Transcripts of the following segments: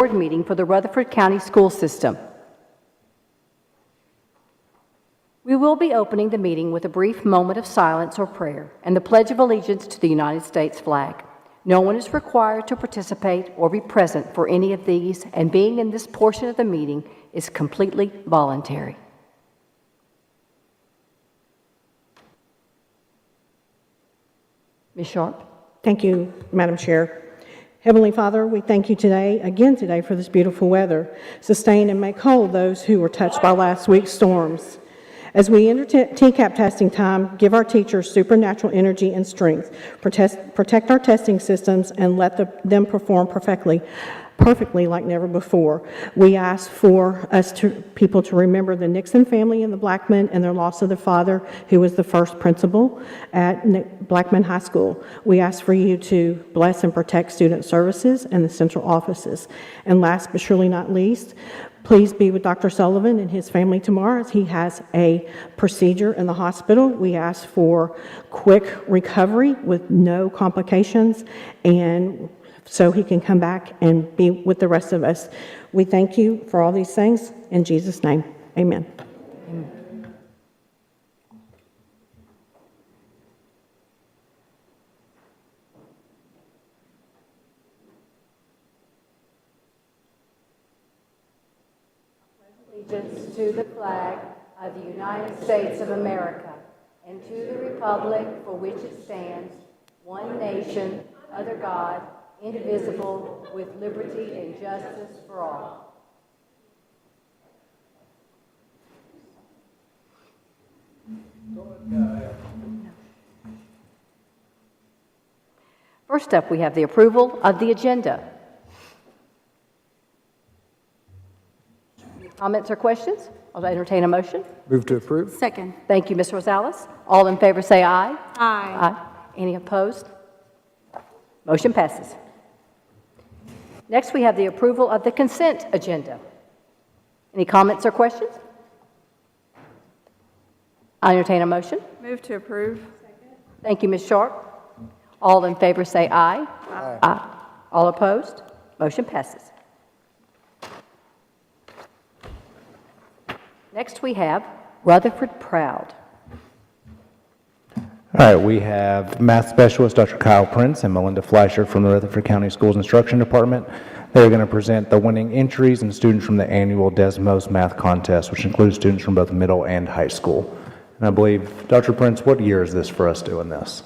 board meeting for the Rutherford County School System. We will be opening the meeting with a brief moment of silence or prayer and the Pledge of Allegiance to the United States flag. No one is required to participate or be present for any of these, and being in this portion of the meeting is completely voluntary. Ms. Sharp. Thank you, Madam Chair. Heavenly Father, we thank you today for this beautiful weather. Sustain and make whole those who were touched by last week's storms. As we enter TCAP testing time, give our teachers supernatural energy and strength. Protect our testing systems and let them perform perfectly like never before. We ask for people to remember the Nixon family and the Blackman and their loss of their father, who was the first principal at Blackman High School. We ask for you to bless and protect student services and the central offices. And last but surely not least, please be with Dr. Sullivan and his family tomorrow as he has a procedure in the hospital. We ask for quick recovery with no complications, and so he can come back and be with the rest of us. We thank you for all these things. In Jesus' name, amen. Amen. Allegiance to the flag of the United States of America and to the republic for which it stands, one nation, under God, indivisible, with liberty and justice for all. First up, we have the approval of the agenda. Any comments or questions? I'll entertain a motion. Move to approve. Second. Thank you, Ms. Rosales. All in favor say aye. Aye. Aye. Any opposed? Motion passes. Next, we have the approval of the consent agenda. Any comments or questions? I'll entertain a motion. Move to approve. Second. Thank you, Ms. Sharp. All in favor say aye. Aye. Aye. All opposed? Motion passes. Next, we have Rutherford Proud. All right, we have math specialist Dr. Kyle Prince and Melinda Fleischer from the Rutherford County Schools Instruction Department. They're going to present the winning entries and students from the annual Desmos Math Contest, which includes students from both middle and high school. And I believe, Dr. Prince, what year is this for us doing this?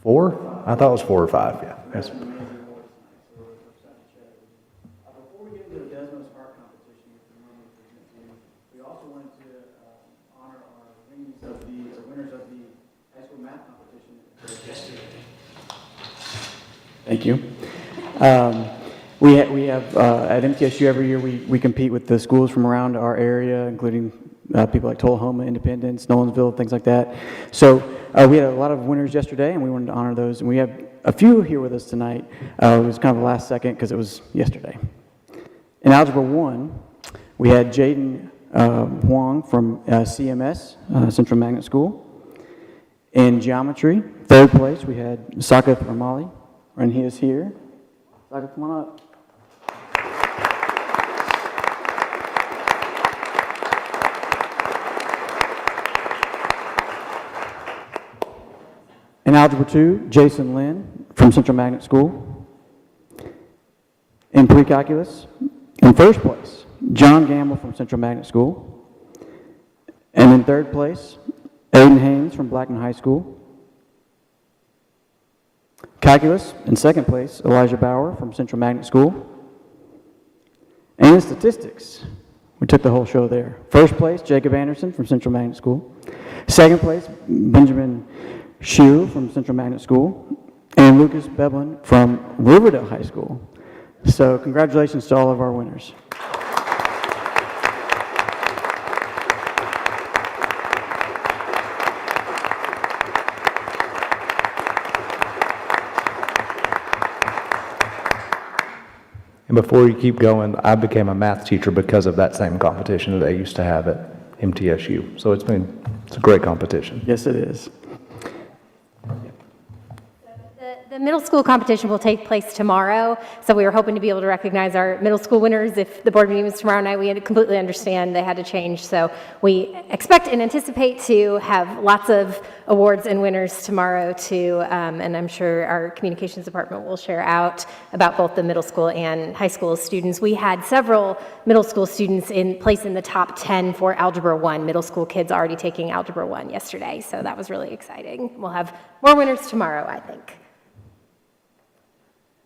4? I thought it was 4 or 5, yeah. Yes. Before we get into the Desmos Art Competition, we also wanted to honor our winners of the high school math competition yesterday. Thank you. We have at MTSU every year we compete with the schools from around our area, including people like Tullahoma, Independence, Nolensville, things like that. So we had a lot of winners yesterday, and we wanted to honor those. And we have a few here with us tonight. It was kind of the last second because it was yesterday. In Algebra 1, we had Jaden Huang from CMS, Central Magnet School. In Geometry, third place, we had Sakath Ramali, and he is here. Sakath, come on up. In Algebra 2, Jason Lynn from Central Magnet School. In Pre-Calculus, in first place, John Gamble from Central Magnet School. And in third place, Aiden Haynes from Blackman High School. Calculus, in second place, Elijah Bauer from Central Magnet School. And in statistics, we took the whole show there. First place, Jacob Anderson from Central Magnet School. Second place, Benjamin Shu from Central Magnet School. And Lucas Beblin from Riverdale High School. So congratulations to all of our winners. And before you keep going, I became a math teacher because of that same competition that they used to have at MTSU. So it's a great competition. Yes, it is. The middle school competition will take place tomorrow, so we were hoping to be able to recognize our middle school winners. If the board meeting was tomorrow night, we had to completely understand they had to change. So we expect and anticipate to have lots of awards and winners tomorrow too, and I'm sure our communications department will share out about both the middle school and high school students. We had several middle school students placed in the top 10 for Algebra 1. Middle school kids already taking Algebra 1 yesterday, so that was really exciting. We'll have more winners tomorrow, I think.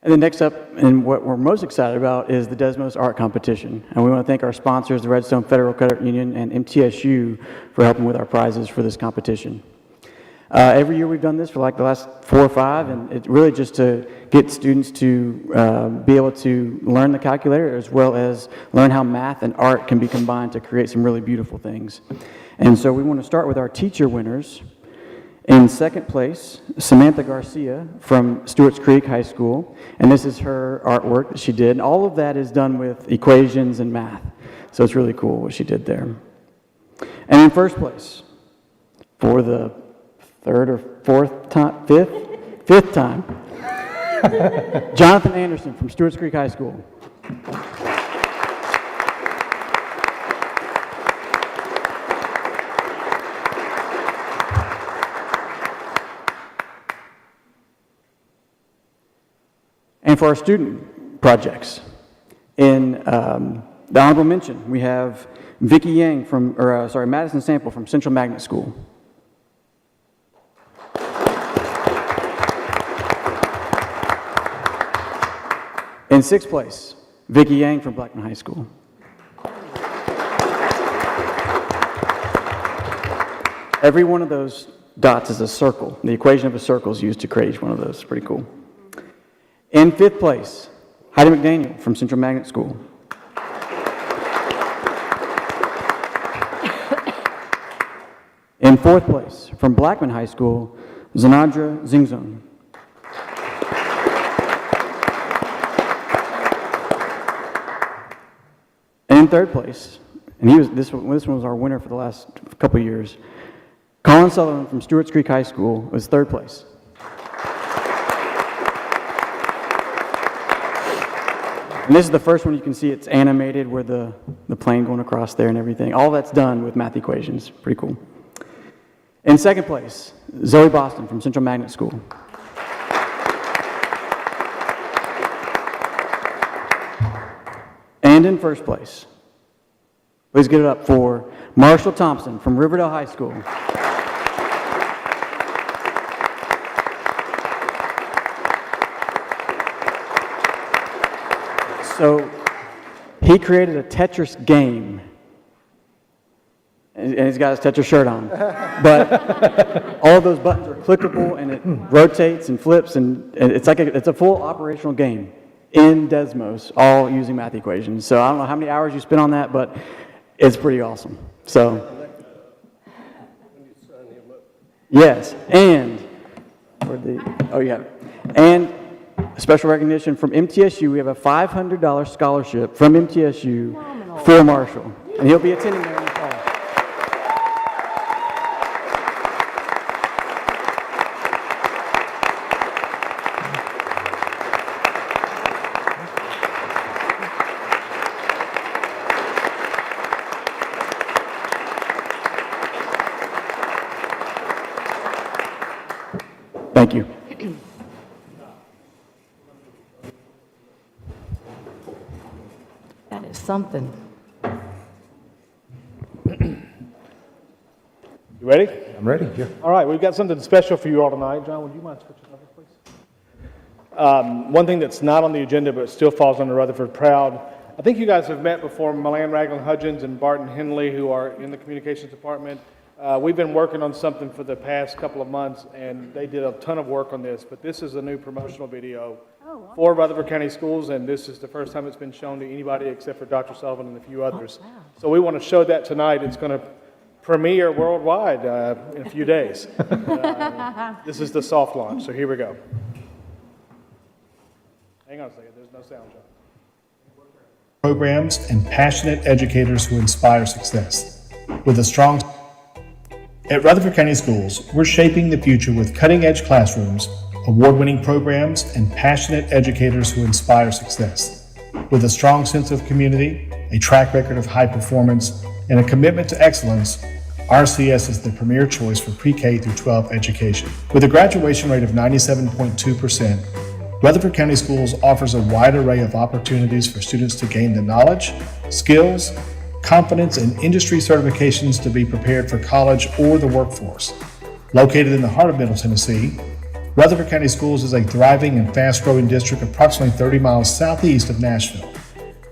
And then next up, and what we're most excited about, is the Desmos Art Competition. And we want to thank our sponsors, the Redstone Federal Credit Union and MTSU, for helping with our prizes for this competition. Every year we've done this for like the last 4 or 5, and it's really just to get students to be able to learn the calculator as well as learn how math and art can be combined to create some really beautiful things. And so we want to start with our teacher winners. In second place, Samantha Garcia from Stewart's Creek High School, and this is her artwork that she did. And all of that is done with equations and math, so it's really cool what she did there. And in first place, for the third or fourth time, fifth time, Jonathan Anderson from Stewart's Creek High School. And for our student projects, in the honorable mention, we have Vicki Yang Madison Sample from Central Magnet School. In sixth place, Vicki Yang from Blackman High School. Every one of those dots is a circle. The equation of a circle is used to create each one of those. Pretty cool. In fifth place, Heidi McDaniel from Central Magnet School. In fourth place, from Blackman High School, Zanandra Zingzong. And in third place, and this one was our winner for the last couple of years, Colin Sutherland from Stewart's Creek High School was third place. And this is the first one you can see. It's animated where the plane going across there and everything. All that's done with math equations. Pretty cool. In second place, Zoe Boston from Central Magnet School. And in first place, please give it up for Marshall Thompson from Riverdale High School. So he created a Tetris game, and he's got his Tetris shirt on. But all of those buttons are clickable, and it rotates and flips, and it's a full operational game in Desmos, all using math equations. So I don't know how many hours you spent on that, but it's pretty awesome. So yes, and and special recognition from MTSU. We have a $500 scholarship from MTSU for Marshall, and he'll be attending there in the fall. Thank you. That is something. You ready? I'm ready, yeah. All right, we've got something special for you all tonight. John, would you mind switching over, please? One thing that's not on the agenda but still falls under Rutherford Proud. I think you guys have met before, Milan Raglan Hudgens and Barton Henley, who are in the communications department. We've been working on something for the past couple of months, and they did a ton of work on this, but this is a new promotional video for Rutherford County Schools, and this is the first time it's been shown to anybody except for Dr. Sullivan and a few others. wow. So we want to show that tonight. It's going to premiere worldwide in a few days. This is the soft launch, so here we go. Hang on a second, there's no sound, John. Programs and passionate educators who inspire success. With a strong... At Rutherford County Schools, we're shaping the future with cutting-edge classrooms, award-winning programs, and passionate educators who inspire success. With a strong sense of community, a track record of high performance, and a commitment to excellence, RCS is the premier choice for pre-K through 12 education. With a graduation rate of 97.2%, Rutherford County Schools offers a wide array of opportunities for students to gain the knowledge, skills, confidence, and industry certifications to be prepared for college or the workforce. Located in the heart of Middle Tennessee, Rutherford County Schools is a thriving and fast-growing district approximately 30 miles southeast of Nashville.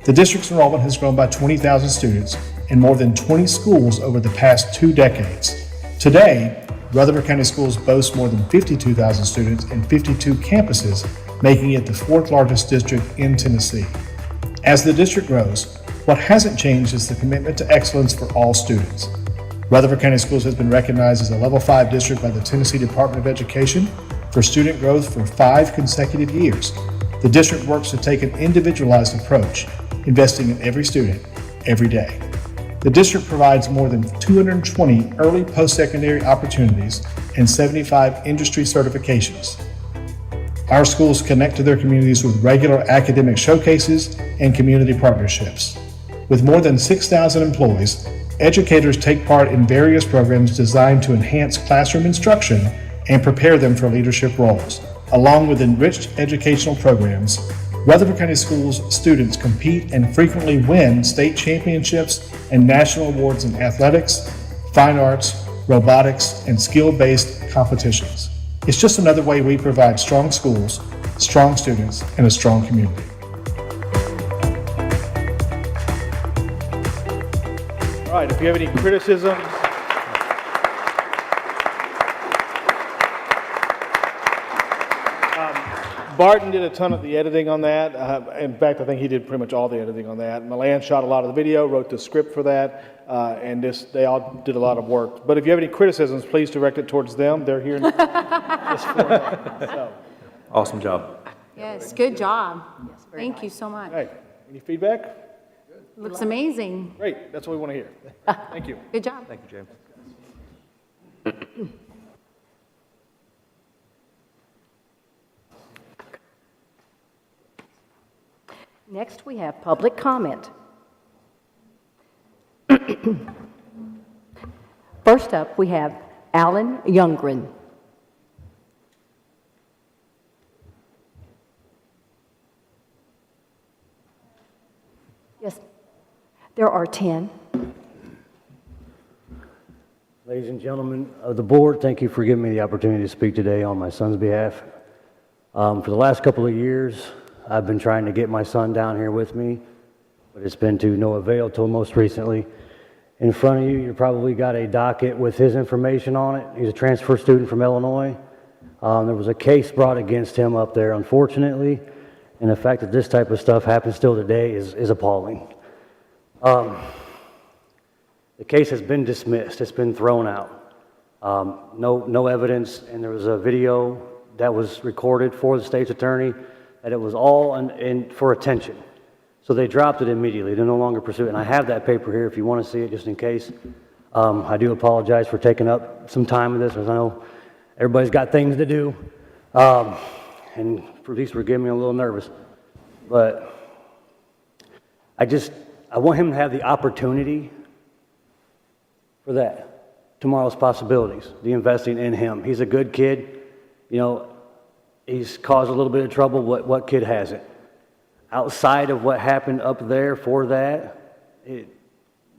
The district's enrollment has grown by 20,000 students in more than 20 schools over the past 2 decades. Today, Rutherford County Schools boasts more than 52,000 students and 52 campuses, making it the 4th largest district in Tennessee. As the district grows, what hasn't changed is the commitment to excellence for all students. Rutherford County Schools has been recognized as a Level 5 district by the Tennessee Department of Education for student growth for 5 consecutive years. The district works to take an individualized approach, investing in every student, every day. The district provides more than 220 early post-secondary opportunities and 75 industry certifications. Our schools connect to their communities with regular academic showcases and community partnerships. With more than 6,000 employees, educators take part in various programs designed to enhance classroom instruction and prepare them for leadership roles. Along with enriched educational programs, Rutherford County Schools students compete and frequently win state championships and national awards in athletics, fine arts, robotics, and skill-based competitions. It's just another way we provide strong schools, strong students, and a strong community. All right, if you have any criticisms, Barton did a ton of the editing on that. In fact, I think he did pretty much all the editing on that. Milan shot a lot of the video, wrote the script for that, and they all did a lot of work. But if you have any criticisms, please direct it towards them. They're here now. Just for that. So. Awesome job. Yes, good job. Thank you so much. Hey, any feedback? Looks amazing. Great, that's what we want to hear. Thank you. Good job. Thank you, James. Next, we have public comment. First up, we have Alan Youngren. Yes, there are 10. Ladies and gentlemen of the board, thank you for giving me the opportunity to speak today on my son's behalf. For the last couple of years, I've been trying to get my son down here with me, but it's been to no avail till most recently. In front of you, you probably got a docket with his information on it. He's a transfer student from Illinois. There was a case brought against him up there, unfortunately, and the fact that this type of stuff happens still today is appalling. The case has been dismissed. It's been thrown out. No evidence, and there was a video that was recorded for the state's attorney that it was all for attention. So they dropped it immediately. They're no longer pursuing it. And I have that paper here if you want to see it, just in case. I do apologize for taking up some time with this, because I know everybody's got things to do. And police were getting me a little nervous. But I want him to have the opportunity for that. Tomorrow's possibilities, the investing in him. He's a good kid. You know, he's caused a little bit of trouble. What kid hasn't? Outside of what happened up there for that,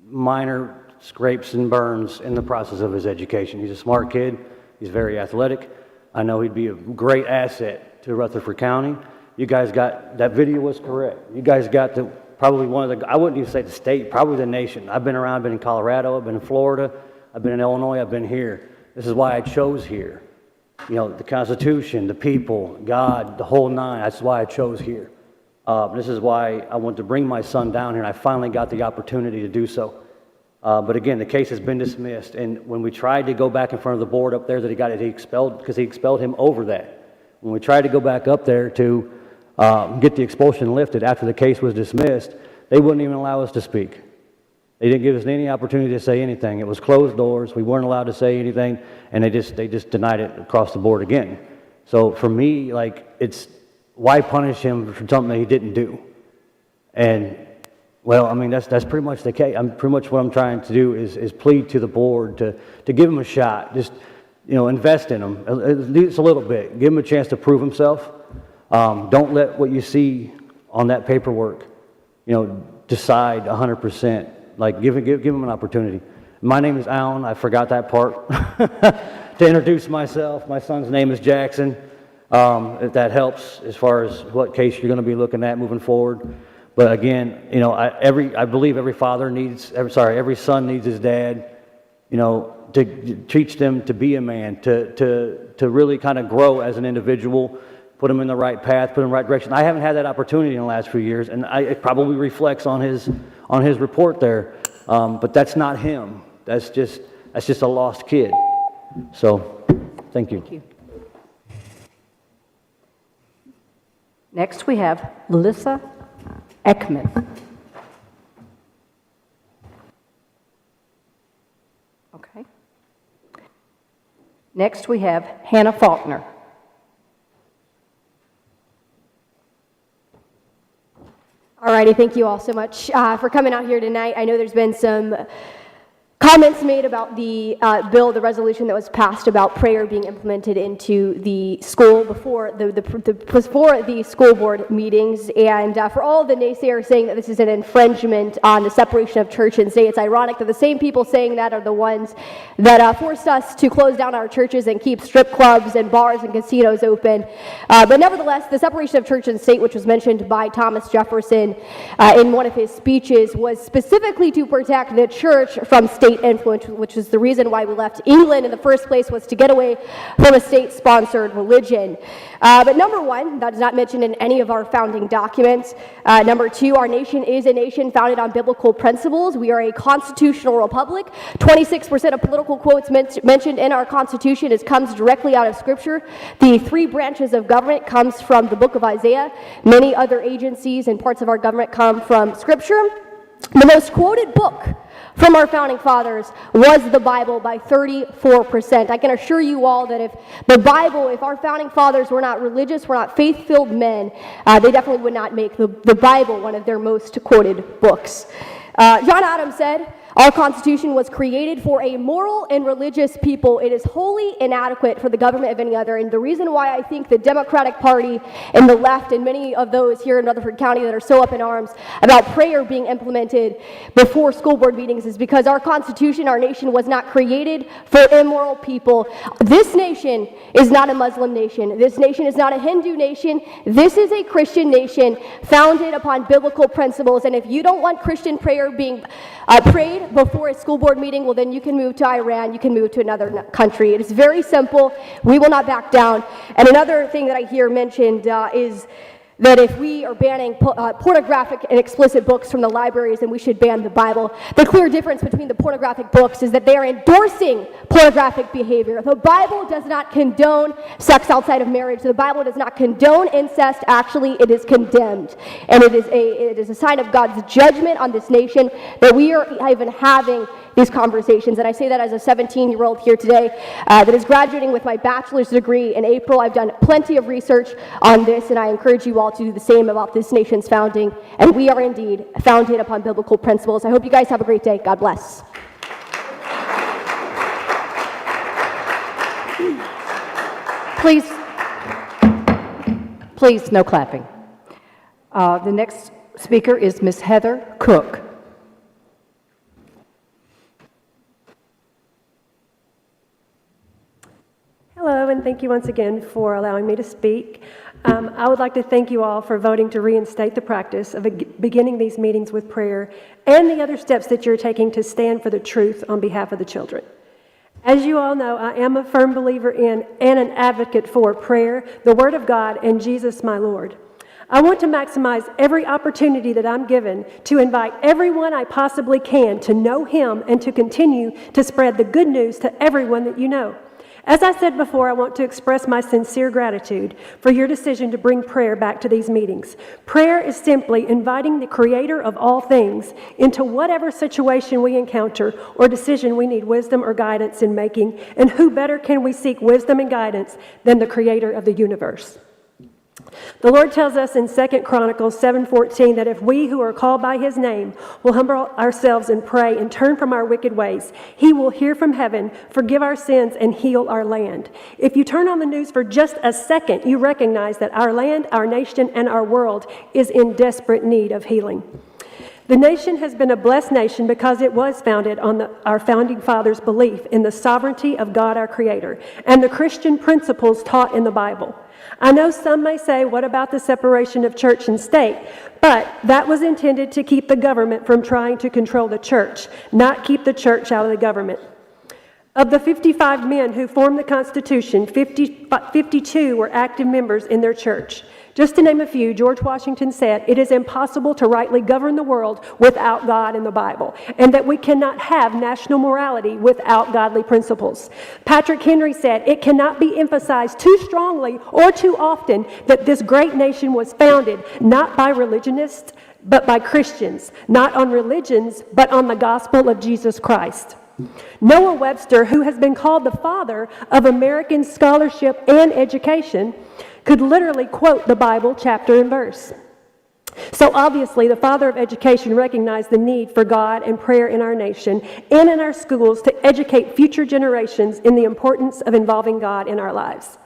minor scrapes and burns in the process of his education. He's a smart kid. He's very athletic. I know he'd be a great asset to Rutherford County. You guys got, that video was correct. You guys got probably one of the, I wouldn't even say the state, probably the nation. I've been around, I've been in Colorado, I've been in Florida, I've been in Illinois, I've been here. This is why I chose here. You know, the Constitution, the people, God, the whole nine, that's why I chose here. This is why I wanted to bring my son down here, and I finally got the opportunity to do so. But again, the case has been dismissed, and when we tried to go back in front of the board up there that he expelled, because he expelled him over that. When we tried to go back up there to get the expulsion lifted after the case was dismissed, they wouldn't even allow us to speak. They didn't give us any opportunity to say anything. It was closed doors. We weren't allowed to say anything, and they just denied it across the board again. So for me, like, it's, why punish him for something that he didn't do? And, well, I mean, that's pretty much the case. Pretty much what I'm trying to do is plead to the board to give him a shot. Just, invest in him, at least a little bit. Give him a chance to prove himself. Don't let what you see on that paperwork, decide 100%. Like, give him an opportunity. My name is Alan. I forgot that part. To introduce myself, my son's name is Jackson. If that helps as far as what case you're going to be looking at moving forward. But again, I believe every son needs his dad, to teach them to be a man, to really kind of grow as an individual, put them in the right path, put them in the right direction. I haven't had that opportunity in the last few years, and it probably reflects on his report there. But that's not him. That's just a lost kid. So, thank you. Thank you. Next, we have Melissa Ekman. Okay. Next, we have Hannah Faulkner. All righty, thank you all so much for coming out here tonight. I know there's been some comments made about the the resolution that was passed about prayer being implemented into the school before the school board meetings, and for all the naysayers saying that this is an infringement on the separation of church and state, it's ironic that the same people saying that are the ones that forced us to close down our churches and keep strip clubs and bars and casinos open. But nevertheless, the separation of church and state, which was mentioned by Thomas Jefferson in one of his speeches, was specifically to protect the church from state influence, which is the reason why we left England in the first place, was to get away from a state-sponsored religion. But number one, that is not mentioned in any of our founding documents. Number two, our nation is a nation founded on biblical principles. We are a constitutional republic. 26% of political quotes mentioned in our Constitution comes directly out of Scripture. The three branches of government comes from the book of Isaiah. Many other agencies and parts of our government come from Scripture. The most quoted book from our founding fathers was the Bible by 34%. I can assure you all that if our founding fathers were not religious, were not faith-filled men, they definitely would not make the Bible one of their most quoted books. John Adams said, "Our Constitution was created for a moral and religious people. It is wholly inadequate for the government of any other." And the reason why I think the Democratic Party and the left and many of those here in Rutherford County that are so up in arms about prayer being implemented before school board meetings is because our Constitution, our nation, was not created for immoral people. This nation is not a Muslim nation. This nation is not a Hindu nation. This is a Christian nation founded upon biblical principles. And if you don't want Christian prayer being prayed before a school board meeting, well, then you can move to Iran, you can move to another country. It is very simple. We will not back down. And another thing that I hear mentioned is that if we are banning pornographic and explicit books from the libraries, then we should ban the Bible. The clear difference between the pornographic books is that they are endorsing pornographic behavior. The Bible does not condone sex outside of marriage. The Bible does not condone incest. Actually, it is condemned. And it is a sign of God's judgment on this nation that we are even having these conversations. And I say that as a 17-year-old here today that is graduating with my bachelor's degree in April. I've done plenty of research on this, and I encourage you all to do the same about this nation's founding. And we are indeed founded upon biblical principles. I hope you guys have a great day. God bless. Please, no clapping. The next speaker is Ms. Heather Cook. Hello, and thank you once again for allowing me to speak. I would like to thank you all for voting to reinstate the practice of beginning these meetings with prayer and the other steps that you're taking to stand for the truth on behalf of the children. As you all know, I am a firm believer in and an advocate for prayer, the Word of God, and Jesus my Lord. I want to maximize every opportunity that I'm given to invite everyone I possibly can to know Him and to continue to spread the good news to everyone that you know. As I said before, I want to express my sincere gratitude for your decision to bring prayer back to these meetings. Prayer is simply inviting the Creator of all things into whatever situation we encounter or decision we need wisdom or guidance in making, and who better can we seek wisdom and guidance than the Creator of the universe? The Lord tells us in 2 Chronicles 7:14 that if we who are called by His name will humble ourselves and pray and turn from our wicked ways, He will hear from heaven, forgive our sins, and heal our land. If you turn on the news for just a second, you recognize that our land, our nation, and our world is in desperate need of healing. The nation has been a blessed nation because it was founded on our founding fathers' belief in the sovereignty of God our Creator and the Christian principles taught in the Bible. I know some may say, what about the separation of church and state? But that was intended to keep the government from trying to control the church, not keep the church out of the government. Of the 55 men who formed the Constitution, 52 were active members in their church. Just to name a few, George Washington said, "It is impossible to rightly govern the world without God and the Bible, and that we cannot have national morality without godly principles." Patrick Henry said, "It cannot be emphasized too strongly or too often that this great nation was founded not by religionists, but by Christians, not on religions, but on the gospel of Jesus Christ." Noah Webster, who has been called the father of American scholarship and education, could literally quote the Bible chapter and verse. So obviously, the father of education recognized the need for God and prayer in our nation and in our schools to educate future generations in the importance of involving God in our lives.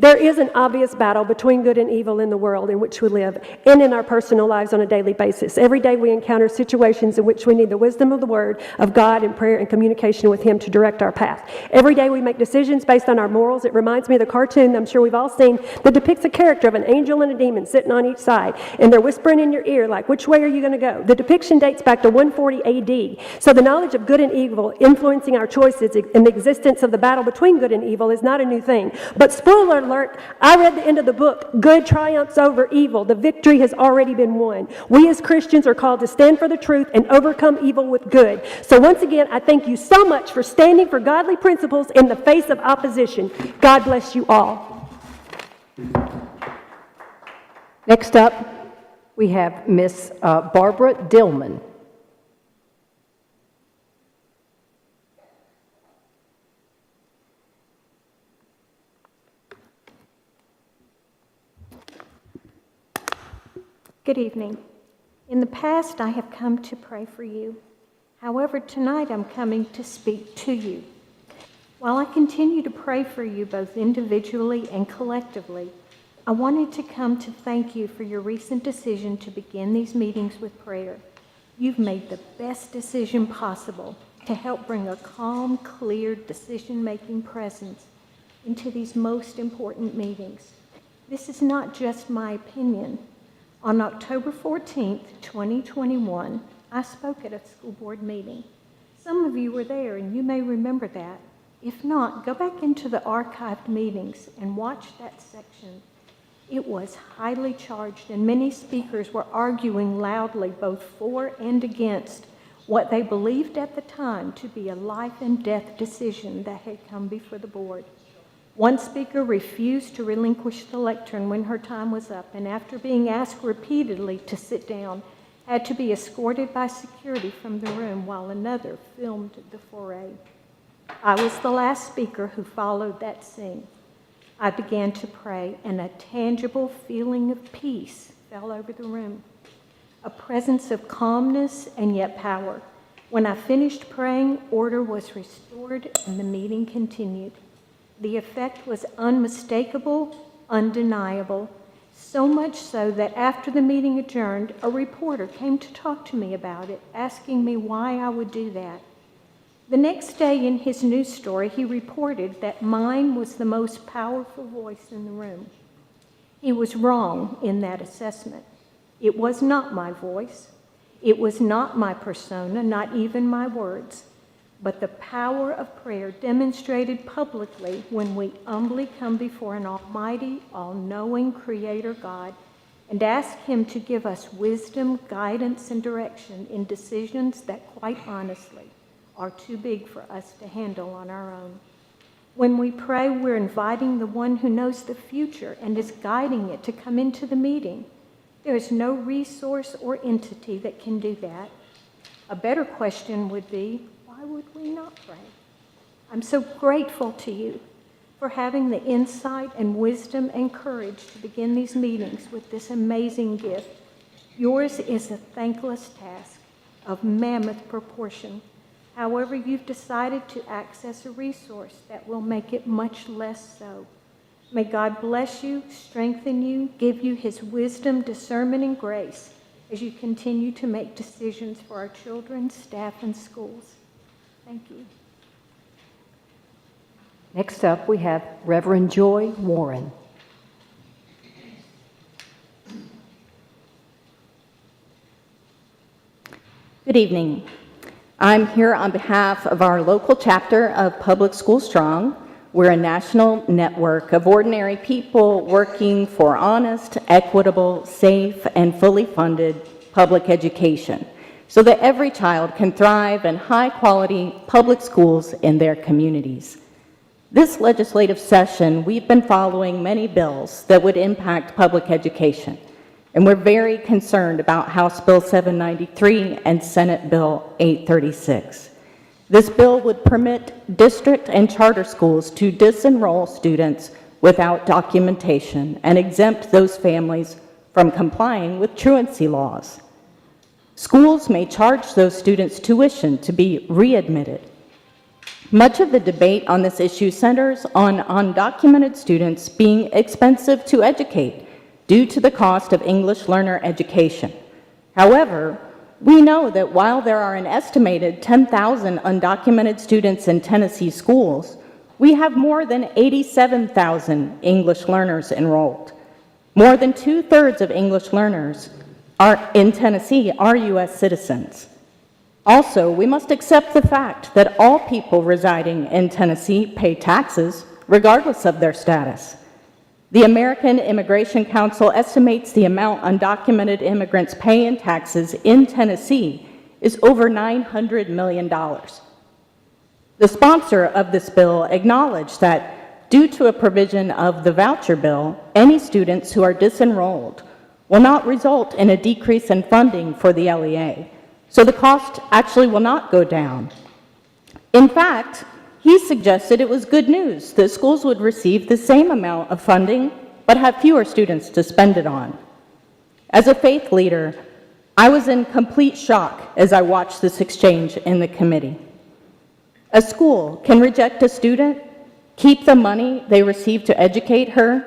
There is an obvious battle between good and evil in the world in which we live and in our personal lives on a daily basis. Every day we encounter situations in which we need the wisdom of the Word of God and prayer and communication with Him to direct our path. Every day we make decisions based on our morals. It reminds me of the cartoon I'm sure we've all seen that depicts a character of an angel and a demon sitting on each side, and they're whispering in your ear like, which way are you going to go? The depiction dates back to 140 AD. So the knowledge of good and evil influencing our choices and the existence of the battle between good and evil is not a new thing. But spoiler alert, I read the end of the book. Good triumphs over evil. The victory has already been won. We as Christians are called to stand for the truth and overcome evil with good. So once again, I thank you so much for standing for godly principles in the face of opposition. God bless you all. Next up, we have Miss Barbara Dillman. Good evening. In the past, I have come to pray for you. However, tonight I'm coming to speak to you. While I continue to pray for you both individually and collectively, I wanted to come to thank you for your recent decision to begin these meetings with prayer. You've made the best decision possible to help bring a calm, clear, decision-making presence into these most important meetings. This is not just my opinion. On October 14th, 2021, I spoke at a school board meeting. Some of you were there, and you may remember that. If not, go back into the archived meetings and watch that section. It was highly charged, and many speakers were arguing loudly both for and against what they believed at the time to be a life and death decision that had come before the board. One speaker refused to relinquish the lectern when her time was up, and after being asked repeatedly to sit down, had to be escorted by security from the room while another filmed the foray. I was the last speaker who followed that scene. I began to pray, and a tangible feeling of peace fell over the room, a presence of calmness and yet power. When I finished praying, order was restored, and the meeting continued. The effect was unmistakable, undeniable, so much so that after the meeting adjourned, a reporter came to talk to me about it, asking me why I would do that. The next day in his news story, he reported that mine was the most powerful voice in the room. He was wrong in that assessment. It was not my voice. It was not my persona, not even my words. But the power of prayer demonstrated publicly when we humbly come before an almighty, all-knowing Creator God and ask Him to give us wisdom, guidance, and direction in decisions that, quite honestly, are too big for us to handle on our own. When we pray, we're inviting the one who knows the future and is guiding it to come into the meeting. There is no resource or entity that can do that. A better question would be, why would we not pray? I'm so grateful to you for having the insight and wisdom and courage to begin these meetings with this amazing gift. Yours is a thankless task of mammoth proportion. However, you've decided to access a resource that will make it much less so. May God bless you, strengthen you, give you his wisdom, discernment, and grace as you continue to make decisions for our children, staff, and schools. Thank you. Next up, we have Reverend Joy Warren. Good evening. I'm here on behalf of our local chapter of Public School Strong. We're a national network of ordinary people working for honest, equitable, safe, and fully funded public education so that every child can thrive in high-quality public schools in their communities. This legislative session, we've been following many bills that would impact public education, and we're very concerned about House Bill 793 and Senate Bill 836. This bill would permit district and charter schools to disenroll students without documentation and exempt those families from complying with truancy laws. Schools may charge those students tuition to be readmitted. Much of the debate on this issue centers on undocumented students being expensive to educate due to the cost of English learner education. However, we know that while there are an estimated 10,000 undocumented students in Tennessee schools, we have more than 87,000 English learners enrolled. More than 2/3 of English learners in Tennessee are U.S. citizens. Also, we must accept the fact that all people residing in Tennessee pay taxes regardless of their status. The American Immigration Council estimates the amount undocumented immigrants pay in taxes in Tennessee is over $900 million. The sponsor of this bill acknowledged that due to a provision of the voucher bill, any students who are disenrolled will not result in a decrease in funding for the LEA, so the cost actually will not go down. In fact, he suggested it was good news that schools would receive the same amount of funding but have fewer students to spend it on. As a faith leader, I was in complete shock as I watched this exchange in the committee. A school can reject a student, keep the money they receive to educate her,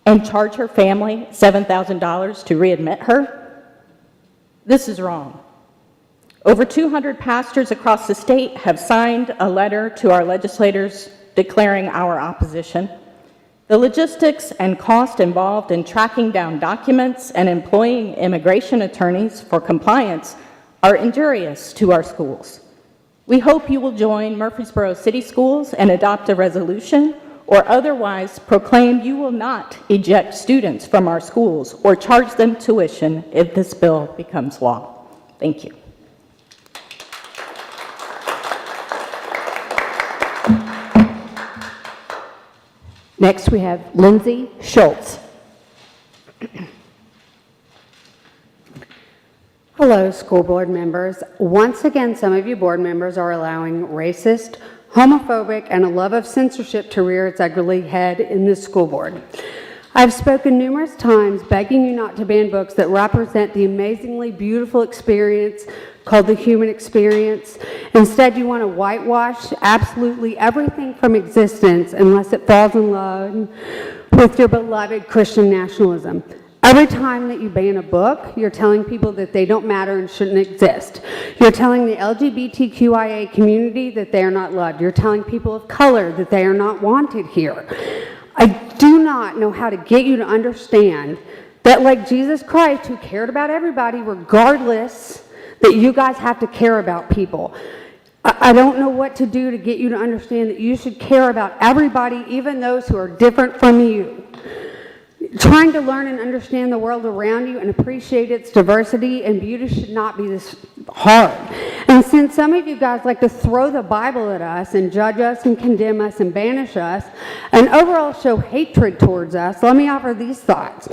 and charge her family $7,000 to readmit her? This is wrong. Over 200 pastors across the state have signed a letter to our legislators declaring our opposition. The logistics and cost involved in tracking down documents and employing immigration attorneys for compliance are injurious to our schools. We hope you will join Murfreesboro City Schools and adopt a resolution or otherwise proclaim you will not eject students from our schools or charge them tuition if this bill becomes law. Thank you. Next, we have Lindsay Schultz. Hello, school board members. Once again, some of you board members are allowing racist, homophobic, and a love of censorship to rear its ugly head in this school board. I've spoken numerous times begging you not to ban books that represent the amazingly beautiful experience called the human experience. Instead, you want to whitewash absolutely everything from existence unless it falls in line with your beloved Christian nationalism. Every time that you ban a book, you're telling people that they don't matter and shouldn't exist. You're telling the LGBTQIA community that they are not loved. You're telling people of color that they are not wanted here. I do not know how to get you to understand that, like Jesus Christ, who cared about everybody regardless, that you guys have to care about people. I don't know what to do to get you to understand that you should care about everybody, even those who are different from you. Trying to learn and understand the world around you and appreciate its diversity and beauty should not be this hard. And since some of you guys like to throw the Bible at us and judge us and condemn us and banish us and overall show hatred towards us, let me offer these thoughts.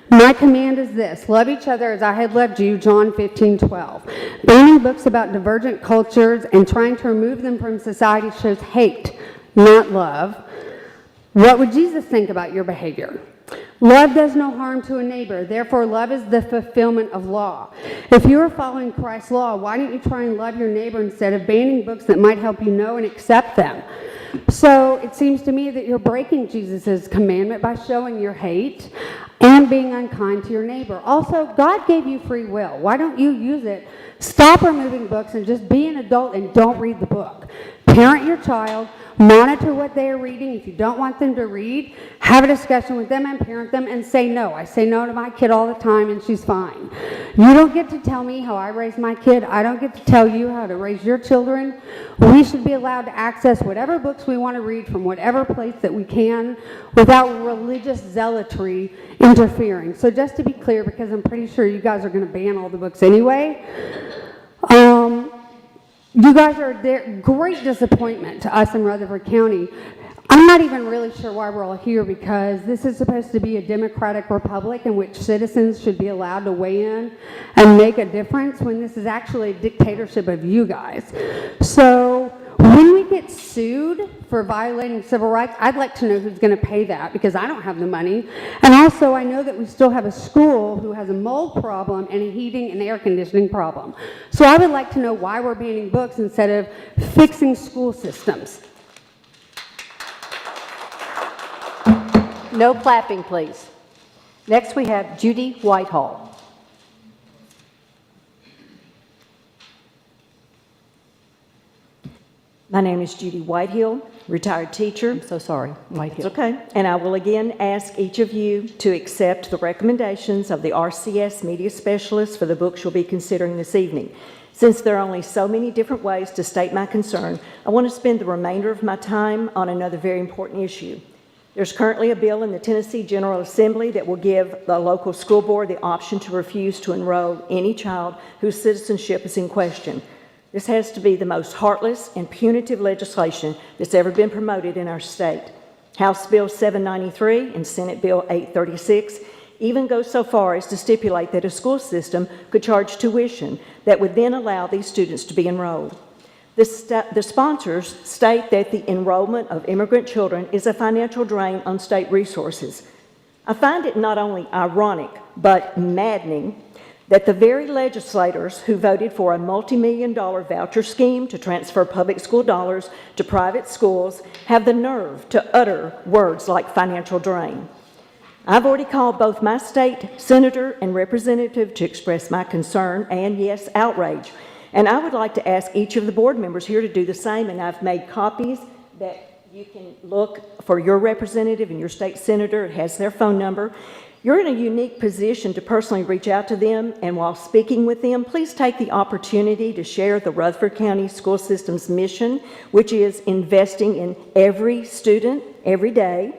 My command is this: love each other as I have loved you, John 15:12. Banning books about divergent cultures and trying to remove them from society shows hate, not love. What would Jesus think about your behavior? Love does no harm to a neighbor. Therefore, love is the fulfillment of law. If you are following Christ's law, why don't you try and love your neighbor instead of banning books that might help you know and accept them? So it seems to me that you're breaking Jesus' commandment by showing your hate and being unkind to your neighbor. Also, God gave you free will. Why don't you use it? Stop removing books and just be an adult and don't read the book. Parent your child. Monitor what they are reading. If you don't want them to read, have a discussion with them and parent them and say no. I say no to my kid all the time and she's fine. You don't get to tell me how I raise my kid. I don't get to tell you how to raise your children. We should be allowed to access whatever books we want to read from whatever place that we can without religious zealotry interfering. So just to be clear, because I'm pretty sure you guys are going to ban all the books anyway, you guys are a great disappointment to us in Rutherford County. I'm not even really sure why we're all here, because this is supposed to be a democratic republic in which citizens should be allowed to weigh in and make a difference, when this is actually a dictatorship of you guys. So when we get sued for violating civil rights, I'd like to know who's going to pay that, because I don't have the money. And also, I know that we still have a school who has a mold problem and a heating and air conditioning problem. So I would like to know why we're banning books instead of fixing school systems. No clapping, please. Next, we have Judy Whitehall. My name is Judy Whitehill, retired teacher. I'm so sorry, Whitehill. It's okay. And I will again ask each of you to accept the recommendations of the RCS media specialists for the books you'll be considering this evening. Since there are only so many different ways to state my concern, I want to spend the remainder of my time on another very important issue. There's currently a bill in the Tennessee General Assembly that will give the local school board the option to refuse to enroll any child whose citizenship is in question. This has to be the most heartless and punitive legislation that's ever been promoted in our state. House Bill 793 and Senate Bill 836 even go so far as to stipulate that a school system could charge tuition that would then allow these students to be enrolled. The sponsors state that the enrollment of immigrant children is a financial drain on state resources. I find it not only ironic, but maddening that the very legislators who voted for a multi-million-dollar voucher scheme to transfer public school dollars to private schools have the nerve to utter words like financial drain. I've already called both my state senator and representative to express my concern and, yes, outrage. And I would like to ask each of the board members here to do the same, and I've made copies that you can look for your representative and your state senator. It has their phone number. You're in a unique position to personally reach out to them, and while speaking with them, please take the opportunity to share the Rutherford County School System's mission, which is investing in every student every day.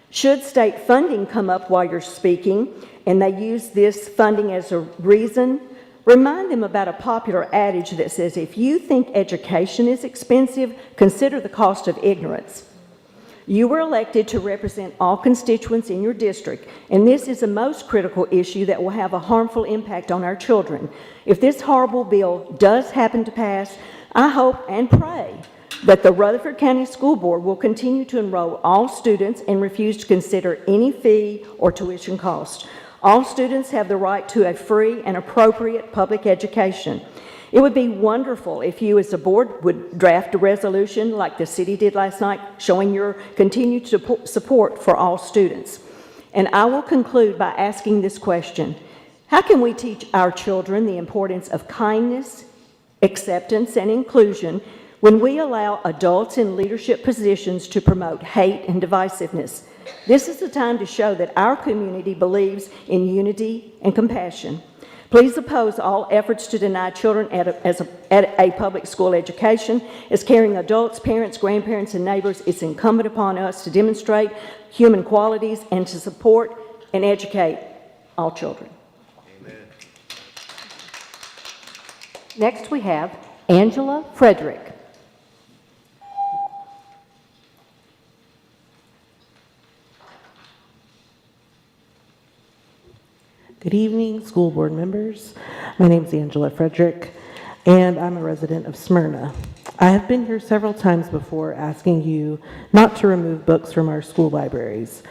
Should state funding come up while you're speaking, and they use this funding as a reason, remind them about a popular adage that says, if you think education is expensive, consider the cost of ignorance. You were elected to represent all constituents in your district, and this is the most critical issue that will have a harmful impact on our children. If this horrible bill does happen to pass, I hope and pray that the Rutherford County School Board will continue to enroll all students and refuse to consider any fee or tuition cost. All students have the right to a free and appropriate public education. It would be wonderful if you as a board would draft a resolution like the city did last night, showing your continued support for all students. And I will conclude by asking this question: how can we teach our children the importance of kindness, acceptance, and inclusion when we allow adults in leadership positions to promote hate and divisiveness? This is the time to show that our community believes in unity and compassion. Please oppose all efforts to deny children at a public school education. As caring adults, parents, grandparents, and neighbors, it's incumbent upon us to demonstrate human qualities and to support and educate all children. Next, we have Angela Frederick. Good evening, school board members. My name is Angela Frederick, and I'm a resident of Smyrna. I have been here several times before asking you not to remove books from our school libraries.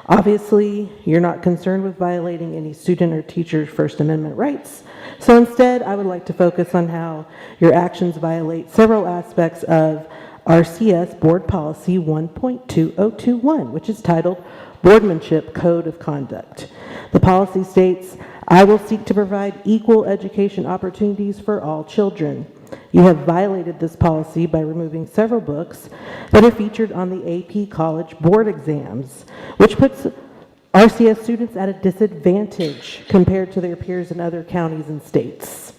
Obviously, you're not concerned with violating any student or teacher's First Amendment rights, so instead, I would like to focus on how your actions violate several aspects of RCS Board Policy 1.2021, which is titled Boardmanship Code of Conduct. The policy states, "I will seek to provide equal education opportunities for all children." You have violated this policy by removing several books that are featured on the AP College board exams, which puts RCS students at a disadvantage compared to their peers in other counties and states.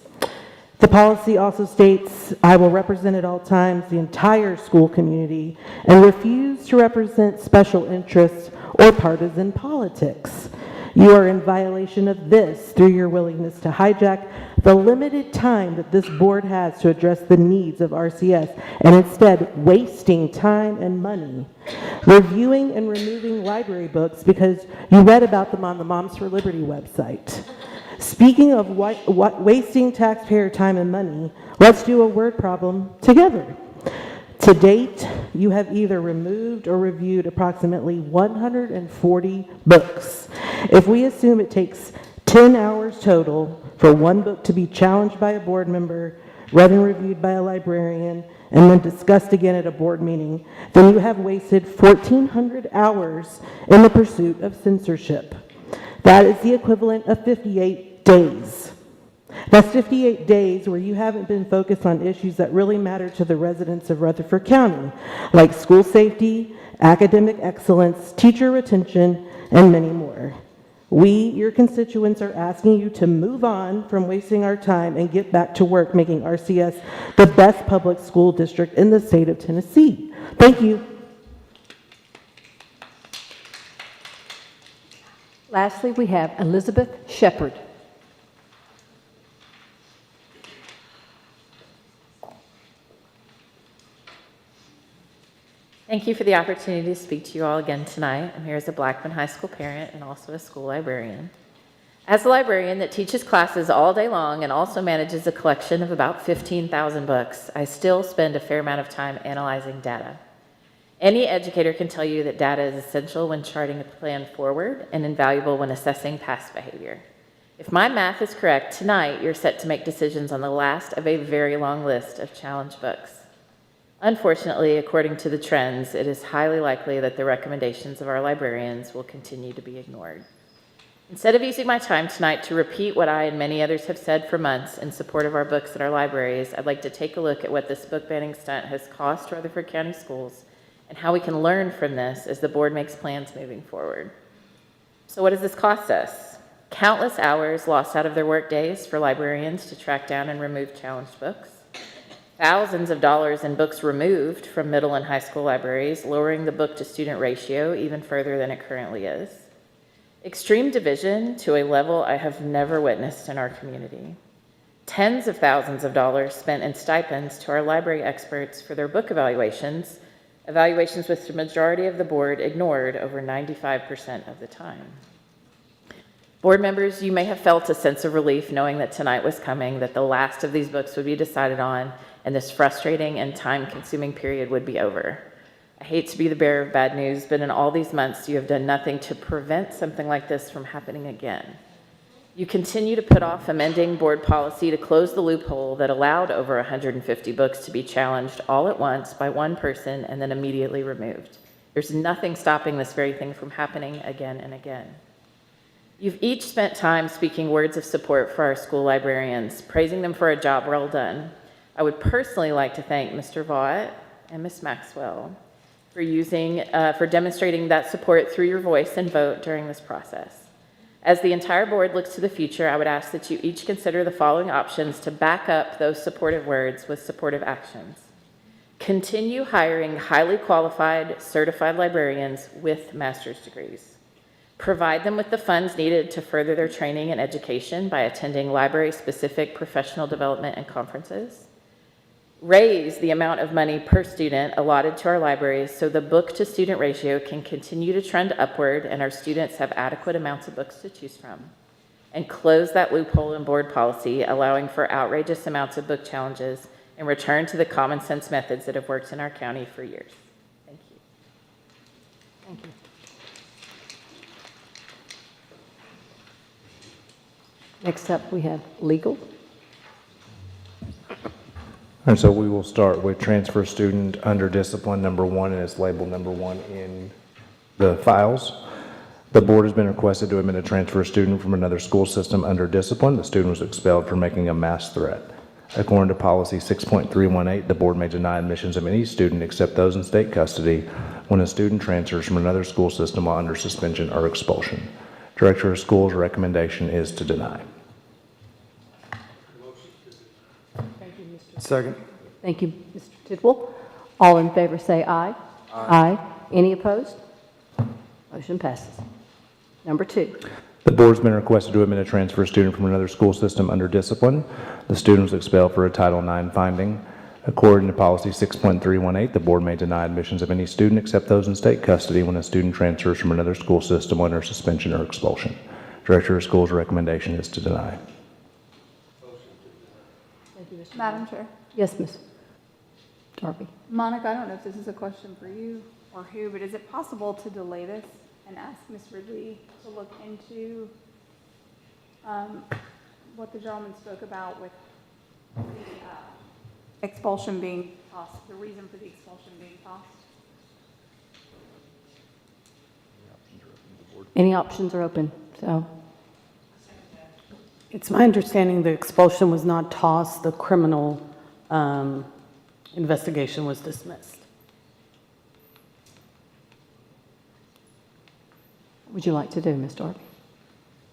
The policy also states, "I will represent at all times the entire school community and refuse to represent special interests or partisan politics." You are in violation of this through your willingness to hijack the limited time that this board has to address the needs of RCS and instead wasting time and money reviewing and removing library books because you read about them on the Moms for Liberty website. Speaking of wasting taxpayer time and money, let's do a word problem together. To date, you have either removed or reviewed approximately 140 books. If we assume it takes 10 hours total for one book to be challenged by a board member, read and reviewed by a librarian, and then discussed again at a board meeting, then you have wasted 1,400 hours in the pursuit of censorship. That is the equivalent of 58 days. That's 58 days where you haven't been focused on issues that really matter to the residents of Rutherford County, like school safety, academic excellence, teacher retention, and many more. We, your constituents, are asking you to move on from wasting our time and get back to work making RCS the best public school district in the state of Tennessee. Thank you. Lastly, we have Elizabeth Shepard. Thank you for the opportunity to speak to you all again tonight. I'm here as a Blackman High School parent and also a school librarian. As a librarian that teaches classes all day long and also manages a collection of about 15,000 books, I still spend a fair amount of time analyzing data. Any educator can tell you that data is essential when charting a plan forward and invaluable when assessing past behavior. If my math is correct, tonight you're set to make decisions on the last of a very long list of challenge books. Unfortunately, according to the trends, it is highly likely that the recommendations of our librarians will continue to be ignored. Instead of using my time tonight to repeat what I and many others have said for months in support of our books at our libraries, I'd like to take a look at what this book banning stunt has cost Rutherford County Schools and how we can learn from this as the board makes plans moving forward. So what does this cost us? Countless hours lost out of their work days for librarians to track down and remove challenged books. Thousands of dollars in books removed from middle and high school libraries, lowering the book-to-student ratio even further than it currently is. Extreme division to a level I have never witnessed in our community. Tens of thousands of dollars spent in stipends to our library experts for their book evaluations, evaluations which the majority of the board ignored over 95% of the time. Board members, you may have felt a sense of relief knowing that tonight was coming, that the last of these books would be decided on, and this frustrating and time-consuming period would be over. I hate to be the bearer of bad news, but in all these months, you have done nothing to prevent something like this from happening again. You continue to put off amending board policy to close the loophole that allowed over 150 books to be challenged all at once by one person and then immediately removed. There's nothing stopping this very thing from happening again and again. You've each spent time speaking words of support for our school librarians, praising them for a job well done. I would personally like to thank Mr. Vaught and Ms. Maxwell for demonstrating that support through your voice and vote during this process. As the entire board looks to the future, I would ask that you each consider the following options to back up those supportive words with supportive actions. Continue hiring highly qualified, certified librarians with master's degrees. Provide them with the funds needed to further their training and education by attending library-specific professional development and conferences. raise the amount of money per student allotted to our libraries so the book-to-student ratio can continue to trend upward and our students have adequate amounts of books to choose from, and close that loophole in board policy allowing for outrageous amounts of book challenges and return to the common sense methods that have worked in our county for years. Thank you. Thank you. Next up, we have legal. And so we will start with transfer student under discipline number 1, and it's labeled number 1 in the files. The board has been requested to admit a transfer student from another school system under discipline. The student was expelled for making a mass threat. According to policy 6.318, the board may deny admissions of any student except those in state custody when a student transfers from another school system while under suspension or expulsion. Director of Schools' recommendation is to deny. Second. Thank you, Mr. Tidwell. All in favor say aye. Aye. Any opposed? Motion passes. Number 2. The board's been requested to admit a transfer student from another school system under discipline. The student was expelled for a Title IX finding. According to policy 6.318, the board may deny admissions of any student except those in state custody when a student transfers from another school system under suspension or expulsion. Director of Schools' recommendation is to deny. Madam Chair. Yes, Ms. Darby. Monica, I don't know if this is a question for you or who, but is it possible to delay this and ask Ms. Ridley to look into what the gentleman spoke about with the expulsion being tossed, the reason for the expulsion being tossed? Any options are open, so. It's my understanding the expulsion was not tossed, the criminal investigation was dismissed. What would you like to do, Ms. Darby?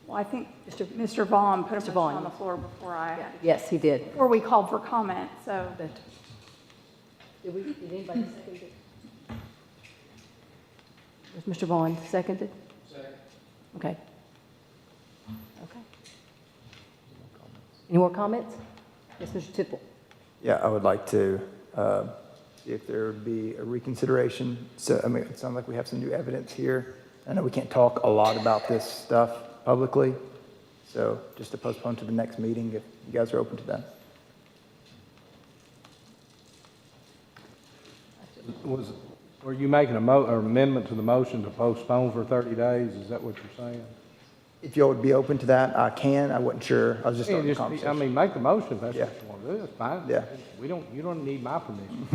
Well, I think Mr. Vaughn put a motion on the floor before Yes, he did. before we called for comment, so. Did anybody second it? Was Mr. Vaughn seconded? Second. Okay. Okay. Any more comments? Yes, Mr. Tidwell. Yeah, I would like to see if there would be a reconsideration. So, I mean, it sounds like we have some new evidence here. I know we can't talk a lot about this stuff publicly, so just to postpone to the next meeting if you guys are open to that. Were you making an amendment to the motion to postpone for 30 days? Is that what you're saying? If y'all would be open to that, I can. I wasn't sure. I was just starting the conversation. I mean, make the motion if that's Yeah. what you want to do. That's fine. Yeah. You don't need my permission.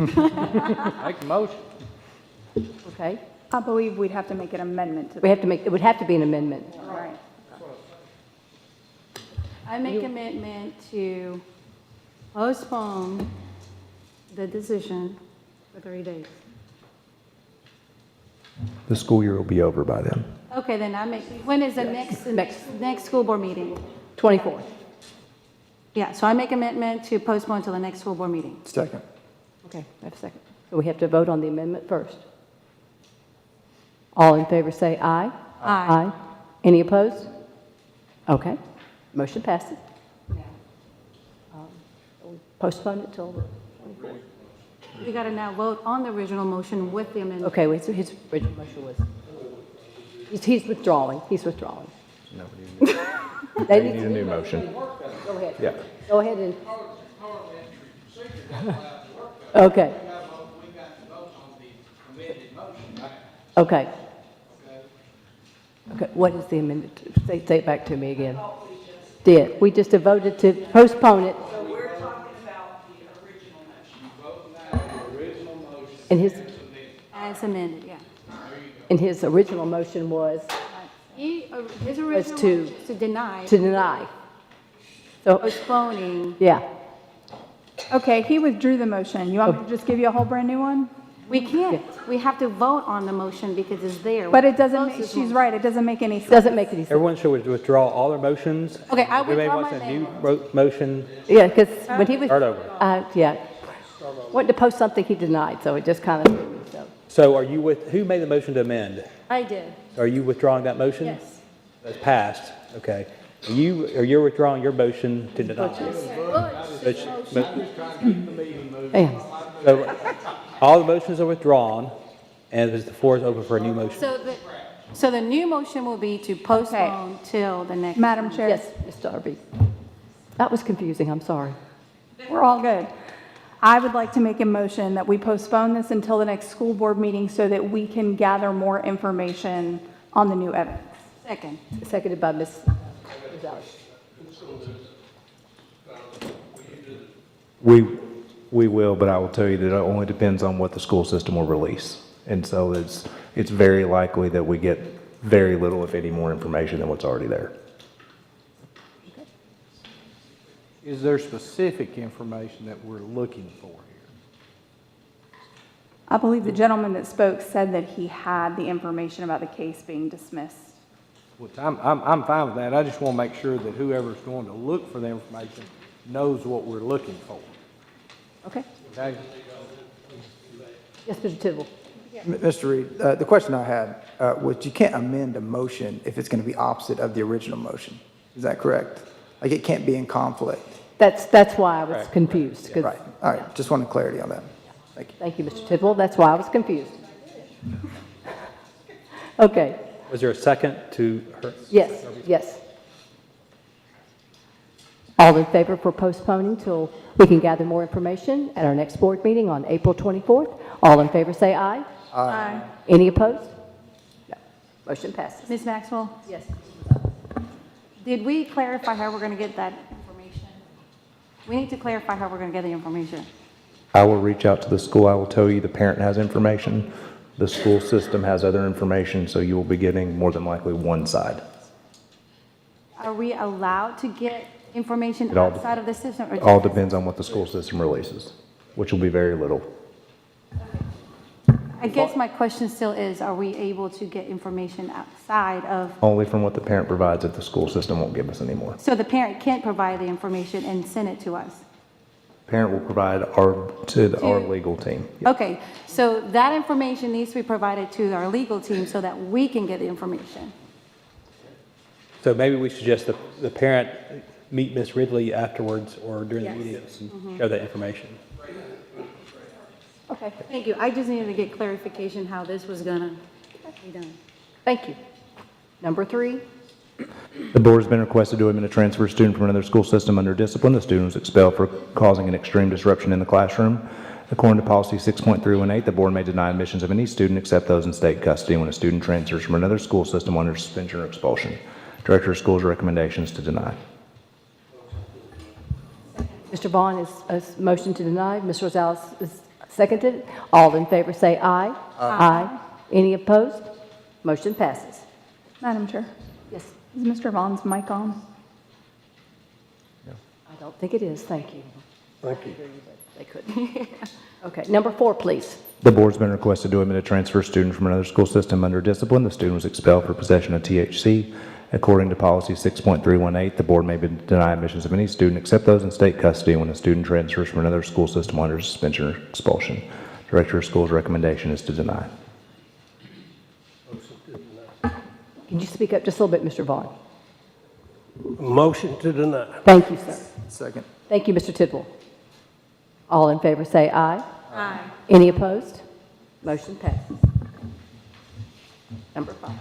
Make the motion. Okay. I believe we'd have to make an amendment to We have to make, it would have to be an amendment. All right. I make amendment to postpone the decision for 30 days. The school year will be over by then. Okay, then when is the next school board meeting? 24th. Yeah, so I make amendment to postpone till the next school board meeting. Second. Okay, I have a second. So we have to vote on the amendment first. All in favor say aye. Aye. Any opposed? Okay, motion passes. Postpone it till the 24th. We got to now vote on the original motion with the amendment. Okay, wait, so his original motion was, he's withdrawing, he's withdrawing. They need a new motion. Go ahead. Yeah. Go ahead and. Okay. Okay. Okay, what is the amendment? Say it back to me again. Did. We just voted to postpone it. So we're talking about the original motion. And his, As amended, yeah. and his original motion was His original Was motion to- is to deny. to deny. So, Postponing. yeah. Okay, he withdrew the motion. You want me to just give you a whole brand new one? We can't. We have to vote on the motion because it's there. But it doesn't, Close make- this she's motion. right, it doesn't make any sense. Doesn't make any sense. Everyone should withdraw all their motions. Okay, I Everybody withdraw wants my a new amendment. motion. Yeah, because when he was. Start over. Yeah. Wanted to post something he denied, so it just kind of, so. So are you who made the motion to amend? I did. Are you withdrawing that motion? Yes. That's passed, okay. You're withdrawing your motion to deny. Bam. So all the motions are withdrawn, and the floor is open for a new motion. So the new motion will be to postpone till the next. Madam Chair. Yes, Ms. Darby. That was confusing, I'm sorry. We're all good. I would like to make a motion that we postpone this until the next school board meeting so that we can gather more information on the new evidence. Second. Seconded by Ms. Gonzalez. We will, but I will tell you that it only depends on what the school system will release. And so it's very likely that we get very little, if any, more information than what's already there. Is there specific information that we're looking for here? I believe the gentleman that spoke said that he had the information about the case being dismissed. Which I'm fine with that. I just want to make sure that whoever's going to look for the information knows what we're looking for. Okay. Okay? Yes, Mr. Tidwell. Mr. Reed, the question I had was you can't amend a motion if it's going to be opposite of the original motion. Is that correct? Like it can't be in conflict. That's why I was confused. 'Cause- Right. All right. Just wanted clarity on that. Thank you. Thank you, Mr. Tidwell. That's why I was confused. Okay. Was there a second to her? Yes, yes. All in favor for postponing till we can gather more information at our next board meeting on April 24th? All in favor say aye. Aye. Any opposed? No. Motion passes. Ms. Maxwell, Yes. did we clarify how we're going to get that information? We need to clarify how we're going to get the information. I will reach out to the school. I will tell you the parent has information. The school system has other information, so you will be getting more than likely one side. Are we allowed to get information It all outside of the system? Or It all just- depends on what the school system releases, which will be very little. I guess my question still is, are we able to get information outside of, Only from what the parent provides if the school system won't give us any more. so the parent can't provide the information and send it to us? Parent will provide our legal team. Okay, so that information needs to be provided to our legal team so that we can get the information. So maybe we suggest the parent meet Ms. Ridley afterwards or during the meeting and share that information. Okay, thank you. I just needed to get clarification how this was gonna be done. Thank you. Number 3, The board has been requested to admit a transfer student from another school system under discipline. The student was expelled for causing an extreme disruption in the classroom. According to policy 6.318, the board may deny admissions of any student except those in state custody when a student transfers from another school system under suspension or expulsion. Director of Schools recommendations to deny. Mr. Vaughn is motion to deny. Ms. Rosales is seconded. All in favor say aye. Aye. Any opposed? Motion passes. Madam Chair, Yes. is Mr. Vaughn's mic on? I don't think it is. Thank you. Thank you. They couldn't. Okay, number 4, please. The board's been requested to admit a transfer student from another school system under discipline. The student was expelled for possession of THC. According to policy 6.318, the board may deny admissions of any student except those in state custody when a student transfers from another school system under suspension or expulsion. Director of Schools' recommendation is to deny. Can you speak up just a little bit, Mr. Vaughn? Motion to deny. Thank you, sir. Second. Thank you, Mr. Tidwell. All in favor say aye. Aye. Any opposed? Motion passes. Number 5.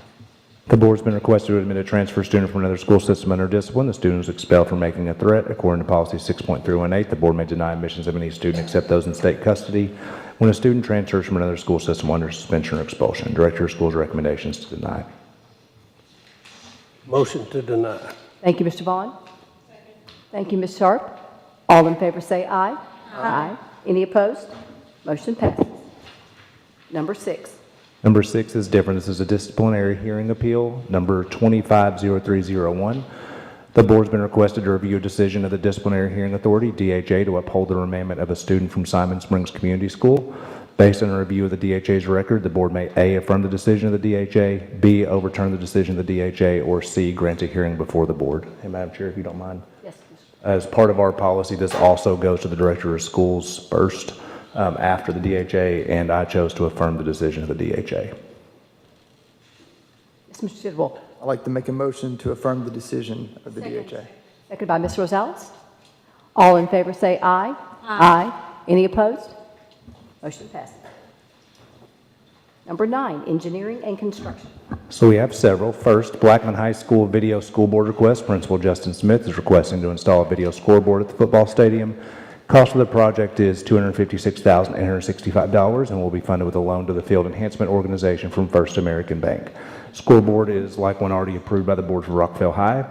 The board's been requested to admit a transfer student from another school system under discipline. The student was expelled for making a threat. According to policy 6.318, the board may deny admissions of any student except those in state custody when a student transfers from another school system under suspension or expulsion. Director of Schools' recommendations to deny. Motion to deny. Thank you, Mr. Vaughn. Thank you, Ms. Sharp. All in favor say aye. Aye. Any opposed? Motion passes. Number 6. Number 6 is different. This is a disciplinary hearing appeal, number 250301. The board's been requested to review a decision of the Disciplinary Hearing Authority, DHA, to uphold the remandment of a student from Simon Springs Community School. Based on a review of the DHA's record, the board may A, affirm the decision of the DHA, B, overturn the decision of the DHA, or C, grant a hearing before the board. Hey, Madam Chair, if you don't mind. Yes. As part of our policy, this also goes to the Director of Schools first, after the DHA, and I chose to affirm the decision of the DHA. Yes, Mr. Tidwell. I'd like to make a motion to affirm the decision of the DHA. Seconded by Ms. Rosales. All in favor say aye. Aye. Any opposed? Motion passes. Number 9, engineering and construction. So we have several. First, Blackman High School video school board request. Principal Justin Smith is requesting to install a video scoreboard at the football stadium. Cost of the project is $256,865 and will be funded with a loan to the Field Enhancement Organization from First American Bank. Scoreboard is like one already approved by the board for Rockville High.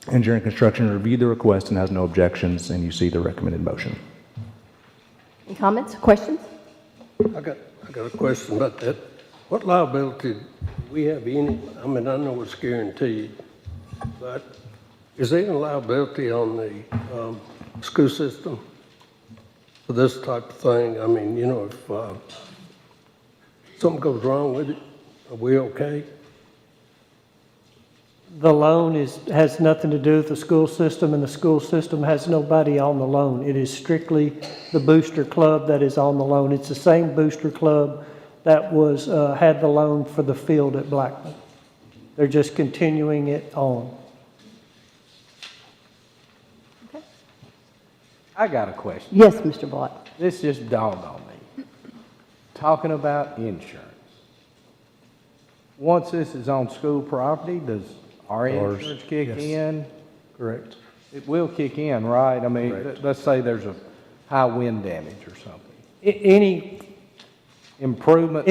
Engineering Construction reviewed the request and has no objections, and you see the recommended motion. Any comments, questions? I got a question about that. What liability do we have any? I mean, I know it's guaranteed, but is there any liability on the school system for this type of thing? I mean, you know, if something goes wrong with it, are we okay? The loan has nothing to do with the school system, and the school system has nobody on the loan. It is strictly the booster club that is on the loan. It's the same booster club that was had the loan for the field at Blackman. They're just continuing it on. Okay. I got a question. Yes, Mr. Vaught. This just dawned on me. Talking about insurance. Once this is on school property, does our insurance kick in? Correct. It will kick in, right? I mean, let's say there's a high wind damage or something. Any Improvement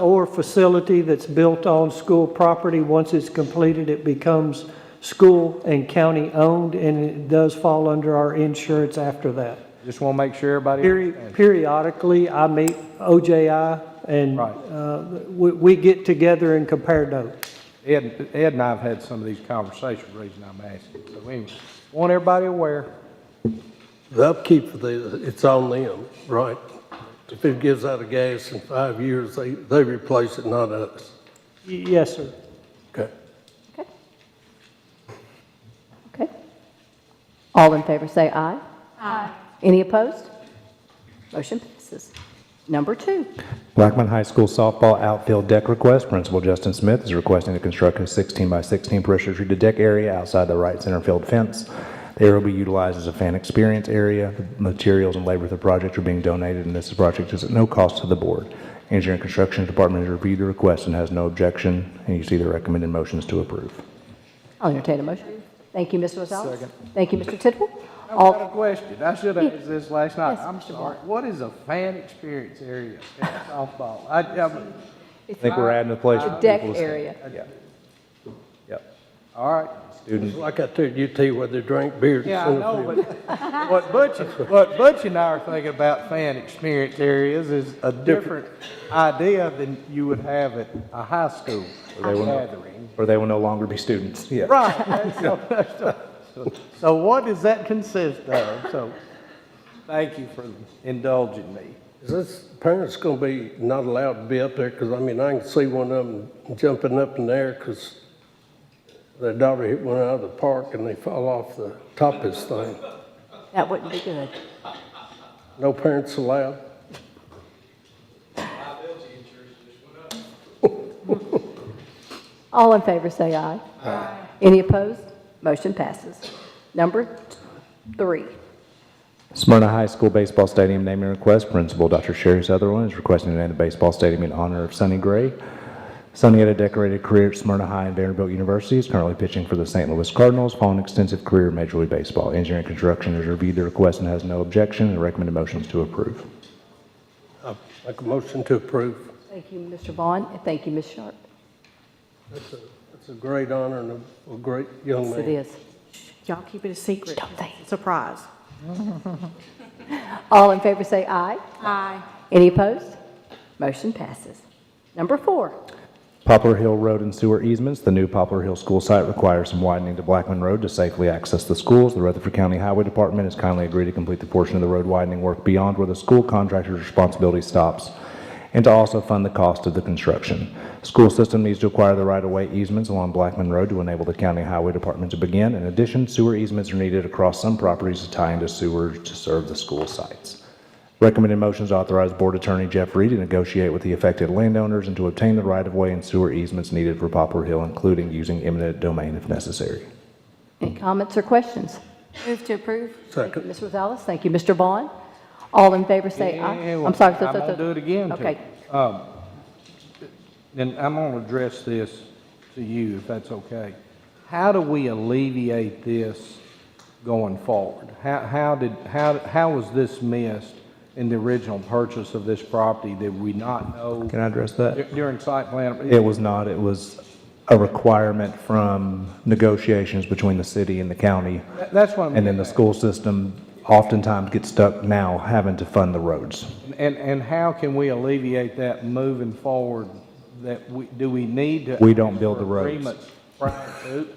or facility that's built on school property, once it's completed, it becomes school and county owned, and it does fall under our insurance after that. Just want to make sure everybody understands. Periodically, I meet OJI, and we get together and compare notes. Ed and I have had some of these conversations, the reason I'm asking. So anyway, want everybody aware. The upkeep of it's on them, right? If it gives out of gas in 5 years, they replace it, not us. Yes, sir. Okay. Okay. All in favor say aye. Aye. Any opposed? Motion passes. Number 2. Blackman High School softball outfield deck request. Principal Justin Smith is requesting to construct a 16 by 16 pressure-treated deck area outside the right center field fence. The area will be utilized as a fan experience area. The materials and labor for the project are being donated, and this project is at no cost to the board. Engineering Construction Department has reviewed the request and has no objection, and you see the recommended motions to approve. I'll entertain a motion. Thank you, Ms. Rosales. Second. Thank you, Mr. Tidwell. I've got a question. I should have asked this last night. Yes, I'm Mr. sorry. Ball. What is a fan experience area in softball? I think we're adding a place for Deck people to stand. area. Yeah. Yep. All right. It's like I told UT where they drank beer. Yeah, I know, but what Butch and I are thinking about fan experience areas is a different idea than you would have at a high school gathering. Where they will no longer be students. Yeah. Right. So what does that consist of? So thank you for indulging me. Is this parents going to be not allowed to be up there? Because, I mean, I can see one of them jumping up in the air because their daughter hit one out of the park and they fall off the top of this thing. That wouldn't be good. No parents allowed? All in favor say aye. Aye. Any opposed? Motion passes. Number 3. Smyrna High School baseball stadium naming request. Principal Dr. Sherry Sutherland is requesting to name the baseball stadium in honor of Sonny Gray. Sonny had a decorated career at Smyrna High and Vanderbilt University. Is currently pitching for the St. Louis Cardinals, following an extensive career in Major League Baseball. Engineering Construction has reviewed the request and has no objection, and recommended motions to approve. I'll make a motion to approve. Thank you, Mr. Vaughn, and thank you, Ms. Sharp. That's a great honor and a great young Yes, man. it is. Y'all keep it a secret. Surprise. All in favor say aye. Aye. Any opposed? Motion passes. Number 4. Poplar Hill Road and sewer easements. The new Poplar Hill school site requires some widening to Blackman Road to safely access the schools. The Rutherford County Highway Department has kindly agreed to complete the portion of the road widening work beyond where the school contractor's responsibility stops, and to also fund the cost of the construction. School system needs to acquire the right-of-way easements along Blackman Road to enable the County Highway Department to begin. In addition, sewer easements are needed across some properties to tie into sewers to serve the school sites. Recommended motions authorize Board Attorney Jeff Reed to negotiate with the affected landowners and to obtain the right-of-way and sewer easements needed for Poplar Hill, including using eminent domain if necessary. Any comments or questions? Move to approve. Thank you, Ms. Rosales. Thank you, Mr. Vaughn. All in favor say aye. I'm sorry. I'm going to do it again, too. Okay. And I'm going to address this to you, if that's okay. How do we alleviate this going forward? How was this missed in the original purchase of this property? Did we not know? Can I address that? During site plan? It was not. It was a requirement from negotiations between the city and the county. That's what I'm And then the school system oftentimes gets stuck now having to fund the roads. And how can we alleviate that moving forward? Do we need to? We don't build the roads. Agreements prior to?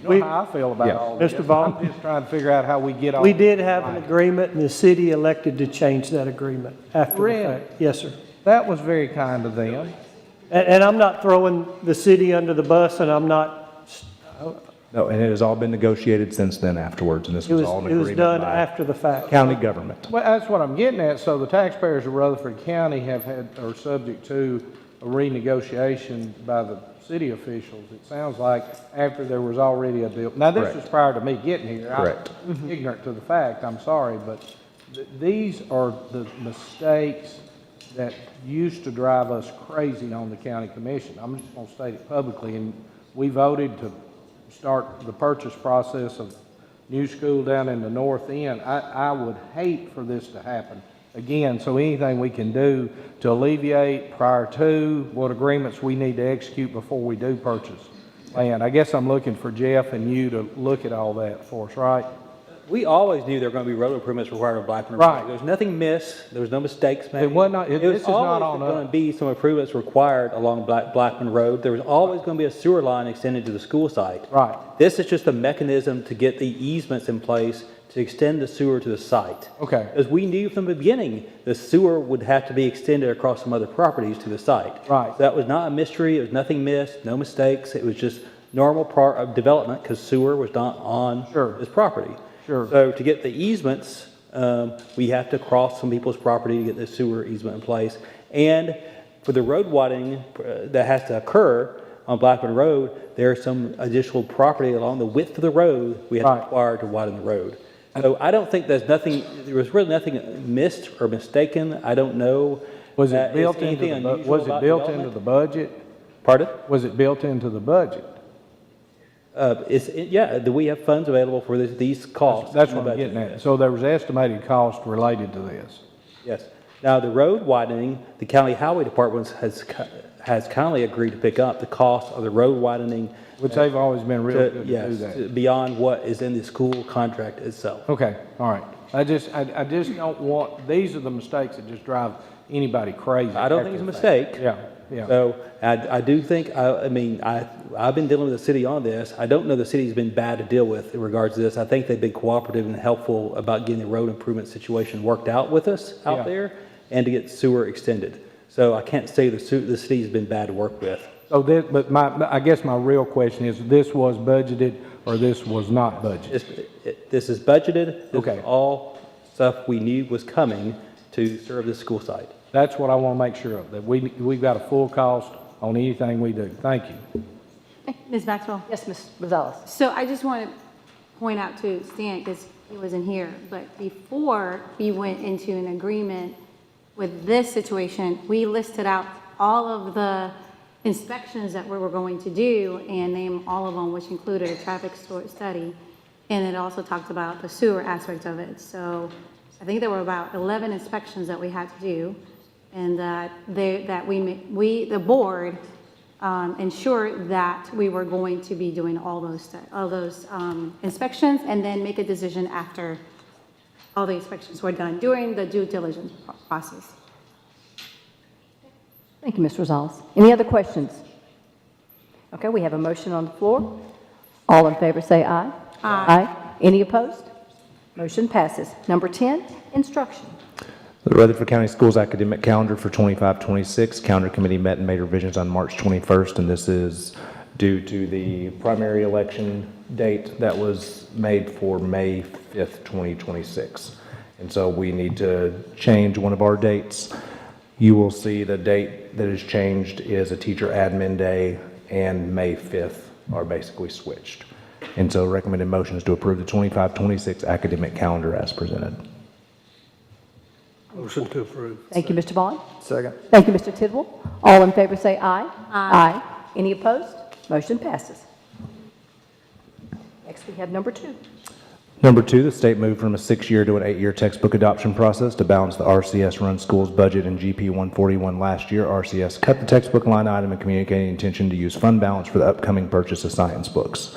You know how I feel about all this. Mr. Vaughn? I'm just trying to figure out how we get all. We did have an agreement, and the city elected to change that agreement after the fact. Yes, sir. That was very kind of them. And I'm not throwing the city under the bus, and I'm not, No, and it has all been negotiated since then afterwards, and this was all an it was agreement done by after the fact. county government. Well, that's what I'm getting at. So the taxpayers of Rutherford County are subject to a renegotiation by the city officials. It sounds like after there was already a deal. Now, this Correct. was prior to me getting here. Correct. I'm ignorant to the fact, I'm sorry, but these are the mistakes that used to drive us crazy on the county commission. I'm just going to state it publicly, and we voted to start the purchase process of new school down in the north end. I would hate for this to happen again, so anything we can do to alleviate prior to what agreements we need to execute before we do purchase land. I guess I'm looking for Jeff and you to look at all that for us, right? We always knew there were going to be road improvements required on Blackman Right. Road. There was nothing missed. There was no mistakes made. It was not- It this was is not always on going us. to be some improvements required along Blackman Road. There was always going to be a sewer line extended to the school site. Right. This is just a mechanism to get the easements in place to extend the sewer to the site. Okay. Because we knew from the beginning the sewer would have to be extended across some other properties to the site. Right. So that was not a mystery. It was nothing missed, no mistakes. It was just normal part of development because sewer was not on this property. Sure. So to get the easements, we have to cross some people's property to get the sewer easement in place. And for the road widening that has to occur on Blackman Road, there's some additional property along the width of the road we have to require to widen the road. So I don't think there was really nothing missed or mistaken. I don't know. Was that it built is into anything the unusual was it about built development. into the budget? Pardon? Was it built into the budget? Do we have funds available for these costs? That's in the what I'm budget? getting at. So there was estimated cost related to this. Yes. Now, the road widening, the county highway department has kindly agreed to pick up the cost of the road widening. Which they've always been real good to do yes, that. beyond what is in the school contract itself. Okay, all right. I just don't want, these are the mistakes that just drive anybody crazy. I don't think it's a mistake. Yeah, yeah. So I do think, I've been dealing with the city on this. I don't know the city's been bad to deal with in regards to this. I think they've been cooperative and helpful about getting the road improvement situation worked out with us out there and to get sewer extended. So I can't say the city's been bad to work with. So but I guess my real question is, this was budgeted or this was not budgeted? This is budgeted. This Okay. is all stuff we knew was coming to serve this school site. That's what I want to make sure of, that we've got a full cost on anything we do. Thank you. Ms. Maxwell? Yes, Ms. Rosales. So I just want to point out to Stan, because he wasn't here, but before we went into an agreement with this situation, we listed out all of the inspections that we were going to do and name all of them, which included a traffic study. And it also talked about the sewer aspect of it. So I think there were about 11 inspections that we had to do, and that the board ensured that we were going to be doing all those inspections, and then make a decision after all the inspections were done during the due diligence process. Thank you, Ms. Rosales. Any other questions? Okay, we have a motion on the floor. All in favor say aye. Aye. Any opposed? Motion passes. Number 10, instruction. The Rutherford County Schools academic calendar for 25-26. Calendar committee met and made revisions on March 21st, and this is due to the primary election date that was made for May 5th, 2026. And so we need to change one of our dates. You will see the date that is changed is a teacher admin day, and May 5th are basically switched. And so recommended motion is to approve the 25-26 academic calendar as presented. Motion to approve. Thank you, Mr. Vaughn. Second. Thank you, Mr. Tidwell. All in favor say aye. Aye. Any opposed? Motion passes. Next, we have number 2. Number 2, the state moved from a 6-year to an 8-year textbook adoption process to balance the RCS Run Schools budget in GP 141 last year. RCS cut the textbook line item and communicated intention to use fund balance for the upcoming purchase of science books.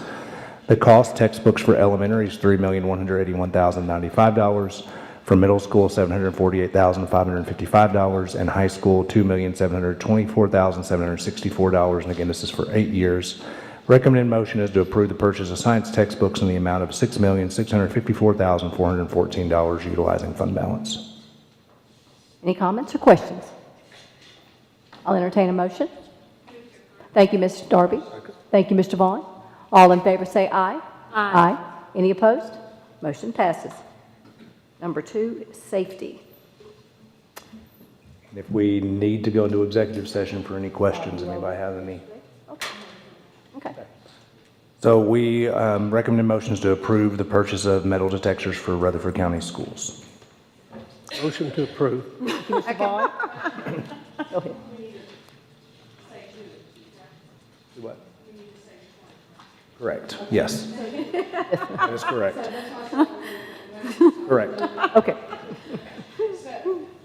The cost textbooks for elementary is $3,181,095, for middle school $748,555, and high school $2,724,764. And again, this is for 8 years. Recommended motion is to approve the purchase of science textbooks in the amount of $6,654,414 utilizing fund balance. Any comments or questions? I'll entertain a motion. Thank you, Mr. Darby. Thank you, Mr. Vaughn. All in favor say aye. Aye. Any opposed? Motion passes. Number 2 is safety. And if we need to go into executive session for any questions, anybody have any? Okay. So we recommend motions to approve the purchase of metal detectors for Rutherford County Schools. Motion to approve. Thank you, Mr. Vaughn. Go ahead. What? Correct. Yes. That is correct. Correct. Okay.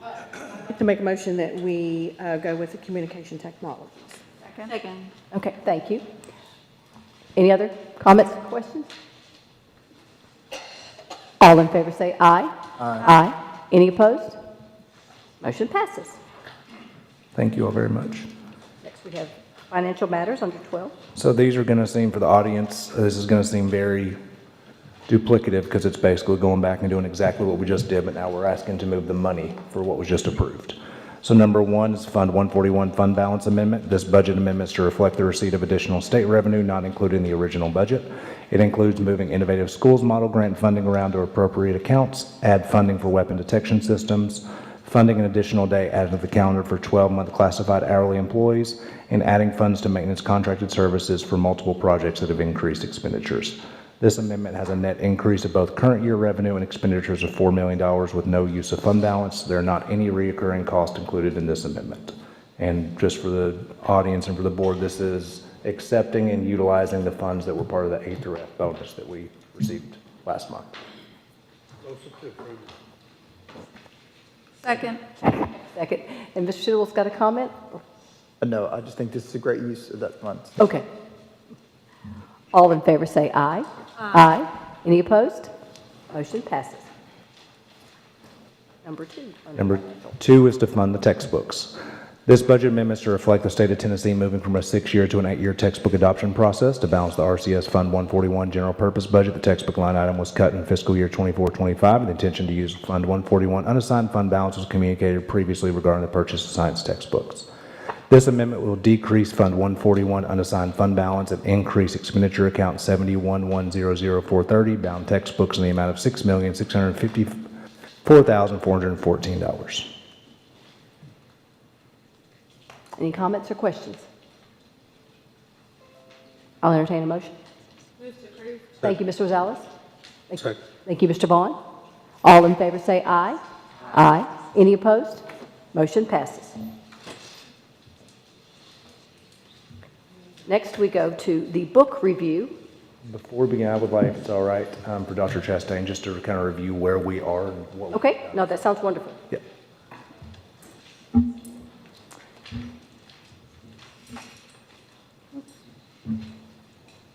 I'd like to make a motion that we go with the communication technologies. Second. Okay, thank you. Any other comments or questions? All in favor say aye. Aye. Any opposed? Motion passes. Thank you all very much. Next, we have financial matters under 12. So these are going to seem, for the audience, this is going to seem very duplicative because it's basically going back and doing exactly what we just did, but now we're asking to move the money for what was just approved. So number 1 is Fund 141 Fund Balance Amendment. This budget amendment is to reflect the receipt of additional state revenue not included in the original budget. It includes moving Innovative Schools Model Grant funding around to appropriate accounts, add funding for weapon detection systems, funding an additional day added to the calendar for 12-month classified hourly employees, and adding funds to maintenance contracted services for multiple projects that have increased expenditures. This amendment has a net increase of both current year revenue and expenditures of $4 million with no use of fund balance. There are not any recurring costs included in this amendment. And just for the audience and for the board, this is accepting and utilizing the funds that were part of the A through F bonus that we received last month. Motion to approve. Second. Second. And Mr. Tidwell's got a comment? No, I just think this is a great use of that fund. Okay. All in favor say aye. Aye. Any opposed? Motion passes. Number 2. Number 2 is to fund the textbooks. This budget amendment is to reflect the state of Tennessee moving from a 6-year to an 8-year textbook adoption process to balance the RCS Fund 141 general purpose budget. The textbook line item was cut in fiscal year 24-25, and the intention to use Fund 141 unassigned fund balance was communicated previously regarding the purchase of science textbooks. This amendment will decrease Fund 141 unassigned fund balance and increase expenditure account 71100430 bound textbooks in the amount of $6,654,414. Any comments or questions? I'll entertain a motion. Move to approve. Thank you, Mr. Rosales. Second. Thank you, Mr. Vaughn. All in favor say aye. Aye. Any opposed? Motion passes. Next, we go to the book review. Before we begin, I would like, if it's all right, for Dr. Chastain, just to kind of review where we are and what we've Okay? No, that sounds wonderful. Yep.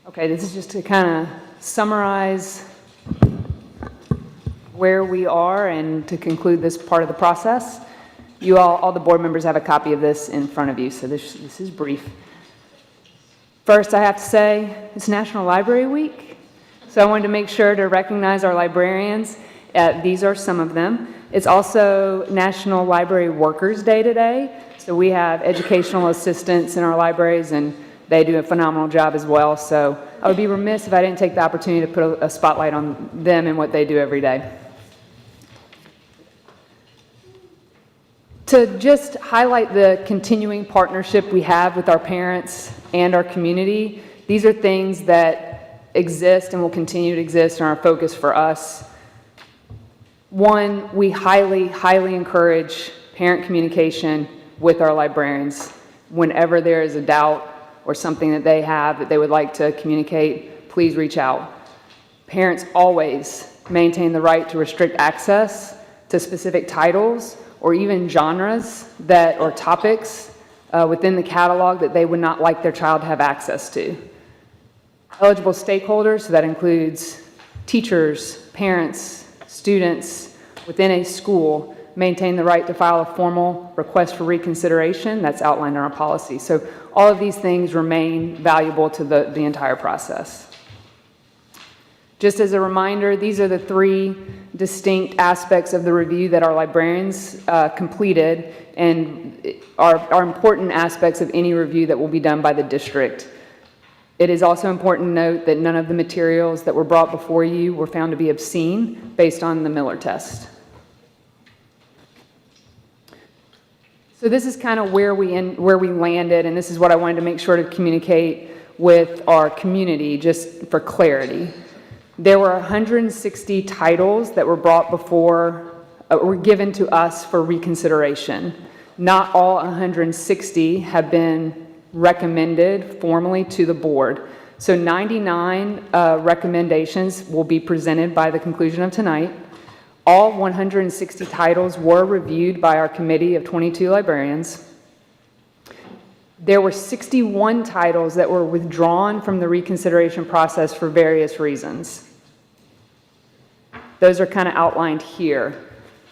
Okay, this is just to kind of summarize where we are and to conclude this part of the process. You all the board members have a copy of this in front of you, so this is brief. First, I have to say, it's National Library Week, so I wanted to make sure to recognize our librarians. These are some of them. It's also National Library Workers Day today, so we have educational assistants in our libraries, and they do a phenomenal job as well, so I would be remiss if I didn't take the opportunity to put a spotlight on them and what they do every day. To just highlight the continuing partnership we have with our parents and our community, these are things that exist and will continue to exist and are a focus for us. One, we highly, highly encourage parent communication with our librarians. Whenever there is a doubt or something that they have that they would like to communicate, please reach out. Parents always maintain the right to restrict access to specific titles or even genres or topics within the catalog that they would not like their child to have access to. Eligible stakeholders, so that includes teachers, parents, students within a school, maintain the right to file a formal request for reconsideration that's outlined in our policy. So all of these things remain valuable to the entire process. Just as a reminder, these are the 3 distinct aspects of the review that our librarians completed and are important aspects of any review that will be done by the district. It is also important to note that none of the materials that were brought before you were found to be obscene based on the Miller test. So this is kind of where we landed, and this is what I wanted to make sure to communicate with our community, just for clarity. There were 160 titles that were brought before, were given to us for reconsideration. Not all 160 have been recommended formally to the board. So 99 recommendations will be presented by the conclusion of tonight. All 160 titles were reviewed by our committee of 22 librarians. There were 61 titles that were withdrawn from the reconsideration process for various reasons. Those are kind of outlined here.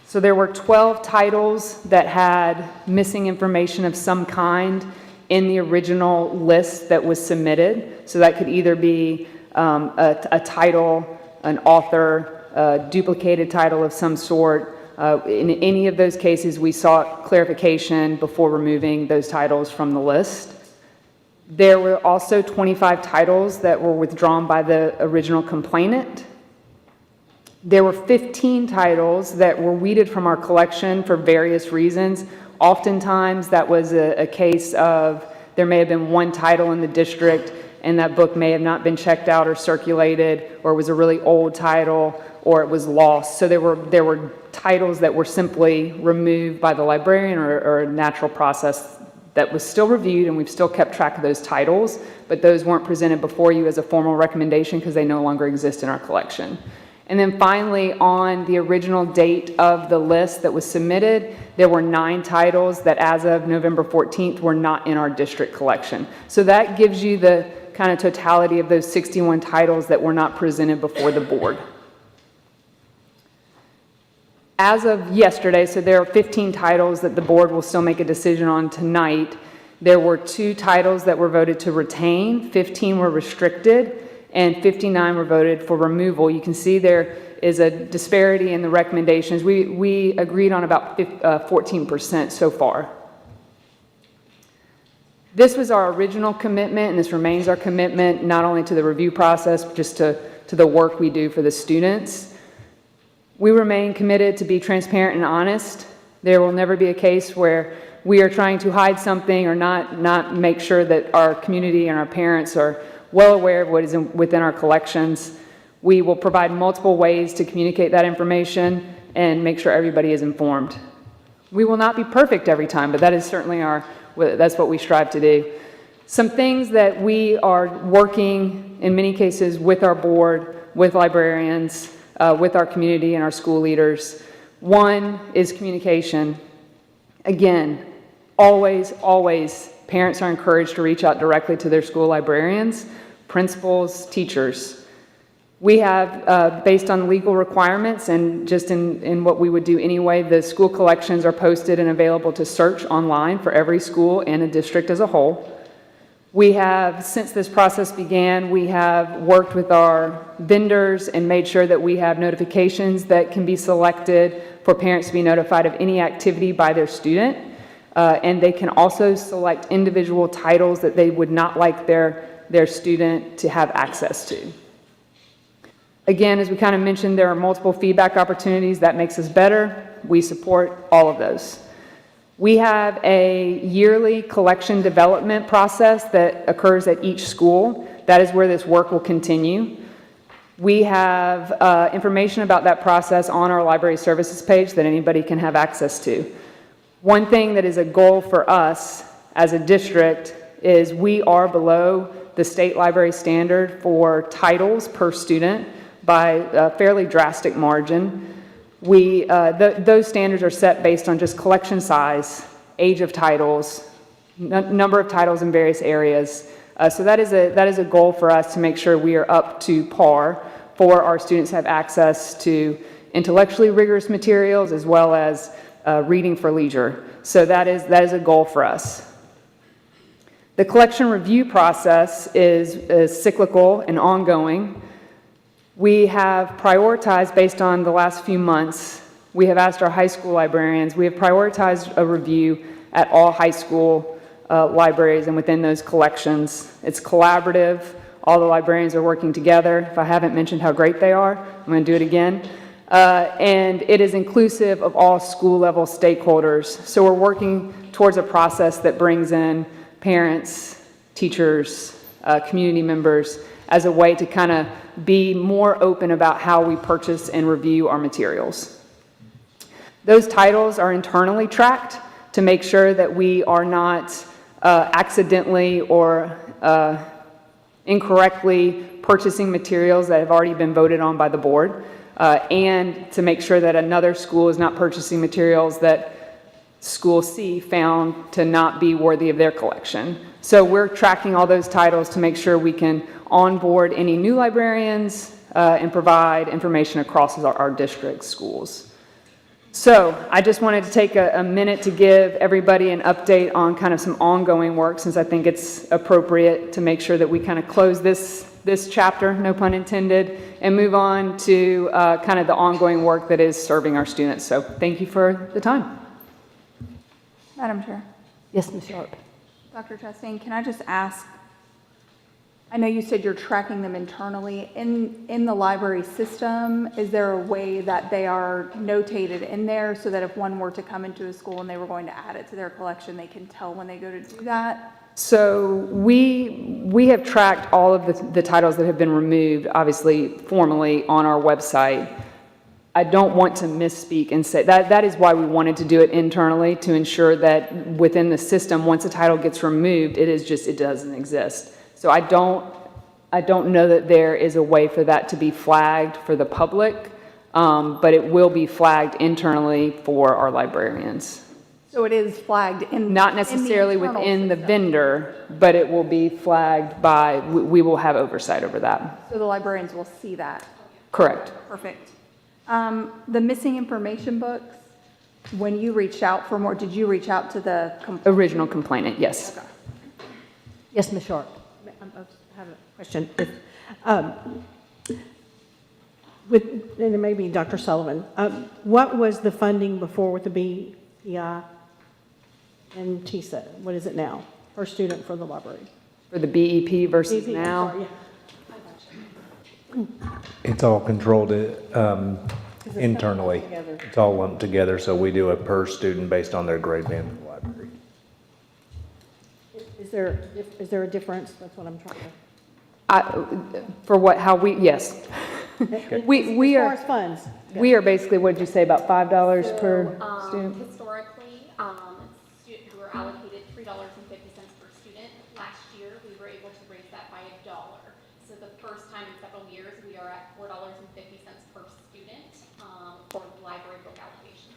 So there were 12 titles that had missing information of some kind in the original list that was submitted. So that could either be a title, an author, a duplicated title of some sort. In any of those cases, we sought clarification before removing those titles from the list. There were also 25 titles that were withdrawn by the original complainant. There were 15 titles that were weeded from our collection for various reasons. Oftentimes, that was a case of there may have been one title in the district and that book may have not been checked out or circulated, or it was a really old title, or it was lost. So there were titles that were simply removed by the librarian or a natural process that was still reviewed, and we've still kept track of those titles, but those weren't presented before you as a formal recommendation because they no longer exist in our collection. And then finally, on the original date of the list that was submitted, there were 9 titles that as of November 14th were not in our district collection. So that gives you the kind of totality of those 61 titles that were not presented before the board. As of yesterday, so there are 15 titles that the board will still make a decision on tonight. There were 2 titles that were voted to retain, 15 were restricted, and 59 were voted for removal. You can see there is a disparity in the recommendations. We agreed on about 14% so far. This was our original commitment, and this remains our commitment, not only to the review process, but just to the work we do for the students. We remain committed to be transparent and honest. There will never be a case where we are trying to hide something or not make sure that our community and our parents are well aware of what is within our collections. We will provide multiple ways to communicate that information and make sure everybody is informed. We will not be perfect every time, but that is certainly that's what we strive to do. Some things that we are working, in many cases, with our board, with librarians, with our community and our school leaders. One is communication. Again, always, parents are encouraged to reach out directly to their school librarians, principals, teachers. We have, based on legal requirements and just in what we would do anyway, the school collections are posted and available to search online for every school and a district as a whole. We have, since this process began, we have worked with our vendors and made sure that we have notifications that can be selected for parents to be notified of any activity by their student. And they can also select individual titles that they would not like their student to have access to. Again, as we kind of mentioned, there are multiple feedback opportunities. That makes us better. We support all of those. We have a yearly collection development process that occurs at each school. That is where this work will continue. We have information about that process on our library services page that anybody can have access to. One thing that is a goal for us as a district is we are below the state library standard for titles per student by a fairly drastic margin. Those standards are set based on just collection size, age of titles, number of titles in various areas. So that is a goal for us to make sure we are up to par for our students to have access to intellectually rigorous materials as well as reading for leisure. So that is a goal for us. The collection review process is cyclical and ongoing. We have prioritized based on the last few months. We have asked our high school librarians. We have prioritized a review at all high school libraries and within those collections. It's collaborative. All the librarians are working together. If I haven't mentioned how great they are, I'm going to do it again. And it is inclusive of all school-level stakeholders. So we're working towards a process that brings in parents, teachers, community members as a way to kind of be more open about how we purchase and review our materials. Those titles are internally tracked to make sure that we are not accidentally or incorrectly purchasing materials that have already been voted on by the board, and to make sure that another school is not purchasing materials that School C found to not be worthy of their collection. So we're tracking all those titles to make sure we can onboard any new librarians and provide information across our district schools. So I just wanted to take a minute to give everybody an update on kind of some ongoing work, since I think it's appropriate to make sure that we kind of close this chapter, no pun intended, and move on to kind of the ongoing work that is serving our students. So thank you for the time. Madam Chair. Yes, Ms. Sharp. Dr. Chastain, can I just ask, I know you said you're tracking them internally. In the library system, is there a way that they are notated in there so that if one were to come into a school and they were going to add it to their collection, they can tell when they go to do that? So we have tracked all of the titles that have been removed, obviously formally, on our website. I don't want to misspeak and say that is why we wanted to do it internally, to ensure that within the system, once a title gets removed, it doesn't exist. So I don't know that there is a way for that to be flagged for the public, but it will be flagged internally for our librarians. So it is flagged in not necessarily within the vendor, but it will be flagged by, we will have oversight over that. So the librarians will see that? Correct. Perfect. The missing information books, when you reached out for more, did you reach out to the original complainant? Yes. Okay. Yes, Ms. Sharp. I have a question. And it may be Dr. Sullivan. What was the funding before with the BPI and TISA? What is it now per student for the library? For the BEP versus BEP, now? sorry, yeah. It's all controlled internally. It's all lumped together, so we do a per student based on their grade band in the library. Is there a difference? That's what I'm trying to. Yes. We are, as far as funds. we are basically, what did you say, about $5 per student? Historically, we were allocated $3.50 per student. Last year, we were able to raise that by $1. So the first time in several years, we are at $4.50 per student for library book allocation.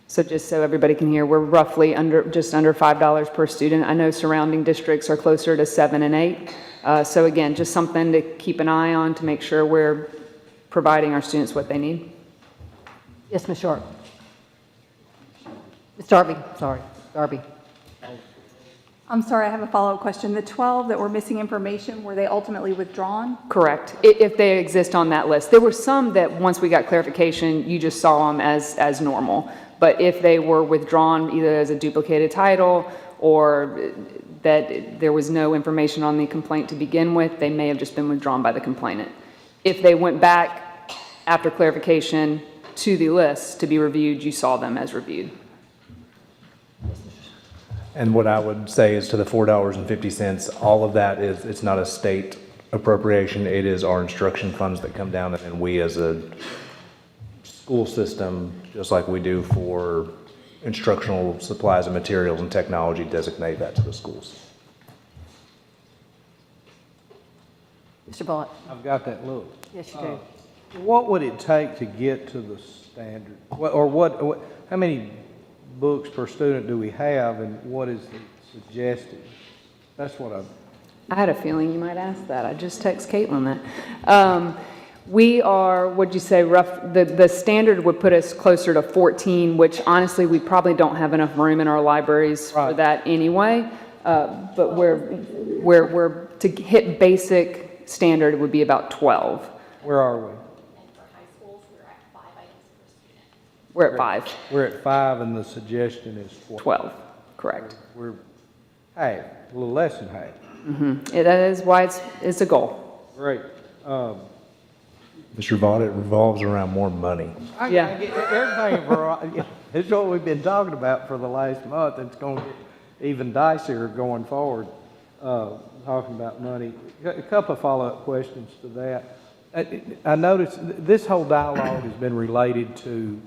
So just so everybody can hear, we're roughly just under $5 per student. I know surrounding districts are closer to 7 and 8. So again, just something to keep an eye on to make sure we're providing our students what they need. Yes, Ms. Sharp. Ms. Darby, sorry, Darby. I'm sorry, I have a follow-up question. The 12 that were missing information, were they ultimately withdrawn? Correct, if they exist on that list. There were some that once we got clarification, you just saw them as normal. But if they were withdrawn either as a duplicated title or that there was no information on the complaint to begin with, they may have just been withdrawn by the complainant. If they went back after clarification to the list to be reviewed, you saw them as reviewed. And what I would say is to the $4.50, all of that is, it's not a state appropriation, it is our instruction funds that come down, and then we as a school system, just like we do for instructional supplies and materials and technology, designate that to the schools. Mr. Bullock? I've got that look. Yes, you do. What would it take to get to the standard? How many books per student do we have, and what is the suggested? That's what I had a feeling you might ask that. I just text Caitlin that. We are, what'd you say, the standard would put us closer to 14, which honestly, we probably don't have enough room in our libraries for that anyway. But we're to hit basic standard would be about 12. Where are we? We're at 5. We're at 5, and the suggestion is 12, correct. We're half, a little less than half. That is why it's a goal. Great. Mr. Vaught, it revolves around more money. Everything, it's what we've been talking about for the last month. It's going to get even dicier going forward, talking about money. A couple of follow-up questions to that. I noticed this whole dialogue has been related to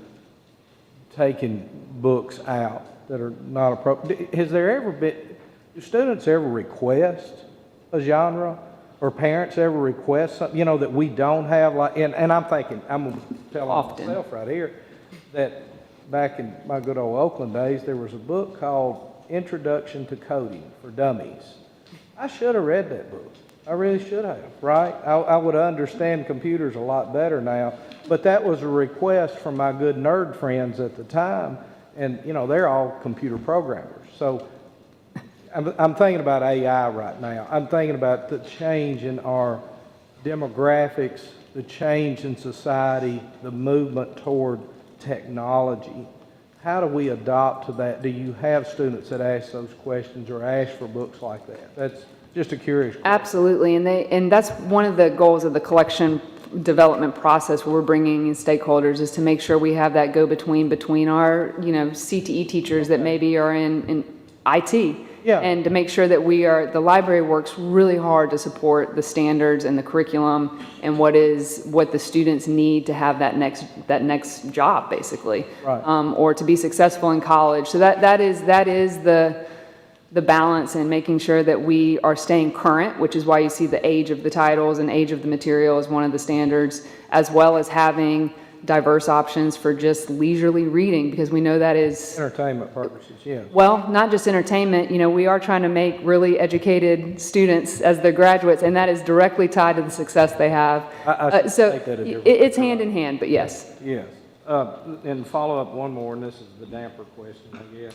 taking books out that are not appropriate. Has there ever been, do students ever request a genre? Or parents ever request something, that we don't have, and I'm thinking, I'm going to tell myself right here, that back in my good old Oakland days, there was a book called Introduction to Coding for Dummies. I should have read that book. I really should have, right? I would understand computers a lot better now, but that was a request from my good nerd friends at the time, and, they're all computer programmers. So I'm thinking about AI right now. I'm thinking about the change in our demographics, the change in society, the movement toward technology. How do we adopt to that? Do you have students that ask those questions or ask for books like that? That's just a curious question. Absolutely, and that's one of the goals of the collection development process where we're bringing in stakeholders is to make sure we have that go-between between our, CTE teachers that maybe are in IT. Yeah. And to make sure that the library works really hard to support the standards and the curriculum and what the students need to have that next job, basically. Right. Or to be successful in college. So that is the balance in making sure that we are staying current, which is why you see the age of the titles and age of the material as one of the standards, as well as having diverse options for just leisurely reading, because we know that is Entertainment purposes, yeah. well, not just entertainment. We are trying to make really educated students as their graduates, and that is directly tied to the success they have. So it's hand in hand, but yes. Yes. And follow up one more, and this is the damper question, I guess.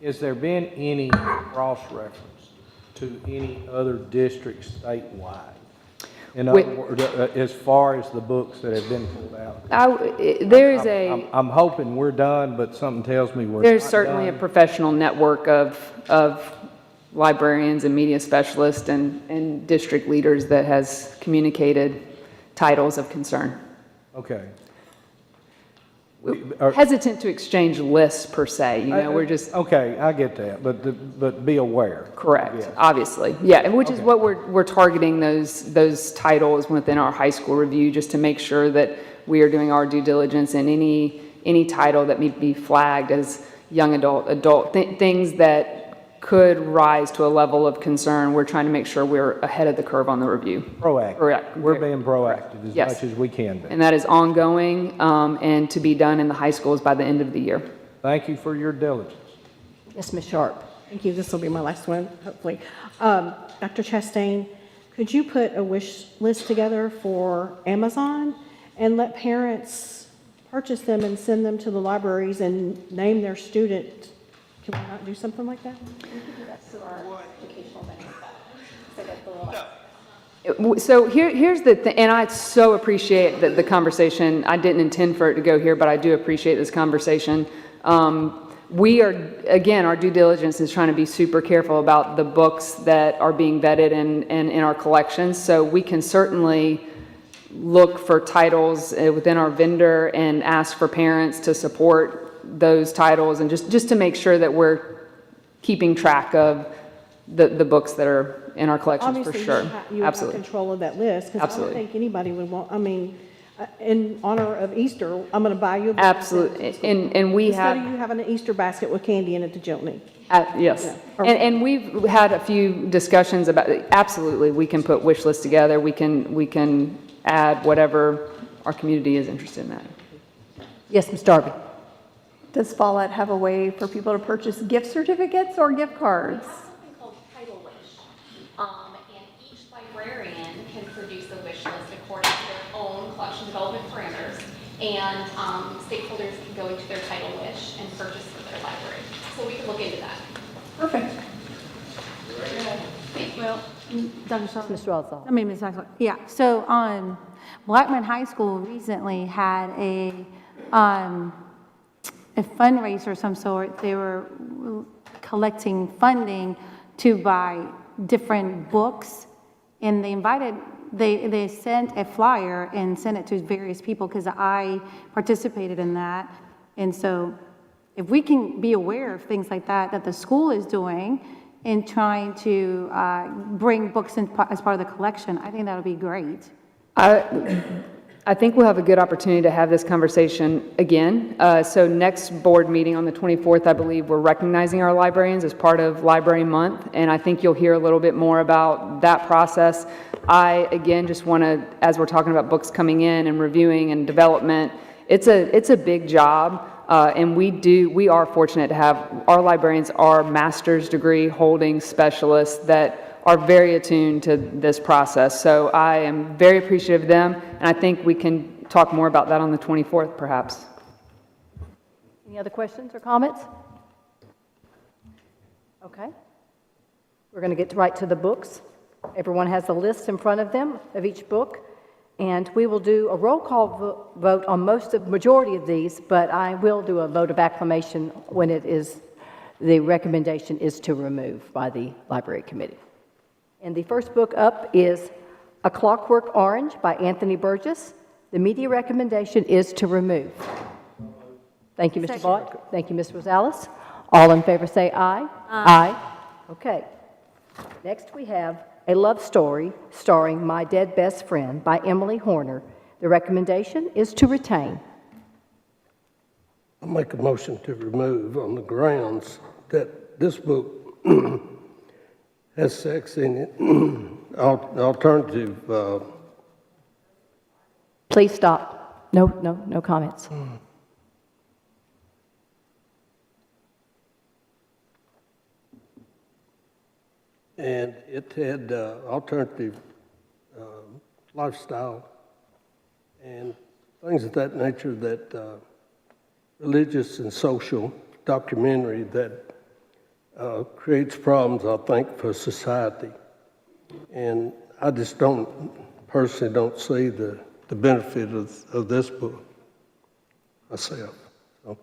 Has there been any cross-reference to any other districts statewide? In other words, as far as the books that have been pulled out? I'm hoping we're done, but something tells me we're not done. There's certainly a professional network of librarians and media specialists and district leaders that has communicated titles of concern. Okay. Hesitant to exchange lists per se, we're just. Okay, I get that, but be aware. Correct, yes. Obviously. Yeah, which is what we're targeting those titles within our high school review, just to make sure that we are doing our due diligence in any title that may be flagged as young adult, things that could rise to a level of concern. We're trying to make sure we're ahead of the curve on the review. Proactive. Correct. We're being proactive as Yes. much as we can be. And that is ongoing and to be done in the high schools by the end of the year. Thank you for your diligence. Yes, Ms. Sharp. Thank you. This will be my last one, hopefully. Dr. Chastain, could you put a wish list together for Amazon and let parents purchase them and send them to the libraries and name their student? Can we not do something like that? So here's the thing, and I so appreciate the conversation. I didn't intend for it to go here, but I do appreciate this conversation. We are, again, our due diligence is trying to be super careful about the books that are being vetted and in our collections. So we can certainly look for titles within our vendor and ask for parents to support those titles, and just to make sure that we're keeping track of the books that are in our collections, for Obviously, sure. you have Absolutely. control of that list, because I don't Absolutely. think anybody would want, I mean, in honor of Easter, I'm going to buy you a book. Absolutely. And we Instead have. of you having an Easter basket with candy in it that you don't need. Yes. Yeah. And we've had a few discussions about, absolutely, we can put wish lists together. We can add whatever our community is interested in that. Yes, Ms. Darby. Does Follett have a way for people to purchase gift certificates or gift cards? Something called Title Wish. And each librarian can produce a wish list according to their own collection development parameters. And stakeholders can go into their Title Wish and purchase for their library. So we can look into that. Perfect. Well, Dr. Sullivan. Ms. Rosal. I mean, Ms. Maxwell. Yeah, so Blackman High School recently had a fundraiser of some sort. They were collecting funding to buy different books, and they sent a flyer and sent it to various people because I participated in that. And so if we can be aware of things like that the school is doing in trying to bring books in as part of the collection, I think that would be great. I think we'll have a good opportunity to have this conversation again. So next board meeting on the 24th, I believe, we're recognizing our librarians as part of Library Month, and I think you'll hear a little bit more about that process. I, again, just want to, as we're talking about books coming in and reviewing and development, it's a big job, and we are fortunate to have, our librarians are master's degree holding specialists that are very attuned to this process. So I am very appreciative of them, and I think we can talk more about that on the 24th, perhaps. Any other questions or comments? Okay. We're going to get right to the books. Everyone has a list in front of them of each book, and we will do a roll call vote on majority of these, but I will do a vote of acclamation when the recommendation is to remove by the library committee. And the first book up is A Clockwork Orange by Anthony Burgess. The media recommendation is to remove. Thank you, Mr. Vaught. Thank you, Ms. Rosales. All in favor say aye. Aye. Okay. Next we have A Love Story starring My Dead Best Friend by Emily Horner. The recommendation is to retain. I'll make a motion to remove on the grounds that this book has sex in it. Alternative. Please stop. No comments. And it had alternative lifestyle and things of that nature, that religious and social documentary that creates problems, I think, for society. And I just personally don't see the benefit of this book myself. So.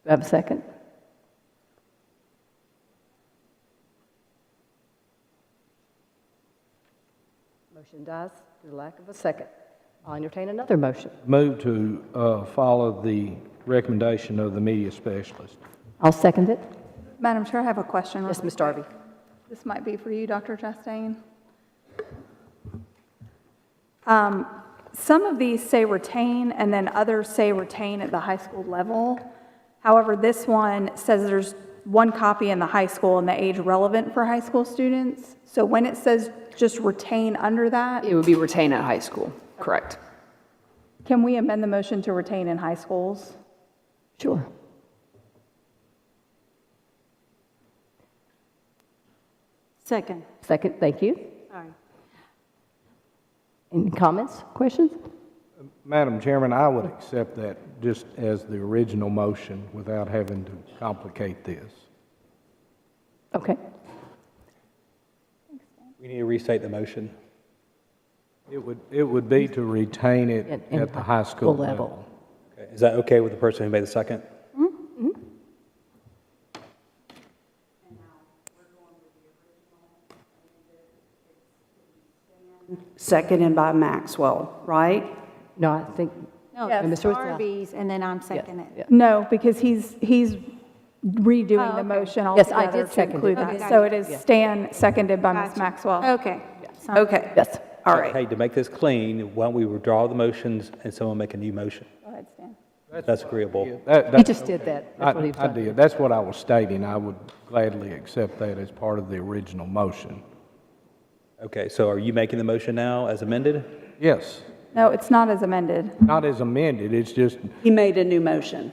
Do I have a second? Motion dies due to lack of a second. I'll entertain another motion. Move to follow the recommendation of the media specialist. I'll second it. Madam Chair, I have a question. Yes, Ms. Darby. This might be for you, Dr. Chastain. Some of these say retain, and then others say retain at the high school level. However, this one says there's one copy in the high school and the age relevant for high school students. So when it says just retain under that, It would be retain at high school, correct? can we amend the motion to retain in high schools? Sure. Second. Second, thank you. Sorry. Any comments, questions? Madam Chairman, I would accept that just as the original motion without having to complicate this. Okay. We need to restate the motion. It would be to retain it In at the high school level. level. Okay. Is that okay with the person who made the second? Mm-hmm. Seconded by Maxwell, right? No, I think No, Yes. And Mr. Rizal. Darby's, and then I'm seconding it. No, because he's redoing Oh, the okay. motion Yes, I altogether did to second include it. that. Okay, So gotcha. it is Stan, seconded by Ms. Gotcha. Maxwell. Okay. Okay. Yes. All right. Hey, to make this clean, why don't we withdraw the motions and someone make a new motion? Go ahead, Stan. That's agreeable. He just did that. That's what he was I trying to do. did. That's what I was stating. I would gladly accept that as part of the original motion. Okay, so are you making the motion now as amended? Yes, No, it's not as amended. not as amended, it's just, He made a new motion.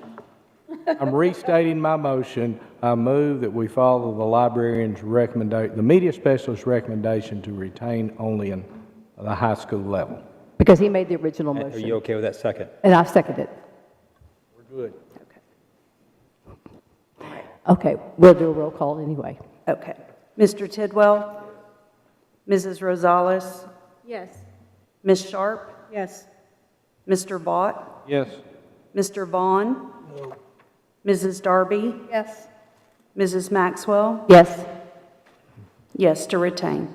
I'm restating my motion. I move that we follow the librarian's recommendation, the media specialist's recommendation to retain only in the high school level. Because he made the original Are motion. you okay with that second? And I seconded it. We're good. Okay, we'll do a roll call anyway. Okay. Mr. Tidwell? Mrs. Rosales? Yes. Ms. Sharp? Yes. Mr. Vaught? Yes. Mr. Vaughn? Mrs. Darby? Yes. Mrs. Maxwell? Yes. Yes to retain.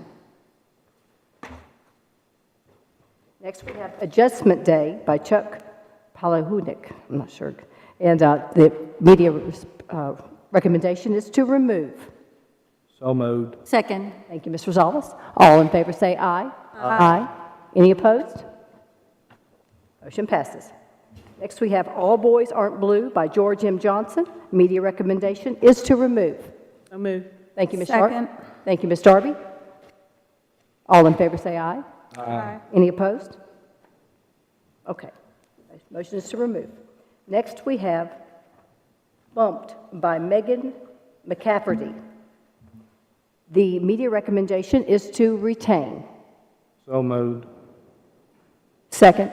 Next, we have Adjustment Day by Chuck Palahunik. I'm not sure. And the media recommendation is to remove. So moved. Second. Thank you, Ms. Rosales. All in favor say aye. Aye. Any opposed? Motion passes. Next, we have All Boys Aren't Blue by George M. Johnson. Media recommendation is to remove. So moved. Thank you, Ms. Sharp. Second. Thank you, Ms. Darby. All in favor say aye. Aye. Any opposed? Okay. Motion is to remove. Next, we have Bumped by Megan McCafferty. The media recommendation is to retain. So moved. Second.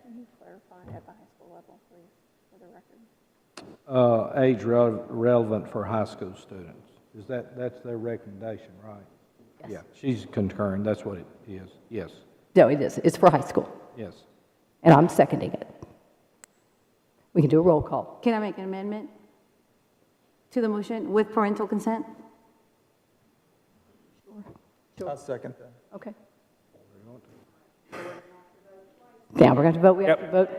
Can you clarify at the high school level, please, for the record? Age relevant for high school students. That's their recommendation, right? Yes. Yeah, she's concurring, that's what it is, yes, No, it is. It's for high school. yes. And I'm seconding it. We can do a roll call. Can I make an amendment to the motion with parental consent? I'll second that. Okay. Yeah, we're going to vote. We have to vote.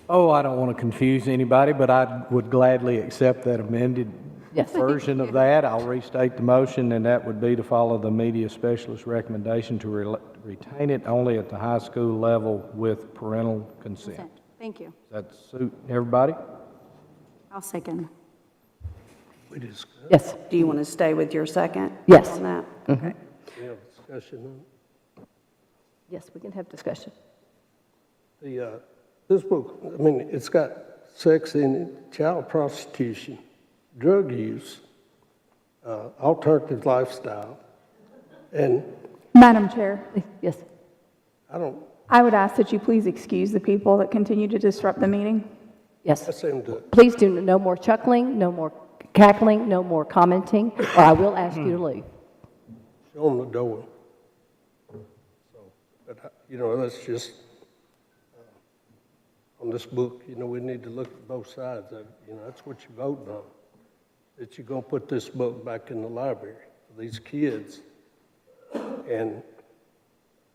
Oh, I don't want to confuse anybody, but I would gladly accept that amended Yes. version of that. I'll restate the motion, and that would be to follow the media specialist recommendation to retain it only at the high school level with parental consent. Thank you. Does that suit everybody? I'll second. We discussed, Yes. Do you want to stay with your second? Yes. On that? Mhm. Okay. we have discussion on it. Yes, we can have discussion. This book, I mean, it's got sex in it, child prostitution, drug use, alternative lifestyle, and Madam Chair, Yes. I would ask that you please excuse the people that continue to disrupt the meeting. Yes. I seem to, Please do no more chuckling, no more cackling, no more commenting, or I will ask you to leave. show them the door. So, but, that's just, on this book, we need to look at both sides of it. That's what you're voting on, that you're going to put this book back in the library for these kids. And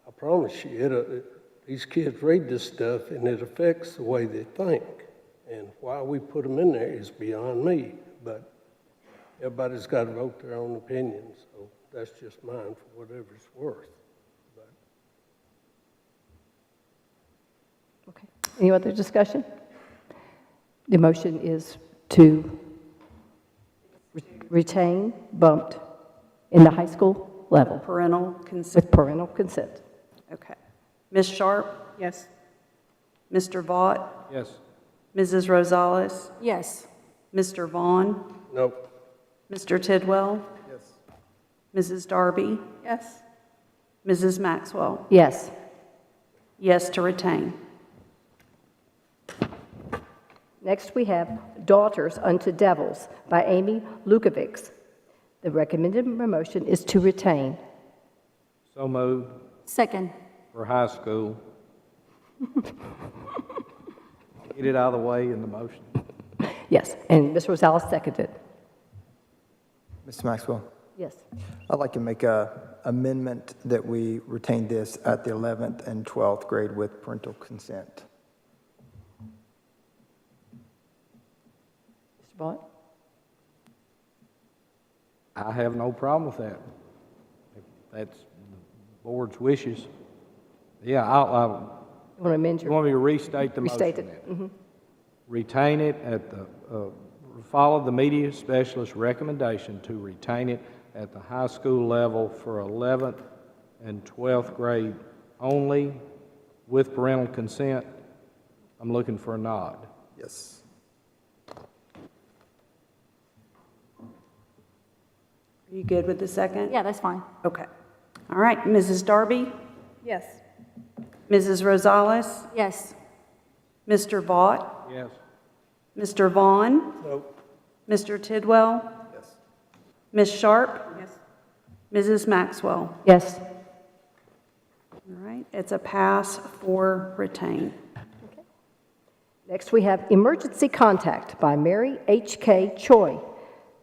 I promise you, these kids read this stuff, and it affects the way they think. And why we put them in there is beyond me, but everybody's got to vote their own opinion, so that's just mine for whatever it's worth. Okay. Any other discussion? The motion is to retain Bumped in the high school level Parental consent. with parental consent. Okay. Ms. Sharp? Yes. Mr. Vaught? Yes. Mrs. Rosales? Yes. Mr. Vaughn? Nope. Mr. Tidwell? Yes. Mrs. Darby? Yes. Mrs. Maxwell? Yes. Yes to retain. Next, we have Daughters Unto Devils by Amy Lukovics. The recommended motion is to retain. So moved Second. for high school. Get it out of the way in the motion. Yes, and Ms. Rosales seconded. Mr. Maxwell? Yes. I'd like to make a amendment that we retain this at the 11th and 12th grade with parental consent. Mr. Vaught? I have no problem with that. If that's the board's wishes. Yeah, You want to amend you your? want me to restate the motion? Restate it. then? Mhm. Retain it at the, follow the media specialist recommendation to retain it at the high school level for 11th and 12th grade only with parental consent. I'm looking for a nod. Yes. Are you good with the second? Yeah, that's fine. Okay. All right, Mrs. Darby? Yes. Mrs. Rosales? Yes. Mr. Vaught? Yes. Mr. Vaughn? No. Mr. Tidwell? Yes. Ms. Sharp? Yes. Mrs. Maxwell? Yes. All right, it's a pass for retain. Next, we have emergency contact by Mary H.K. Choi.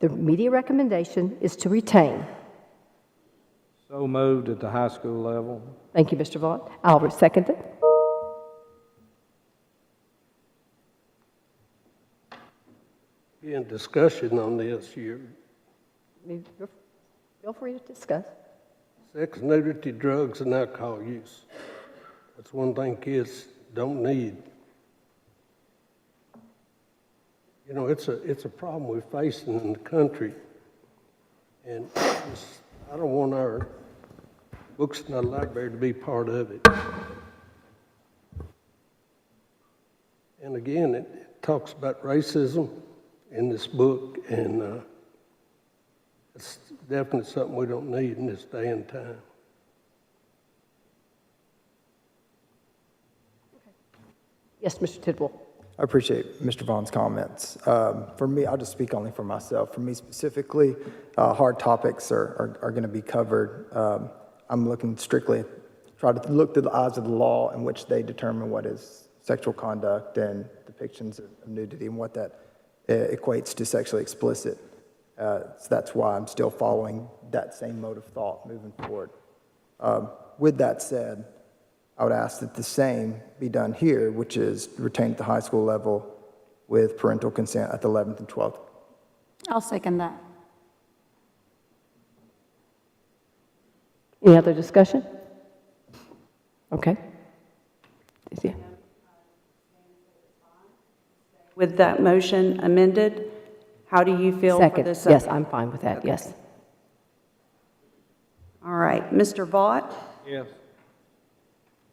The media recommendation is to retain. So moved at the high school level. Thank you, Mr. Vaught. I'll second it. Again, discussion on this, Feel free to discuss. sex, nudity, drugs, and alcohol use. That's one thing kids don't need. You know, it's a problem we're facing in the country. And I don't want our books in the library to be part of it. And again, it talks about racism in this book, and it's definitely something we don't need in this day and time. Yes, Mr. Tidwell. I appreciate Mr. Vaughn's comments. For me, I'll just speak only for myself. For me specifically, hard topics are going to be covered. I'm looking strictly, try to look through the eyes of the law in which they determine what is sexual conduct and depictions of nudity and what that equates to sexually explicit. So that's why I'm still following that same mode of thought moving forward. With that said, I would ask that the same be done here, which is retained at the high school level with parental consent at the 11th and 12th. I'll second that. Any other discussion? Okay. Yeah. With that motion amended, how do you feel for Second. this? Yes, I'm fine with that, yes. All right, Mr. Vaught? Yes.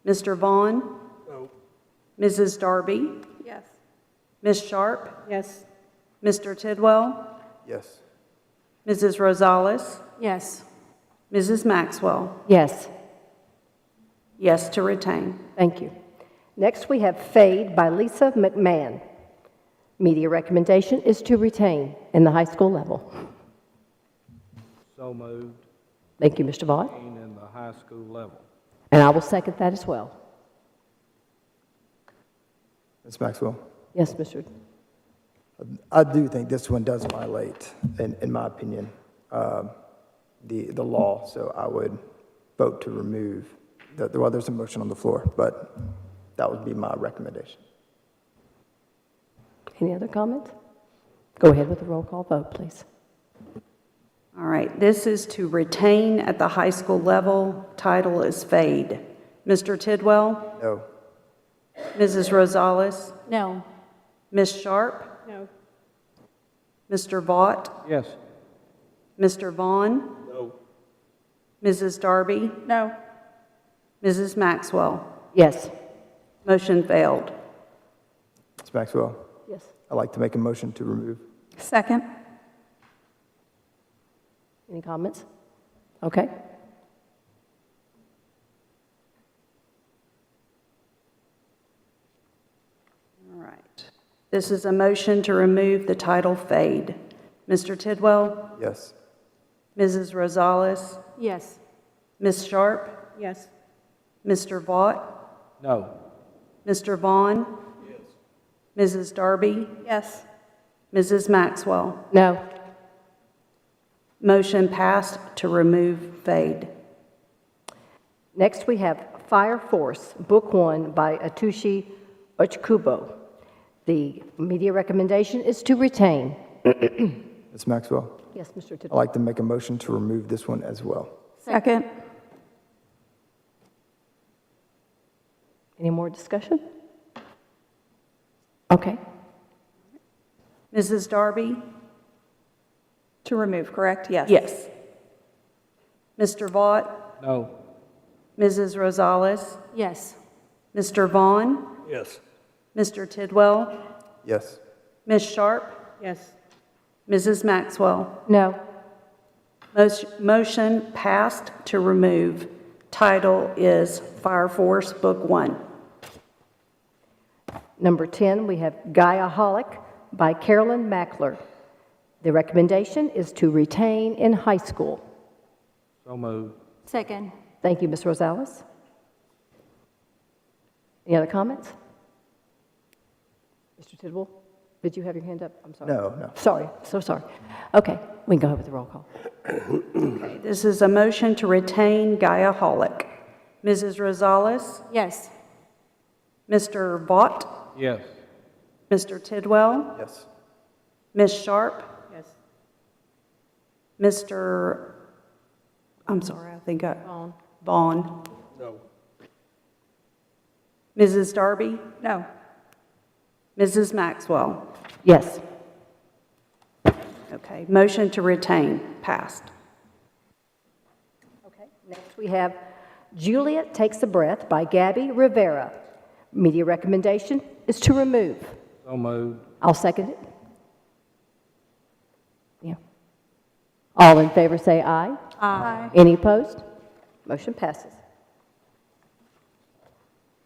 Mr. Vaughn? No. Mrs. Darby? Yes. Ms. Sharp? Yes. Mr. Tidwell? Yes. Mrs. Rosales? Yes. Mrs. Maxwell? Yes. Yes to retain. Thank you. Next, we have Fade by Lisa McMahon. Media recommendation is to retain in the high school level. So moved. Thank you, Mr. Vaught. In the high school level. And I will second that as well. Ms. Maxwell? Yes, Mr. I do think this one does violate, in my opinion, the law, so I would vote to remove. Well, there's a motion on the floor, but that would be my recommendation. Any other comments? Go ahead with the roll call vote, please. All right, this is to retain at the high school level. Title is Fade. Mr. Tidwell? No. Mrs. Rosales? No. Ms. Sharp? No. Mr. Vaught? Yes. Mr. Vaughn? No. Mrs. Darby? No. Mrs. Maxwell? Yes. Motion failed. Ms. Maxwell? Yes. I'd like to make a motion to remove. Second. Any comments? Okay. All right. This is a motion to remove the title Fade. Mr. Tidwell? Yes. Mrs. Rosales? Yes. Ms. Sharp? Yes. Mr. Vaught? No. Mr. Vaughn? Yes. Mrs. Darby? Yes. Mrs. Maxwell? No. Motion passed to remove fade. Next, we have Fire Force, Book 1 by Atushi Ochikubo. The media recommendation is to retain. Ms. Maxwell, Yes, Mr. I'd Tidwell. like to make a motion to remove this one as well. Second. Any more discussion? Okay. Mrs. Darby? To remove, correct? Yes. Yes. Mr. Vaught? No. Mrs. Rosales? Yes. Mr. Vaughn? Yes. Mr. Tidwell? Yes. Ms. Sharp? Yes. Mrs. Maxwell? No. Motion passed to remove. Title is Fire Force Book 1. Number 10, we have Gaiaholic by Carolyn Mackler. The recommendation is to retain in high school. So moved. Second. Thank you, Ms. Rosales. Any other comments? Mr. Tidwell, did you have your hand up? I'm sorry. No. Sorry, so sorry. Okay, we can go ahead with the roll call. Okay, this is a motion to retain Gaiaholic. Mrs. Rosales? Yes. Mr. Vaught? Yes. Mr. Tidwell? Yes. Ms. Sharp? Yes. Mr. I'm sorry, I think I... Vaughn. No. Mrs. Darby? No. Mrs. Maxwell? Yes. Okay, motion to retain, passed. Okay, next we have Juliet Takes a Breath by Gabby Rivera. Media recommendation is to remove. So moved. I'll second it. Yeah. All in favor say aye. Aye. Any opposed? Motion passes.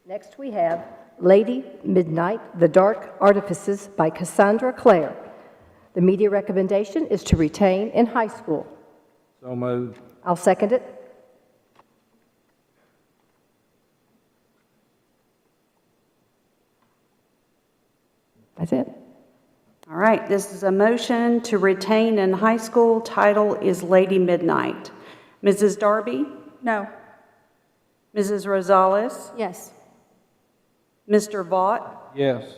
Next we have Lady Midnight, The Dark Artifices by Cassandra Clare. The media recommendation is to retain in high school. So moved. I'll second it. That's it. All right, this is a motion to retain in high school. Title is Lady Midnight. Mrs. Darby? No. Mrs. Rosales? Yes. Mr. Vaught? Yes.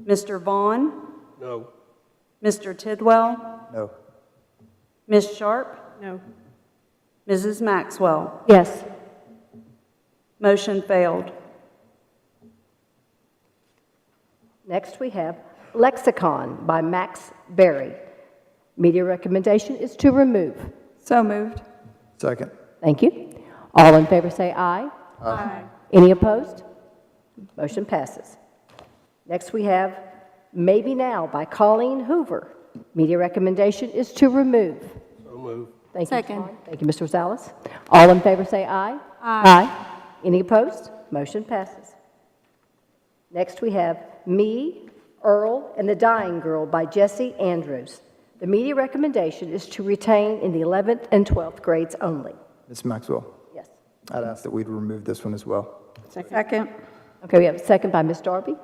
Mr. Vaughn? No. Mr. Tidwell? No. Ms. Sharp? No. Mrs. Maxwell? Yes. Motion failed. Next we have Lexicon by Max Berry. Media recommendation is to remove. So moved. Second. Thank you. All in favor say aye. Aye. Any opposed? Motion passes. Next we have Maybe Now by Colleen Hoover. Media recommendation is to remove. So moved. Thank you. Second. Ms. Vaughn. Thank you, Mr. Rosales. All in favor say aye. Aye. Any opposed? Motion passes. Next we have Me, Earl, and the Dying Girl by Jesse Andrews. The media recommendation is to retain in the 11th and 12th grades only. Ms. Maxwell, Yes. I'd ask that we'd remove this one as well. Second. Okay, we have a second by Ms. Darby.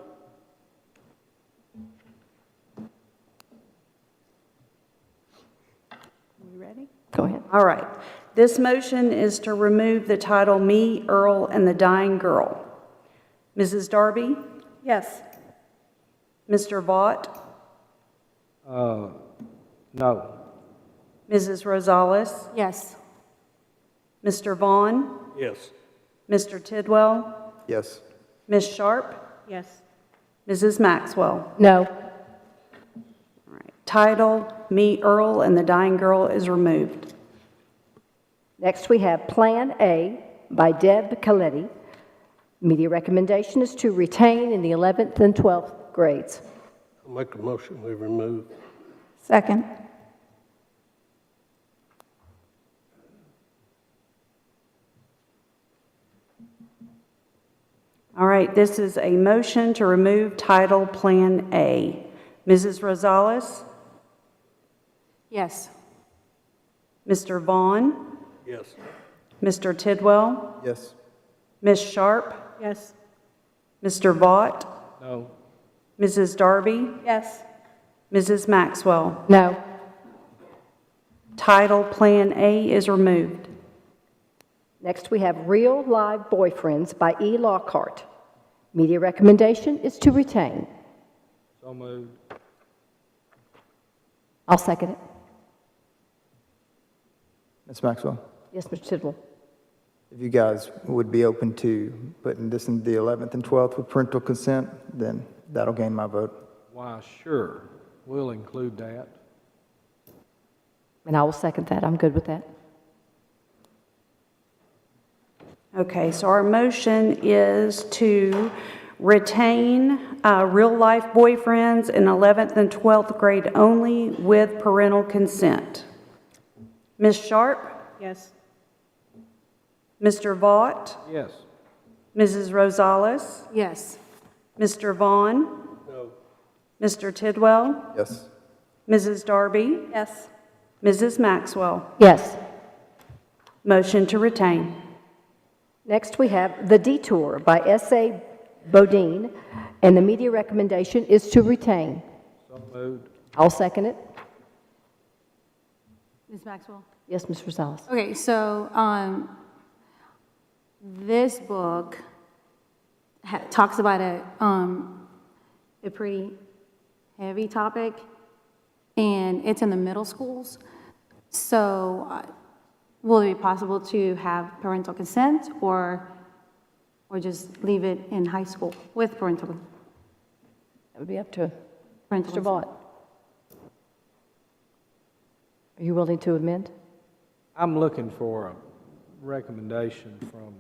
You ready? Go ahead. All right. This motion is to remove the title Me, Earl, and the Dying Girl. Mrs. Darby? Yes. Mr. Vaught? No. Mrs. Rosales? Yes. Mr. Vaughn? Yes. Mr. Tidwell? Yes. Ms. Sharp? Yes. Mrs. Maxwell? No. All right. Title Me, Earl, and the Dying Girl is removed. Next we have Plan A by Deb Coletti. Media recommendation is to retain in the 11th and 12th grades. I'll make a motion, we remove. Second. All right, this is a motion to remove title Plan A. Mrs. Rosales? Yes. Mr. Vaughn? Yes. Mr. Tidwell? Yes. Ms. Sharp? Yes. Mr. Vaught? No. Mrs. Darby? Yes. Mrs. Maxwell? No. Title Plan A is removed. Next, we have Real Live Boyfriends by E. Lockhart. Media recommendation is to retain. So moved. I'll second it. Ms. Maxwell, Yes, Mr. Tidwell. if you guys would be open to putting this in the 11th and 12th with parental consent, then that'll gain my vote. Why, sure, we'll include that. And I will second that. I'm good with that. Okay, so our motion is to retain real-life boyfriends in 11th and 12th grade only with parental consent. Ms. Sharp? Yes. Mr. Vaught? Yes. Mrs. Rosales? Yes. Mr. Vaughn? No. Mr. Tidwell? Yes. Mrs. Darby? Yes. Mrs. Maxwell? Yes. Motion to retain. Next, we have The Detour by S.A. Bodine, and the media recommendation is to retain. So moved. I'll second it. Ms. Maxwell? Yes, Ms. Rosales. Okay, so this book talks about a pretty heavy topic, and it's in the middle schools. So will it be possible to have parental consent or just leave it in high school with parental consent? That would be up to Parental Mr. consent. Vaught. Are you willing to amend? I'm looking for a recommendation from,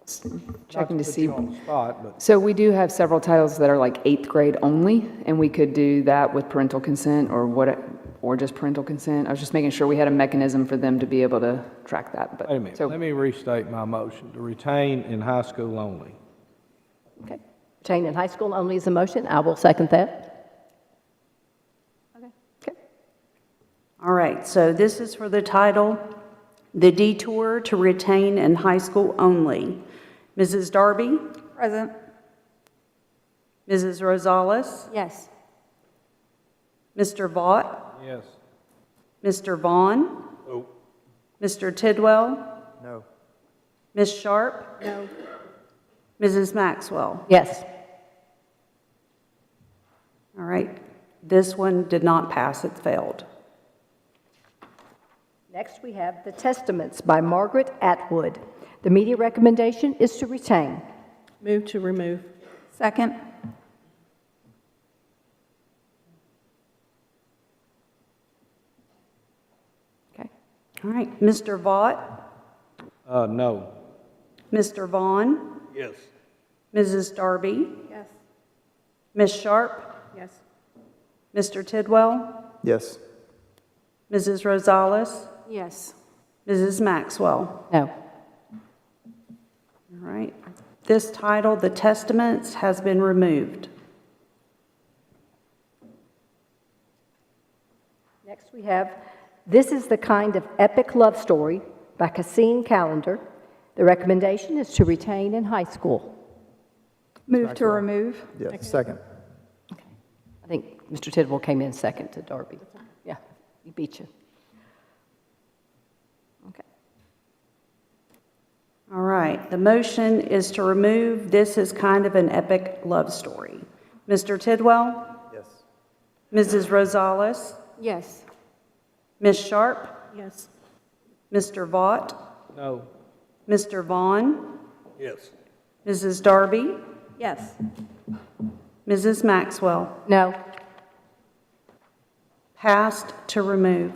Checking not to put see. you on the spot, but So we do have several titles that are like 8th grade only, and we could do that with parental consent or just parental consent. I was just making sure we had a mechanism for them to be able to track that. But wait a minute, so let me restate my motion, to retain in high school only. Okay. Retain in high school only is a motion. I will second that. Okay. All right, so this is for the title, The Detour to Retain in High School Only. Mrs. Darby? Present. Mrs. Rosales? Yes. Mr. Vaught? Yes. Mr. Vaughn? No. Mr. Tidwell? No. Ms. Sharp? No. Mrs. Maxwell? Yes. All right, this one did not pass, it failed. Next, we have The Testaments by Margaret Atwood. The media recommendation is to retain. Move to remove. Second. Okay. All right, Mr. Vaught? No. Mr. Vaughn? Yes. Mrs. Darby? Yes. Ms. Sharp? Yes. Mr. Tidwell? Yes. Mrs. Rosales? Yes. Mrs. Maxwell? No. All right. This title, The Testaments, has been removed. Next, we have This is the Kind of Epic Love Story by Cassine Callender. The recommendation is to retain in high school. Move to remove. Yes. Second. I think Mr. Tidwell came in second to Darby. Yeah, he beat you. Okay. All right, the motion is to remove This is Kind of an Epic Love Story. Mr. Tidwell? Yes. Mrs. Rosales? Yes. Ms. Sharp? Yes. Mr. Vaught? No. Mr. Vaughn? Yes. Mrs. Darby? Yes. Mrs. Maxwell? No. Passed to remove.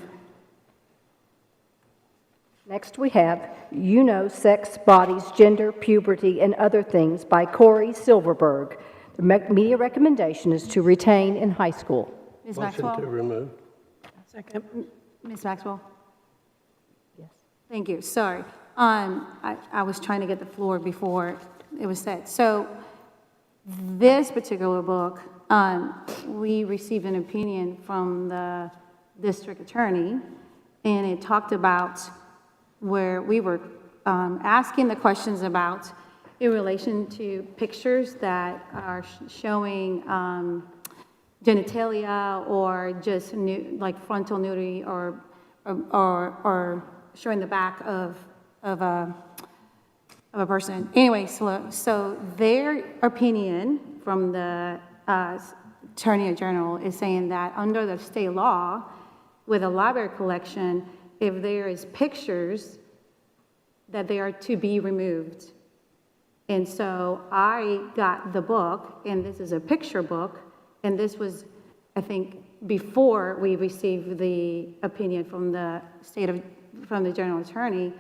Next, we have You Know Sex, Bodies, Gender, Puberty, and Other Things by Corey Silverberg. The media recommendation is to retain in high school. Ms. Motion Maxwell? to remove. Second. Ms. Maxwell? Yes. Thank you, sorry. I was trying to get the floor before it was said. So this particular book, we received an opinion from the district attorney, and it talked about where we were asking the questions about in relation to pictures that are showing genitalia or just like frontal nudity or showing the back of a person. Anyway, so their opinion from the Attorney General is saying that under the state law, with a library collection, if there is pictures, that they are to be removed. And so I got the book, and this is a picture book, and this was, I think, before we received the opinion from the from the General Attorney.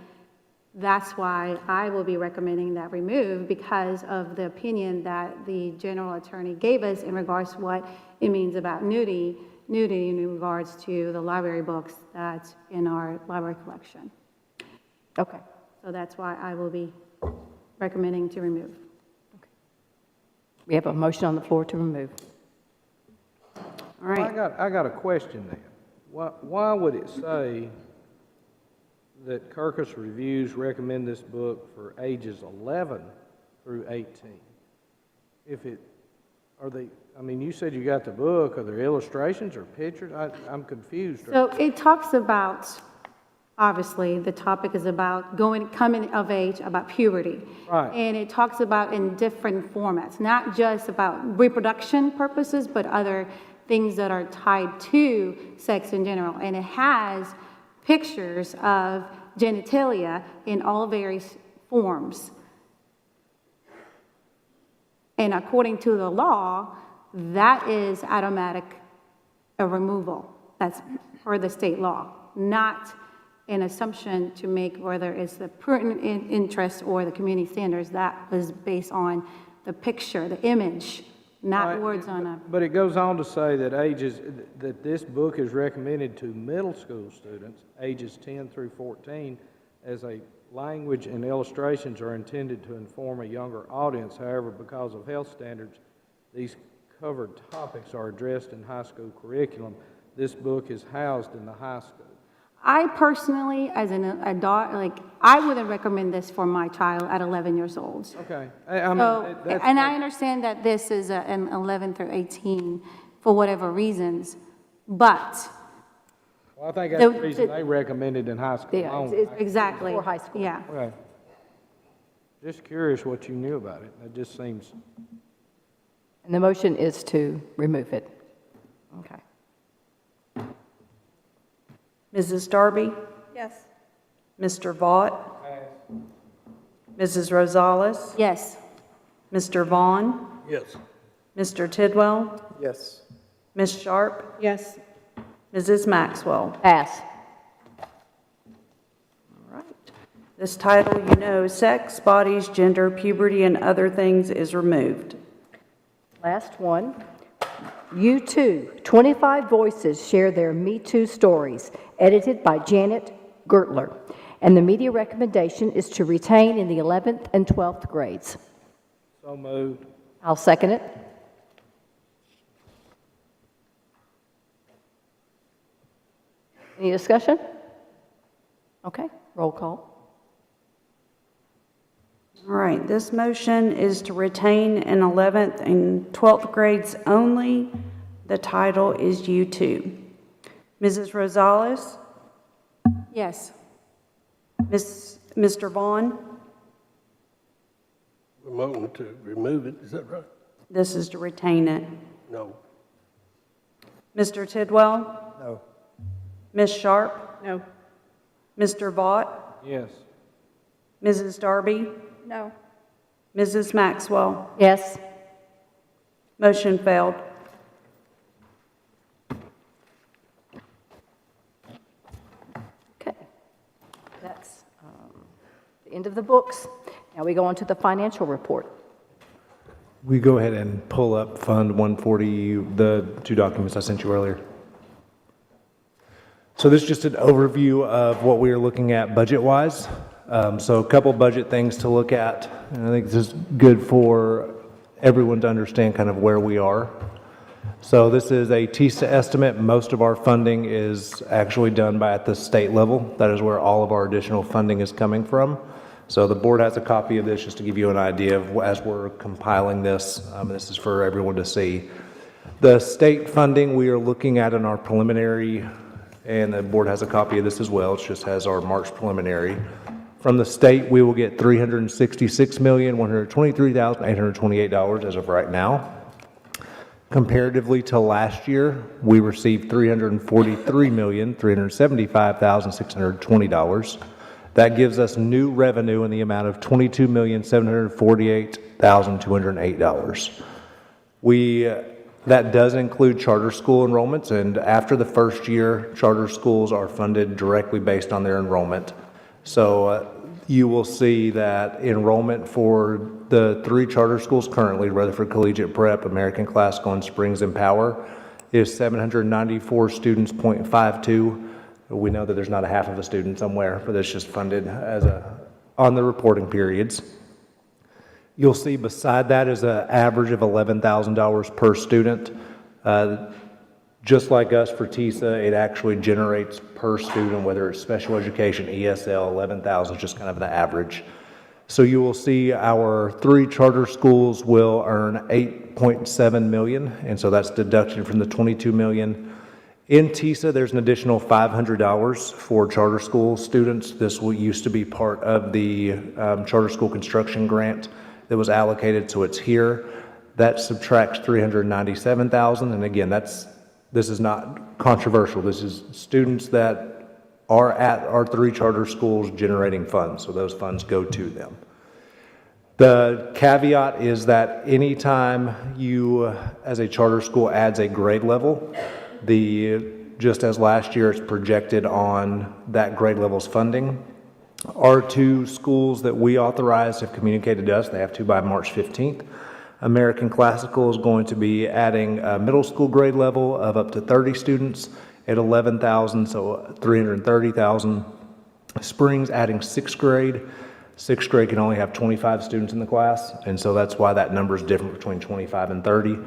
That's why I will be recommending that removed, because of the opinion that the General Attorney gave us in regards to what it means about nudity in regards to the library books that's in our library collection. Okay. So that's why I will be recommending to remove. We have a motion on the floor to remove. All right. Well, I got a question then. Why would it say that Kirkus Reviews recommend this book for ages 11 through 18? I mean, you said you got the book. Are there illustrations or pictures? I'm confused. So it talks about, obviously, the topic is about coming of age, about puberty. Right. And it talks about in different formats, not just about reproduction purposes, but other things that are tied to sex in general. And it has pictures of genitalia in all various forms. And according to the law, that is automatic a removal. That's per the state law, not an assumption to make whether it's the pertinent interest or the community standards. That was based on the picture, the image, not Right. words on a... But it goes on to say that this book is recommended to middle school students, ages 10 through 14, as a language and illustrations are intended to inform a younger audience. However, because of health standards, these covered topics are addressed in high school curriculum. This book is housed in the high school. I personally, as an adult, I wouldn't recommend this for my child at 11 years old. Okay. And I understand that this is an 11 through 18 for whatever reasons, but... Well, I think that's the reason they recommended in high school. Yeah, exactly. For high school. Yeah. Okay. Just curious what you knew about it. It just seems... And the motion is to remove it. Okay. Mrs. Darby? Yes. Mr. Vaught? Mrs. Rosales? Yes. Mr. Vaughn? Yes. Mr. Tidwell? Yes. Ms. Sharp? Yes. Mrs. Maxwell? Pass. All right. This title, sex, bodies, gender, puberty, and other things is removed. Last one. You Too, 25 voices share their Me Too stories, edited by Janet Gertler. And the media recommendation is to retain in the 11th and 12th grades. So moved. I'll second it. Any discussion? Okay, roll call. All right, this motion is to retain in 11th and 12th grades only. The title is You Too. Mrs. Rosales? Yes. Mr. Vaughn? We're voting to remove it, is that right? This is to retain it. No. Mr. Tidwell? No. Ms. Sharp? No. Mr. Vaught? Yes. Mrs. Darby? No. Mrs. Maxwell? Yes. Motion failed. Okay. That's the end of the books. Now we go on to the financial report. We go ahead and pull up Fund 140, the two documents I sent you earlier. So this is just an overview of what we are looking at budget-wise. So a couple budget things to look at. And I think this is good for everyone to understand kind of where we are. So this is a TISA estimate. Most of our funding is actually done at the state level. That is where all of our additional funding is coming from. So the board has a copy of this just to give you an idea of, as we're compiling this, this is for everyone to see. The state funding we are looking at in our preliminary, and the board has a copy of this as well, it just has our March preliminary. From the state, we will get $366,123,828 as of right now. Comparatively to last year, we received $343,375,620. That gives us new revenue in the amount of $22,748,208. That does include charter school enrollments, and after the first year, charter schools are funded directly based on their enrollment. So you will see that enrollment for the 3 charter schools currently, Rutherford Collegiate Prep, American Classical, and Springs Empower, is 794 students, 0.52. We know that there's not a half of a student somewhere, but it's just funded as on the reporting periods. You'll see beside that is an average of $11,000 per student. Just like us for TISA, it actually generates per student, whether it's special education, ESL, 11,000 is just kind of the average. So you will see our 3 charter schools will earn $8.7 million, and so that's deduction from the $22 million. In TISA, there's an additional $500 for charter school students. This used to be part of the charter school construction grant that was allocated, so it's here. That subtracts $397,000, and again, this is not controversial. This is students that are at our 3 charter schools generating funds, so those funds go to them. The caveat is that anytime you, as a charter school, adds a grade level, just as last year, it's projected on that grade level's funding. Our 2 schools that we authorized have communicated to us, they have to by March 15th. American Classical is going to be adding a middle school grade level of up to 30 students at $11,000, so $330,000. Springs adding 6th grade. 6th grade can only have 25 students in the class, and so that's why that number is different between 25 and 30.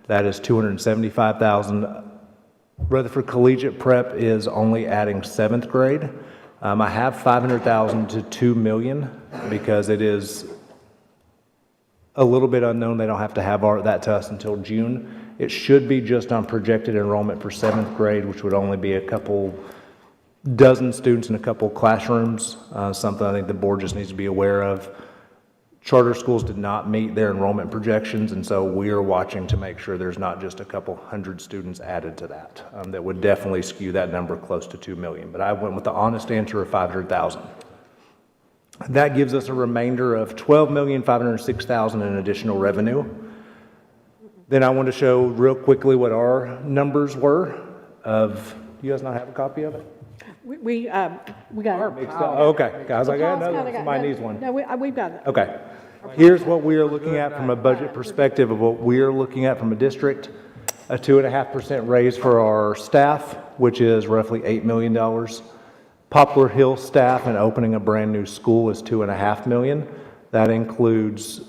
That is $275,000. Rutherford Collegiate Prep is only adding 7th grade. I have $500,000 to $2 million because it is a little bit unknown. They don't have to have that to us until June. It should be just on projected enrollment for 7th grade, which would only be a couple dozen students in a couple classrooms, something I think the board just needs to be aware of. Charter schools did not meet their enrollment projections, and so we are watching to make sure there's not just a couple hundred students added to that. That would definitely skew that number close to 2 million, but I went with the honest answer of 500,000. That gives us a remainder of $12,506,000 in additional revenue. Then I want to show real quickly what our numbers were of, you guys not have a copy of it? We got it. Okay, guys, I got another one. Somebody needs one. No, we've got it. Okay. Here's what we are looking at from a budget perspective of what we are looking at from a district. A 2.5% raise for our staff, which is roughly $8 million. Poplar Hill staff and opening a brand new school is $2.5 million. That includes,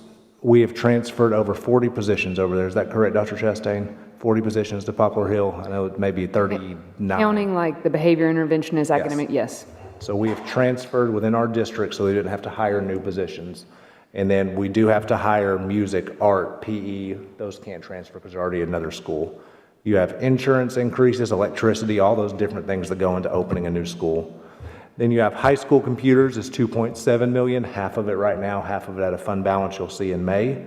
we have transferred over 40 positions over there. Is that correct, Dr. Chastain? 40 positions to Poplar Hill. I know it may be 39. Counting like the behavior interventionist, academic, yes. So we have transferred within our district so they didn't have to hire new positions. And then we do have to hire music, art, PE. Those can't transfer because they're already another school. You have insurance increases, electricity, all those different things that go into opening a new school. Then you have high school computers is $2.7 million, half of it right now, half of it at a fund balance you'll see in May.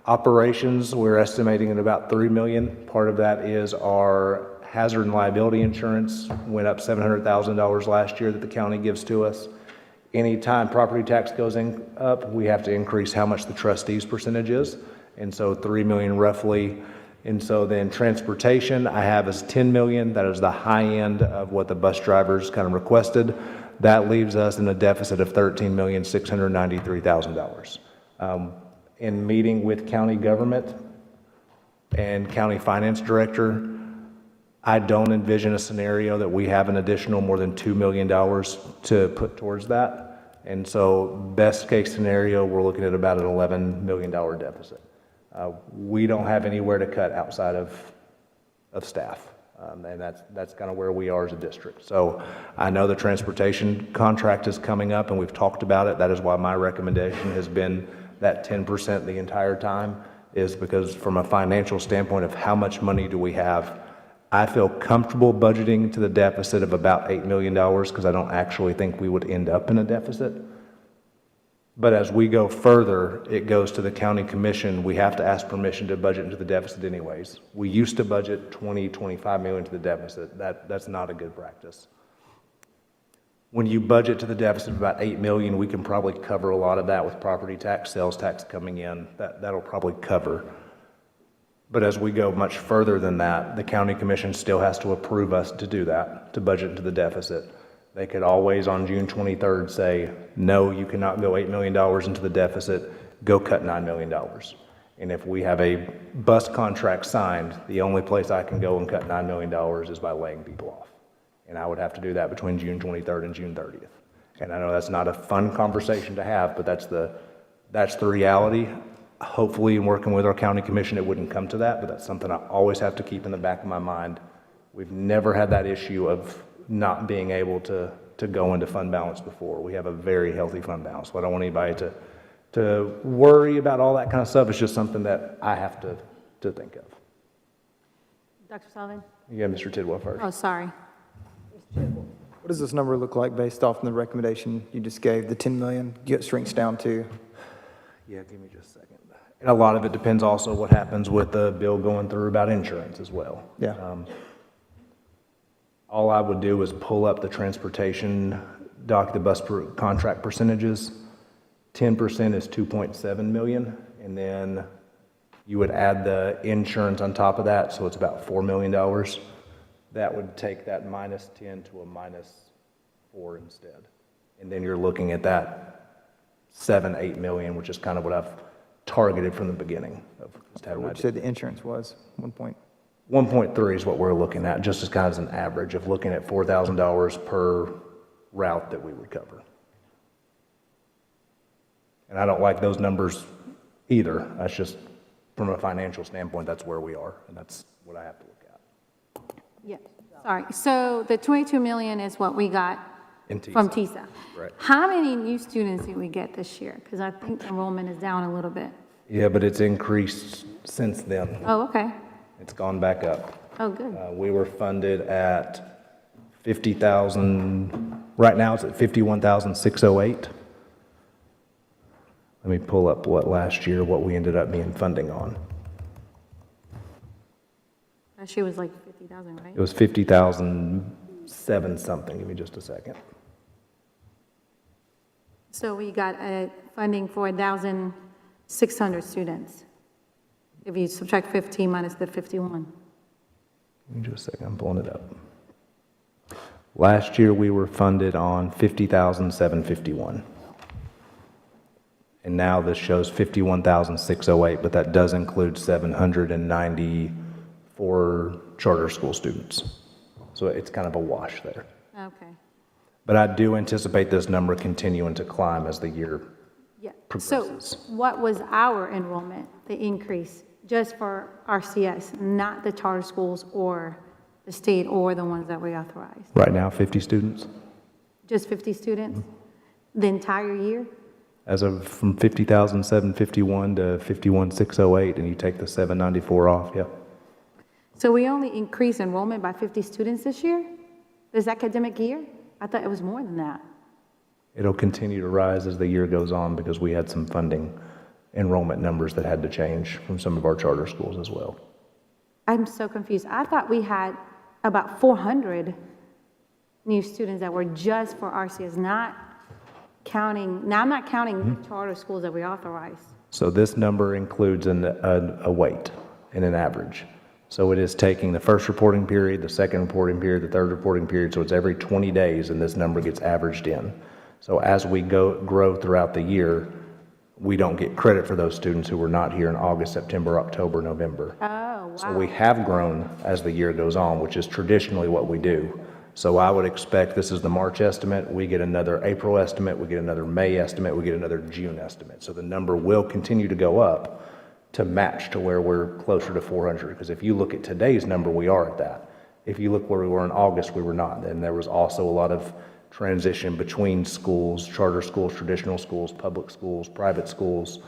Operations, we're estimating at about $3 million. Part of that is our hazard and liability insurance went up $700,000 last year that the county gives to us. Anytime property tax goes up, we have to increase how much the trustees' percentage is. And so $3 million roughly. And so then transportation, I have as $10 million. That is the high end of what the bus drivers kind of requested. That leaves us in a deficit of $13,693,000. In meeting with county government and county finance director, I don't envision a scenario that we have an additional more than $2 million to put towards that. And so best case scenario, we're looking at about an $11 million deficit. We don't have anywhere to cut outside of staff. And that's kind of where we are as a district. So I know the transportation contract is coming up, and we've talked about it. That is why my recommendation has been that 10% the entire time, is because from a financial standpoint of how much money do we have, I feel comfortable budgeting to the deficit of about $8 million because I don't actually think we would end up in a deficit. But as we go further, it goes to the county commission. We have to ask permission to budget into the deficit anyways. We used to budget 20, 25 million to the deficit. That's not a good practice. When you budget to the deficit of about 8 million, we can probably cover a lot of that with property tax, sales tax coming in. That'll probably cover. But as we go much further than that, the county commission still has to approve us to do that, to budget into the deficit. They could always on June 23rd say, no, you cannot go $8 million into the deficit, go cut $9 million. And if we have a bus contract signed, the only place I can go and cut $9 million is by laying people off. And I would have to do that between June 23rd and June 30th. And I know that's not a fun conversation to have, but that's the reality. Hopefully, in working with our county commission, it wouldn't come to that, but that's something I always have to keep in the back of my mind. We've never had that issue of not being able to go into fund balance before. We have a very healthy fund balance. So I don't want anybody to worry about all that kind of stuff. It's just something that I have to think of. Dr. Sullivan? Yeah, Mr. Tidwell first. Oh, sorry. What does this number look like based off the recommendation you just gave? The 10 million shrinks down to? Yeah, give me just a second. And a lot of it depends also what happens with the bill going through about insurance as well. Yeah. All I would do is pull up the transportation the bus contract percentages. 10% is 2.7 million, and then you would add the insurance on top of that, so it's about $4 million. That would take that minus 10 to a minus 4 instead. And then you're looking at that 7-8 million, which is kind of what I've targeted from the beginning. What you said the insurance was, 1.3 is what we're looking at, just as kind of as an average of looking at $4,000 per route that we would cover. And I don't like those numbers either. That's just, from a financial standpoint, that's where we are, and that's what I have to look at. Yeah, sorry. So the 22 million is what we got from TISA. Right. How many new students did we get this year? Because I think enrollment is down a little bit. Yeah, but it's increased since then. Oh, okay. It's gone back up. Oh, good. We were funded at 50,000, right now it's at 51,608. Let me pull up what we ended up being funding on. Last year was like 50,000, right? It was 50,007 something. Give me just a second. So we got funding for 1,600 students. If you subtract 15 minus the 51. Give me just a second. I'm pulling it up. Last year we were funded on 50,751. And now this shows 51,608, but that does include 794 charter school students. So it's kind of a wash there. Okay. But I do anticipate this number continuing to climb as the year progresses. So what was our enrollment, the increase, just for RCS, not the charter schools or the state or the ones that we authorized? Right now, 50 students. Just 50 students? The entire year? As of from 50,751 to 51,608, and you take the 794 off, yeah. So we only increased enrollment by 50 students this year? This academic year? I thought it was more than that. It'll continue to rise as the year goes on because we had some funding enrollment numbers that had to change from some of our charter schools as well. I'm so confused. I thought we had about 400 new students that were just for RCS, not counting, now I'm not counting the charter schools that we authorized. So this number includes a weight and an average. So it is taking the first reporting period, the second reporting period, the third reporting period, so it's every 20 days and this number gets averaged in. So as we grow throughout the year, we don't get credit for those students who were not here in August, September, October, November. Oh, wow. So we have grown as the year goes on, which is traditionally what we do. So I would expect, this is the March estimate, we get another April estimate, we get another May estimate, we get another June estimate. So the number will continue to go up to match to where we're closer to 400. Because if you look at today's number, we are at that. If you look where we were in August, we were not. And there was also a lot of transition between schools, charter schools, traditional schools, public schools, private schools,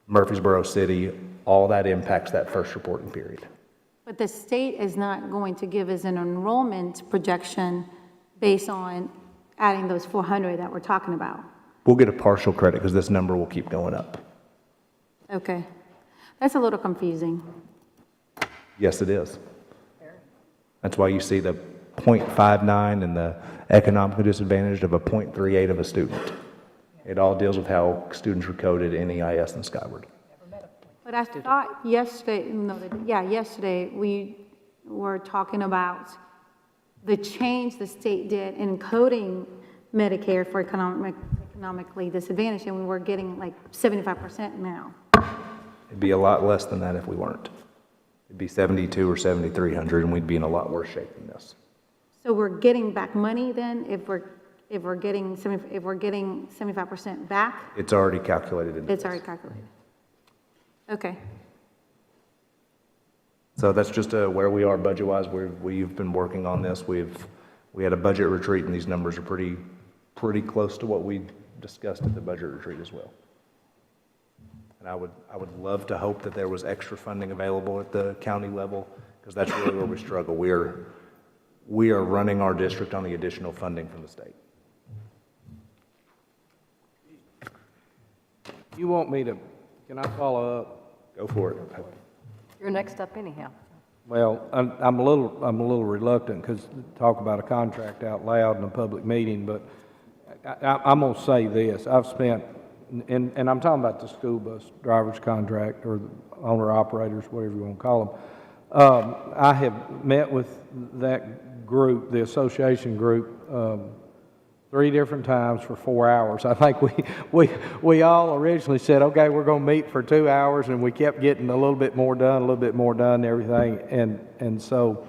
Murfreesboro City. All that impacts that first reporting period. But the state is not going to give us an enrollment projection based on adding those 400 that we're talking about. We'll get a partial credit because this number will keep going up. Okay. That's a little confusing. Yes, it is. That's why you see the 0.59 and the economically disadvantaged of a 0.38 of a student. It all deals with how students are coded in EIS and Skyward. But I thought yesterday we were talking about the change the state did in coding Medicare for economically disadvantaged, and we were getting like 75% now. It'd be a lot less than that if we weren't. It'd be 72 or 7,300, and we'd be in a lot worse shape than this. So we're getting back money then if we're getting 75% back? It's already calculated in It's already calculated. Okay. So that's just where we are budget-wise. We've been working on this. We had a budget retreat, and these numbers are pretty close to what we discussed at the budget retreat as well. And I would love to hope that there was extra funding available at the county level, because that's really where we struggle. We are running our district on the additional funding from the state. You want me to, can I follow up? Go for it. You're next up anyhow. Well, I'm a little reluctant because to talk about a contract out loud in a public meeting, but I'm going to say this. I've spent, and I'm talking about the school bus driver's contract or the owner-operators, whatever you want to call them. I have met with that group, the association group, 3 different times for 4 hours. I think we all originally said, okay, we're going to meet for 2 hours, and we kept getting a little bit more done, and everything. And so,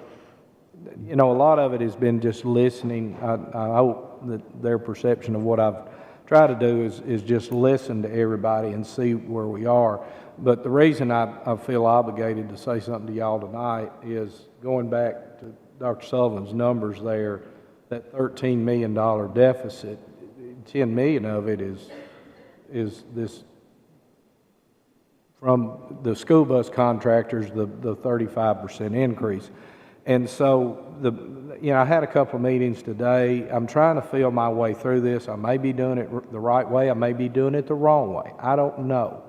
you know, a lot of it has been just listening. I hope that their perception of what I've tried to do is just listen to everybody and see where we are. But the reason I feel obligated to say something to y'all tonight is going back to Dr. Sullivan's numbers there, that $13 million deficit, 10 million of it is this from the school bus contractors, the 35% increase. And so I had a couple of meetings today. I'm trying to feel my way through this. I may be doing it the right way. I may be doing it the wrong way. I don't know,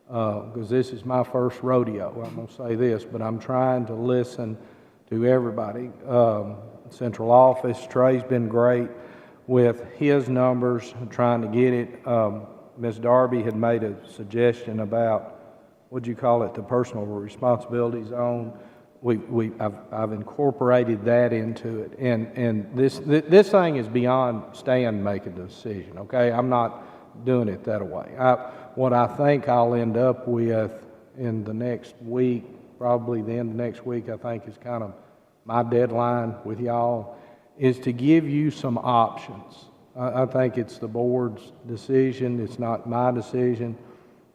because this is my first rodeo. I'm going to say this, but I'm trying to listen to everybody. Central office, Trey's been great with his numbers, trying to get it. Ms. Darby had made a suggestion about, what'd you call it, the personal responsibility zone. I've incorporated that into it, and this thing is beyond Stan making the decision. Okay, I'm not doing it that way. What I think I'll end up with in the next week, probably the end of next week, I think is kind of my deadline with y'all, is to give you some options. I think it's the board's decision. It's not my decision.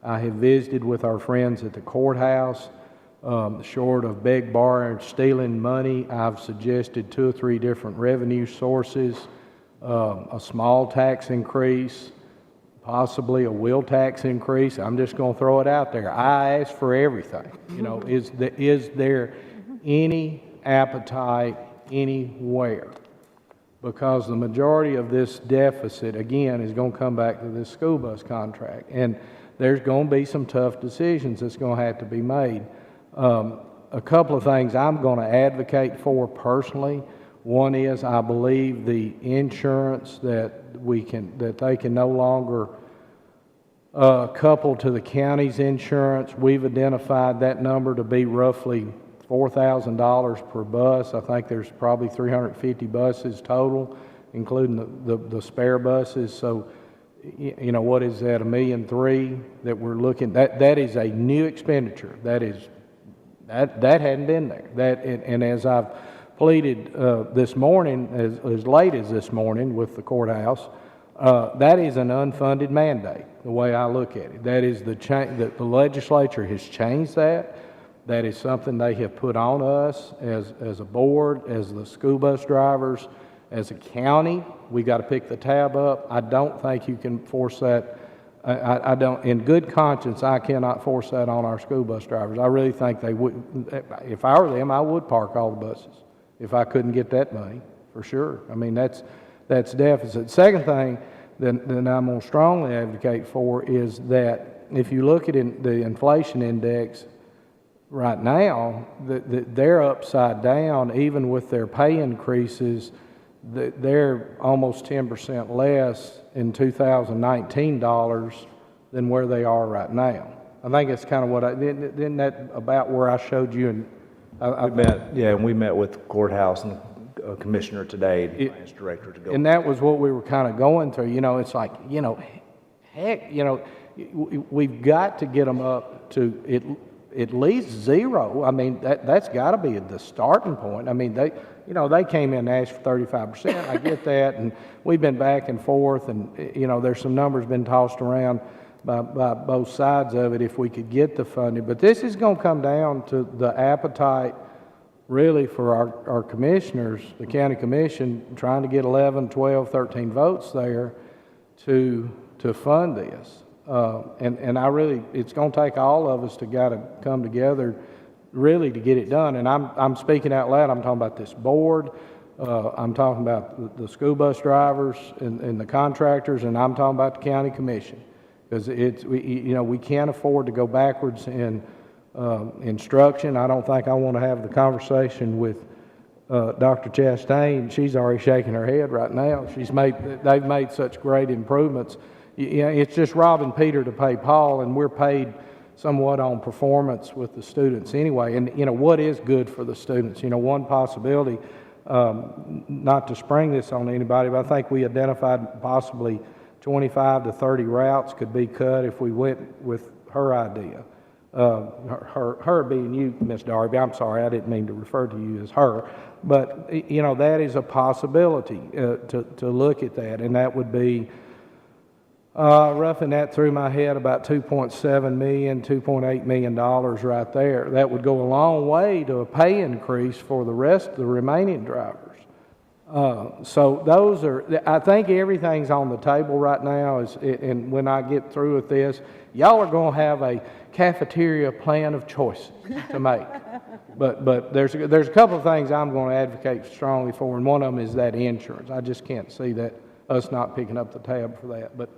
I have visited with our friends at the courthouse. Short of beg, borrow, and stealing money, I've suggested 2 or 3 different revenue sources, a small tax increase, possibly a wheel tax increase. I'm just going to throw it out there. I ask for everything. You know, is there any appetite anywhere? Because the majority of this deficit, again, is going to come back to this school bus contract. And there's going to be some tough decisions that's going to have to be made. A couple of things I'm going to advocate for personally. One is I believe the insurance that they can no longer couple to the county's insurance. We've identified that number to be roughly $4,000 per bus. I think there's probably 350 buses total, including the spare buses. So, you know, what is that, $1.3 million that we're looking, that is a new expenditure. That hadn't been there. And as I've pleaded this morning, as late as this morning with the courthouse, that is an unfunded mandate, the way I look at it. That is the legislature has changed that. That is something they have put on us as a board, as the school bus drivers, as a county. We got to pick the tab up. I don't think you can force that. I don't, in good conscience, I cannot force that on our school bus drivers. I really think they would, if I were them, I would park all the buses if I couldn't get that money, for sure. I mean, that's deficit. Second thing that I'm going to strongly advocate for is that if you look at the inflation index right now, they're upside down, even with their pay increases. They're almost 10% less in 2019 dollars than where they are right now. I think it's kind of what isn't that about where I showed you? And we met with courthouse and commissioner today, the finance director, to go. And that was what we were kind of going through. You know, it's like, you know, heck, you know, we've got to get them up to at least zero. I mean, that's got to be the starting point. I mean, they came in and asked for 35%. I get that, and we've been back and forth, and you know, there's some numbers been tossed around by both sides of it if we could get the funding. But this is going to come down to the appetite, really, for our commissioners, the county commission, trying to get 11, 12, 13 votes there to fund this. And I really, it's going to take all of us to come together really to get it done. And I'm speaking out loud. I'm talking about this board. I'm talking about the school bus drivers and the contractors, and I'm talking about the county commission, because we can't afford to go backwards in instruction. I don't think I want to have the conversation with Dr. Chastain. She's already shaking her head right now. They've made such great improvements. It's just robbing Peter to pay Paul, and we're paid somewhat on performance with the students anyway. And, you know, what is good for the students? You know, one possibility, not to spring this on anybody, but I think we identified possibly 25 to 30 routes could be cut if we went with her idea. Her being you, Ms. Darby. I'm sorry, I didn't mean to refer to you as her. But, you know, that is a possibility to look at that, and that would be roughing that through my head, about $2.7 million, $2.8 million right there. That would go a long way to a pay increase for the remaining drivers. So those are, I think everything's on the table right now, and when I get through with this, y'all are going to have a cafeteria plan of choices to make. But there's a couple of things I'm going to advocate strongly for, and one of them is that insurance. I just can't see that us not picking up the tab for that. But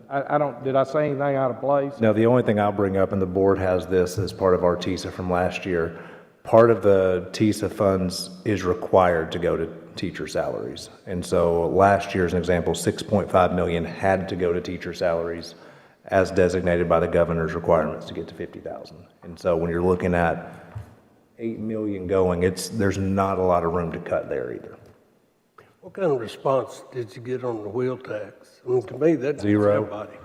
did I say anything out of place? No, the only thing I'll bring up, and the board has this as part of our TISA from last year, part of the TISA funds is required to go to teacher salaries. And so last year, as an example, $6.5 million had to go to teacher salaries as designated by the governor's requirements to get to $50,000. And so when you're looking at $8 million going, there's not a lot of room to cut there either. What kind of response did you get on the wheel tax? I mean, to me, that's Zero. everybody.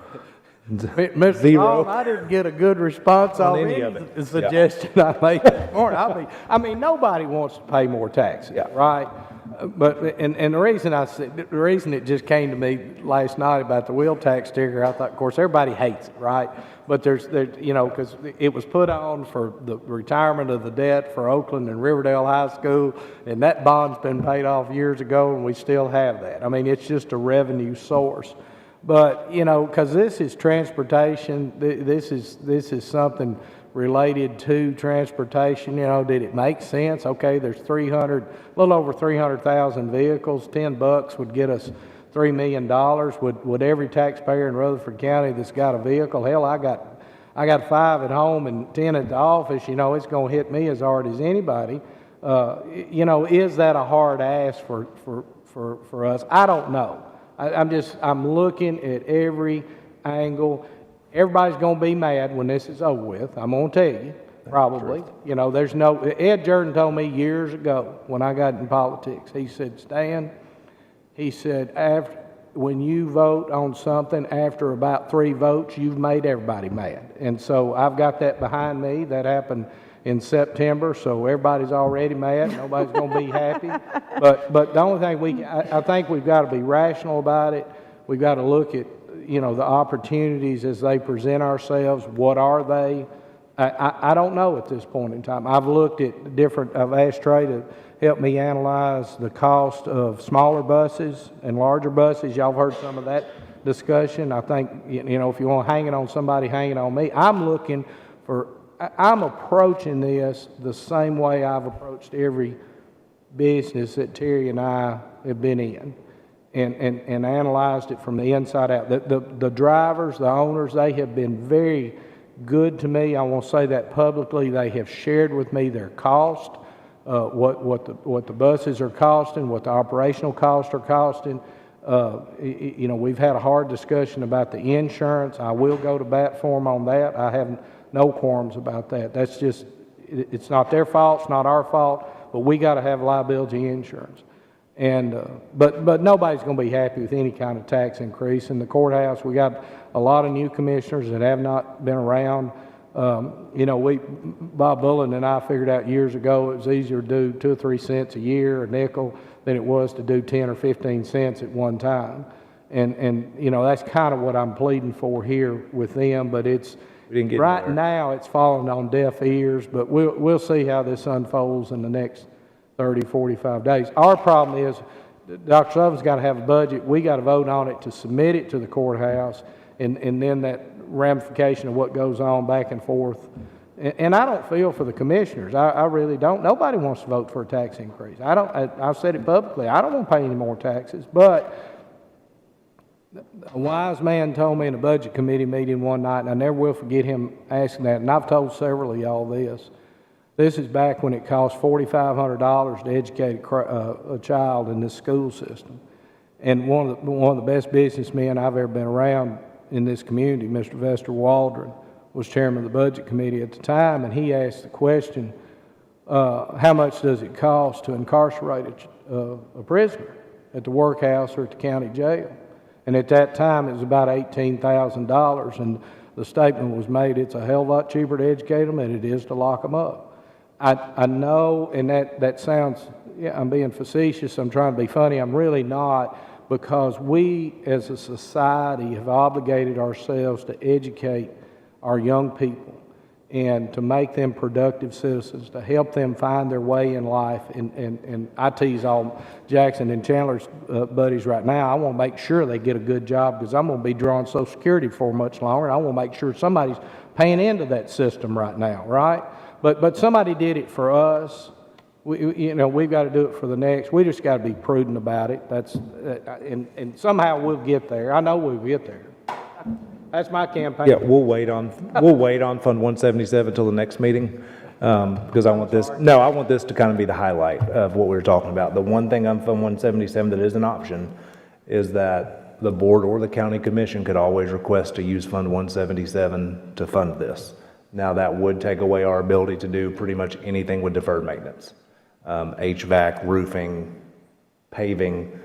Mr. Zero. Long, I didn't get a good response on any any of it. the suggestion I made this morning. I mean, nobody wants to pay more taxes, right? But and the reason it just came to me last night about the wheel tax sticker, I thought, of course, everybody hates it, right? But there's you know, because it was put on for the retirement of the debt for Oakland and Riverdale High School, and that bond's been paid off years ago, and we still have that. I mean, it's just a revenue source. But you know, because this is transportation, this is something related to transportation. You know, did it make sense? Okay, there's a little over 300,000 vehicles. $10 would get us $3 million. Would every taxpayer in Rutherford County that's got a vehicle, hell, I got 5 at home and 10 at the office, you know, it's going to hit me as hard as anybody. You know, is that a hard ask for us? I don't know. I'm looking at every angle. Everybody's going to be mad when this is over with. I'm going to tell you, probably. You know, Ed Jordan told me years ago when I got in politics, he said, Stan, he said, when you vote on something, after about 3 votes, you've made everybody mad. And so I've got that behind me. That happened in September, so everybody's already mad. Nobody's going to be happy. But the only thing I think we've got to be rational about it. We've got to look at, you know, the opportunities as they present ourselves. What are they? I don't know at this point in time. I've asked Trey to help me analyze the cost of smaller buses and larger buses. Y'all have heard some of that discussion. I think, if you want to hang it on somebody, hang it on me. I'm approaching this the same way I've approached every business that Terry and I have been in and analyzed it from the inside out. The drivers, the owners, they have been very good to me. I want to say that publicly. They have shared with me their cost, what the buses are costing, what the operational costs are costing. We've had a hard discussion about the insurance. I will go to bat for them on that. I have no qualms about that. That's just, it's not their fault, it's not our fault, but we got to have liability insurance. And but nobody's going to be happy with any kind of tax increase. In the courthouse, we got a lot of new commissioners that have not been around. Bob Bullen and I figured out years ago it was easier to do 2 or 3 cents a year, a nickel, than it was to do 10 or 15 cents at one time. And that's kind of what I'm pleading for here with them. But it's right now it's falling on deaf ears. But we'll see how this unfolds in the next 30, 45 days. Our problem is Dr. Sullivan's got to have a budget. We got to vote on it to submit it to the courthouse, and then that ramification of what goes on back and forth. And I don't feel for the commissioners. I really don't. Nobody wants to vote for a tax increase. I've said it publicly. I don't want to pay any more taxes. But a wise man told me in a budget committee meeting one night, and I never will forget him asking that, and I've told several of y'all this. This is back when it cost $4,500 to educate a child in this school system. And one of the best businessmen I've ever been around in this community, Mr. Vester Waldron, was chairman of the budget committee at the time, and he asked the question, how much does it cost to incarcerate a prisoner at the workhouse or at the county jail? And at that time, it was about $18,000, and the statement was made, it's a hell of a lot cheaper to educate them than it is to lock them up. I know, and that sounds, I'm being facetious, I'm trying to be funny, I'm really not, because we as a society have obligated ourselves to educate our young people and to make them productive citizens, to help them find their way in life. And I tease all Jackson and Chandler's buddies right now, I want to make sure they get a good job because I'm going to be drawing Social Security for much longer, and I want to make sure somebody's paying into that system right now, right? But somebody did it for us. We've got to do it for the next. We just got to be prudent about it. And somehow we'll get there. I know we'll get there. That's my campaign. Yeah, we'll wait on Fund 177 till the next meeting, because I want this to kind of be the highlight of what we were talking about. The one thing on Fund 177 that is an option is that the board or the county commission could always request to use Fund 177 to fund this. Now, that would take away our ability to do pretty much anything with deferred maintenance. HVAC, roofing, paving,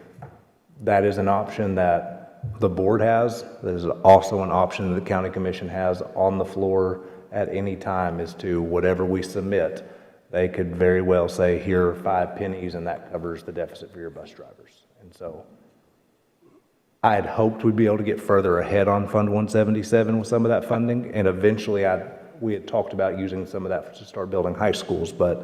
that is an option that the board has. That is also an option that the county commission has on the floor at any time as to whatever we submit. They could very well say, here are 5 pennies, and that covers the deficit for your bus drivers. And so I had hoped we'd be able to get further ahead on Fund 177 with some of that funding, and eventually we had talked about using some of that to start building high schools, but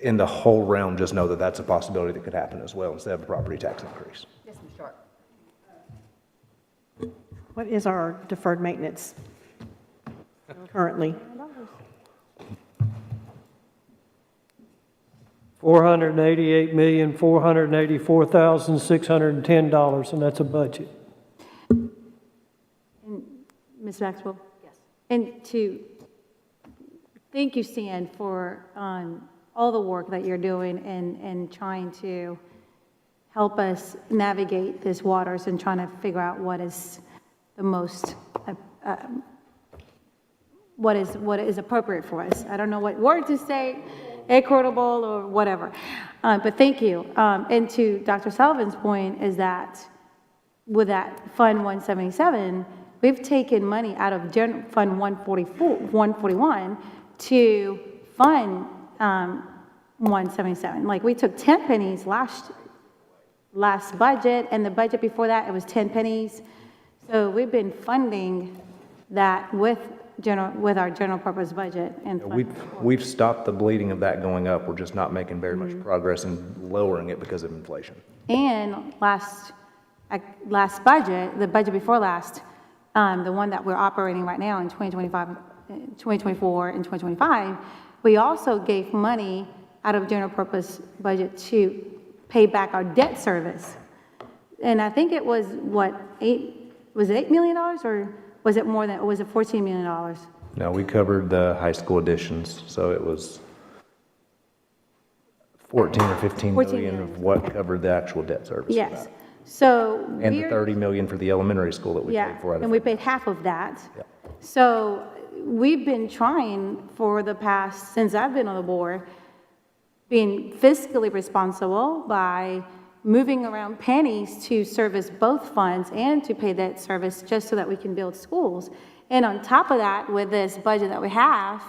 in the whole realm, just know that that's a possibility that could happen as well instead of a property tax increase. Yes, Ms. Sharp. What is our deferred maintenance currently? $488,484,610, and that's a budget. And Ms. Maxwell? Yes. And thank you, Stan, for all the work that you're doing and trying to help us navigate these waters and trying to figure out what is the most, what is appropriate for us. I don't know what word to say, equitable or whatever, but thank you. And to Dr. Sullivan's point is that with that Fund 177, we've taken money out of Fund 141 to fund 177. Like, we took 10 pennies last budget, and the budget before that, it was 10 pennies. So we've been funding that with with our general purpose budget and fund. We've stopped the bleeding of that going up. We're just not making very much progress in lowering it because of inflation. And last budget, the budget before last, the one that we're operating right now in 2025, 2024 and 2025, we also gave money out of general purpose budget to pay back our debt service. And I think it was, was it $8 million or was it more than, or was it $14 million? No, we covered the high school additions, so it was 14 or 15 million of what covered the actual debt service. Yes. So And the 30 million for the elementary school that we paid for. And we paid half of that. So we've been trying for the past, since I've been on the board, being fiscally responsible by moving around pennies to service both funds and to pay that service just so that we can build schools. And on top of that, with this budget that we have,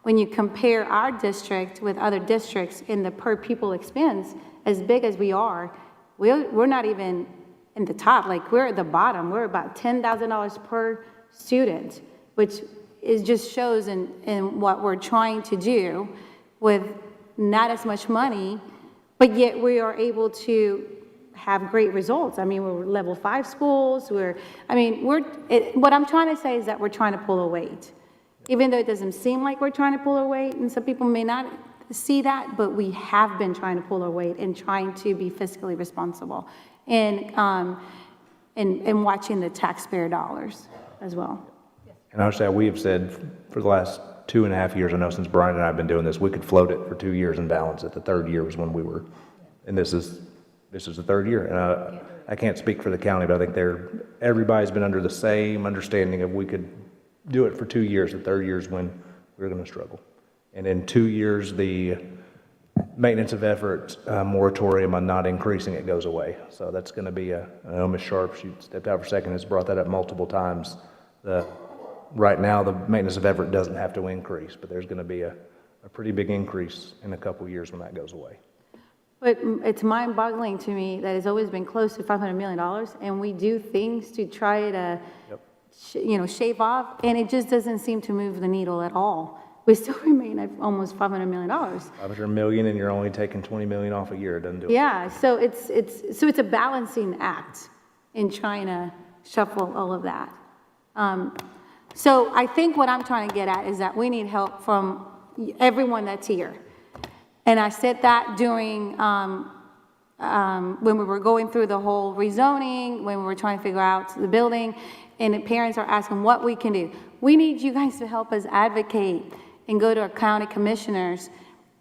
when you compare our district with other districts in the per pupil expense, as big as we are, we're not even in the top, like we're at the bottom. We're about $10,000 per student, which just shows in what we're trying to do with not as much money, but yet we are able to have great results. I mean, we're level 5 schools. What I'm trying to say is that we're trying to pull a weight. Even though it doesn't seem like we're trying to pull our weight, and some people may not see that, but we have been trying to pull our weight and trying to be fiscally responsible and watching the taxpayer dollars as well. And I would say we have said for the last 2.5 years, I know since Brian and I have been doing this, we could float it for 2 years and balance it. The third year was when we were, and this is the third year. And I can't speak for the county, but I think everybody's been under the same understanding of we could do it for 2 years. The third year is when we're going to struggle. And in 2 years, the maintenance of effort moratorium on not increasing it goes away. So that's going to be I know Ms. Sharp, she stepped out for a second, has brought that up multiple times. Right now, the maintenance of effort doesn't have to increase, but there's going to be a pretty big increase in a couple years when that goes away. But it's mind-boggling to me that it's always been close to $500 million, and we do things to try to, shave off, and it just doesn't seem to move the needle at all. We still remain at almost $500 million. $500 million, and you're only taking $20 million off a year. It doesn't do it. Yeah, so it's a balancing act in trying to shuffle all of that. So I think what I'm trying to get at is that we need help from everyone that's here. And I said that during, when we were going through the whole rezoning, when we were trying to figure out the building, and the parents are asking what we can do. We need you guys to help us advocate and go to our county commissioners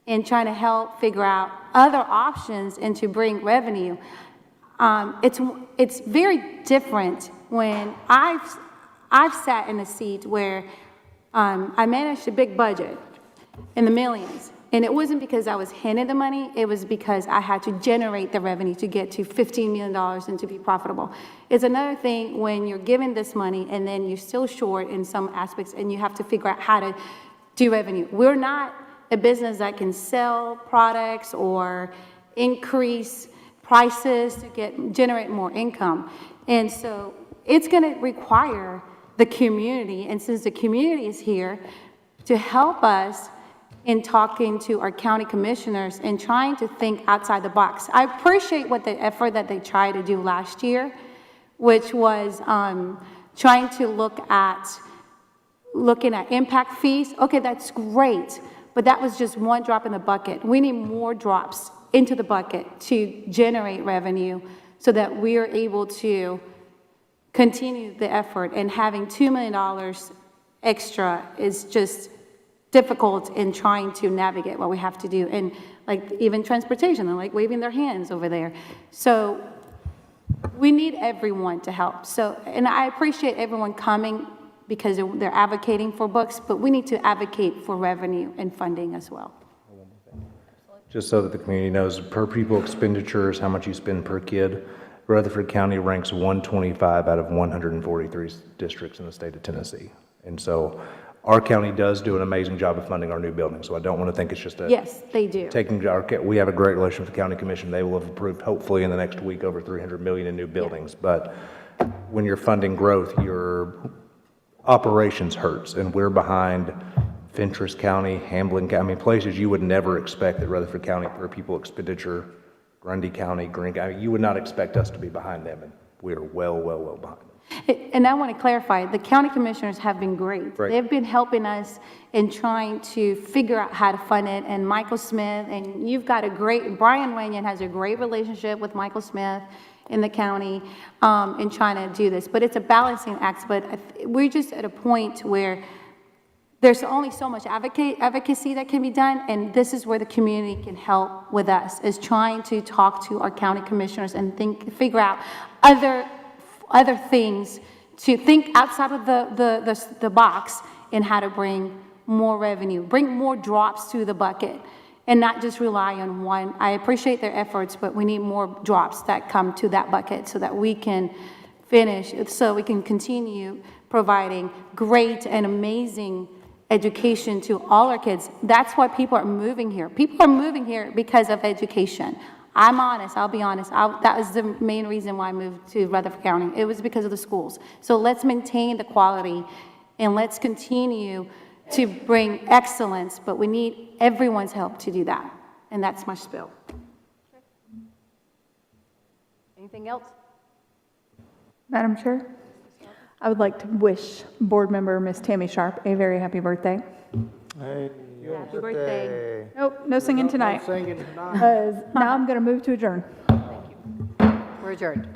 and trying to help figure out other options and to bring revenue. It's very different when I've sat in a seat where I managed a big budget in the millions. And it wasn't because I was handed the money, it was because I had to generate the revenue to get to $15 million and to be profitable. It's another thing when you're given this money and then you're still short in some aspects and you have to figure out how to do revenue. We're not a business that can sell products or increase prices to generate more income. And so it's gonna require the community, and since the community is here, to help us in talking to our county commissioners and trying to think outside the box. I appreciate what the effort that they tried to do last year, which was trying to looking at impact fees. Okay, that's great, but that was just one drop in the bucket. We need more drops into the bucket to generate revenue so that we are able to continue the effort, and having $2 million extra is just difficult in trying to navigate what we have to do. And like even transportation, they're like waving their hands over there. So we need everyone to help. So, and I appreciate everyone coming because they're advocating for books, but we need to advocate for revenue and funding as well. Just so that the community knows, per pupil expenditures, how much you spend per kid, Rutherford County ranks 125 out of 143 districts in the state of Tennessee. And so our county does do an amazing job of funding our new building, so I don't want to think it's just Yes, they do. We have a great relationship with the county commission. They will have approved, hopefully in the next week, over $300 million in new buildings. But when you're funding growth, you're operations hurts, and we're behind Fentress County, Hamblin County, I mean, places you would never expect that Rutherford County per pupil expenditure, Grundy County, Greene County, you would not expect us to be behind them, and we are well behind them. And I want to clarify, the county commissioners have been great. Right. They've been helping us in trying to figure out how to fund it, and Michael Smith, and you've got Brian Wanyan has a great relationship with Michael Smith in the county in trying to do this. But it's a balancing act, but we're just at a point where there's only so much advocacy that can be done, and this is where the community can help with us, is trying to talk to our county commissioners and figure out other things, to think outside of the box in how to bring more revenue, bring more drops to the bucket, and not just rely on one. I appreciate their efforts, but we need more drops that come to that bucket so that we can finish, so we can continue providing great and amazing education to all our kids. That's why people are moving here. People are moving here because of education. I'm honest, I'll be honest. That was the main reason why I moved to Rutherford County. It was because of the schools. So let's maintain the quality and let's continue to bring excellence, but we need everyone's help to do that. And that's my spiel. Anything else? Madam Chair, I would like to wish board member Miss Tammy Sharp a very happy birthday. Hey, Happy birthday. Nope, no singing tonight. No singing tonight. 'Cause now I'm going to move to adjourn. We're adjourned.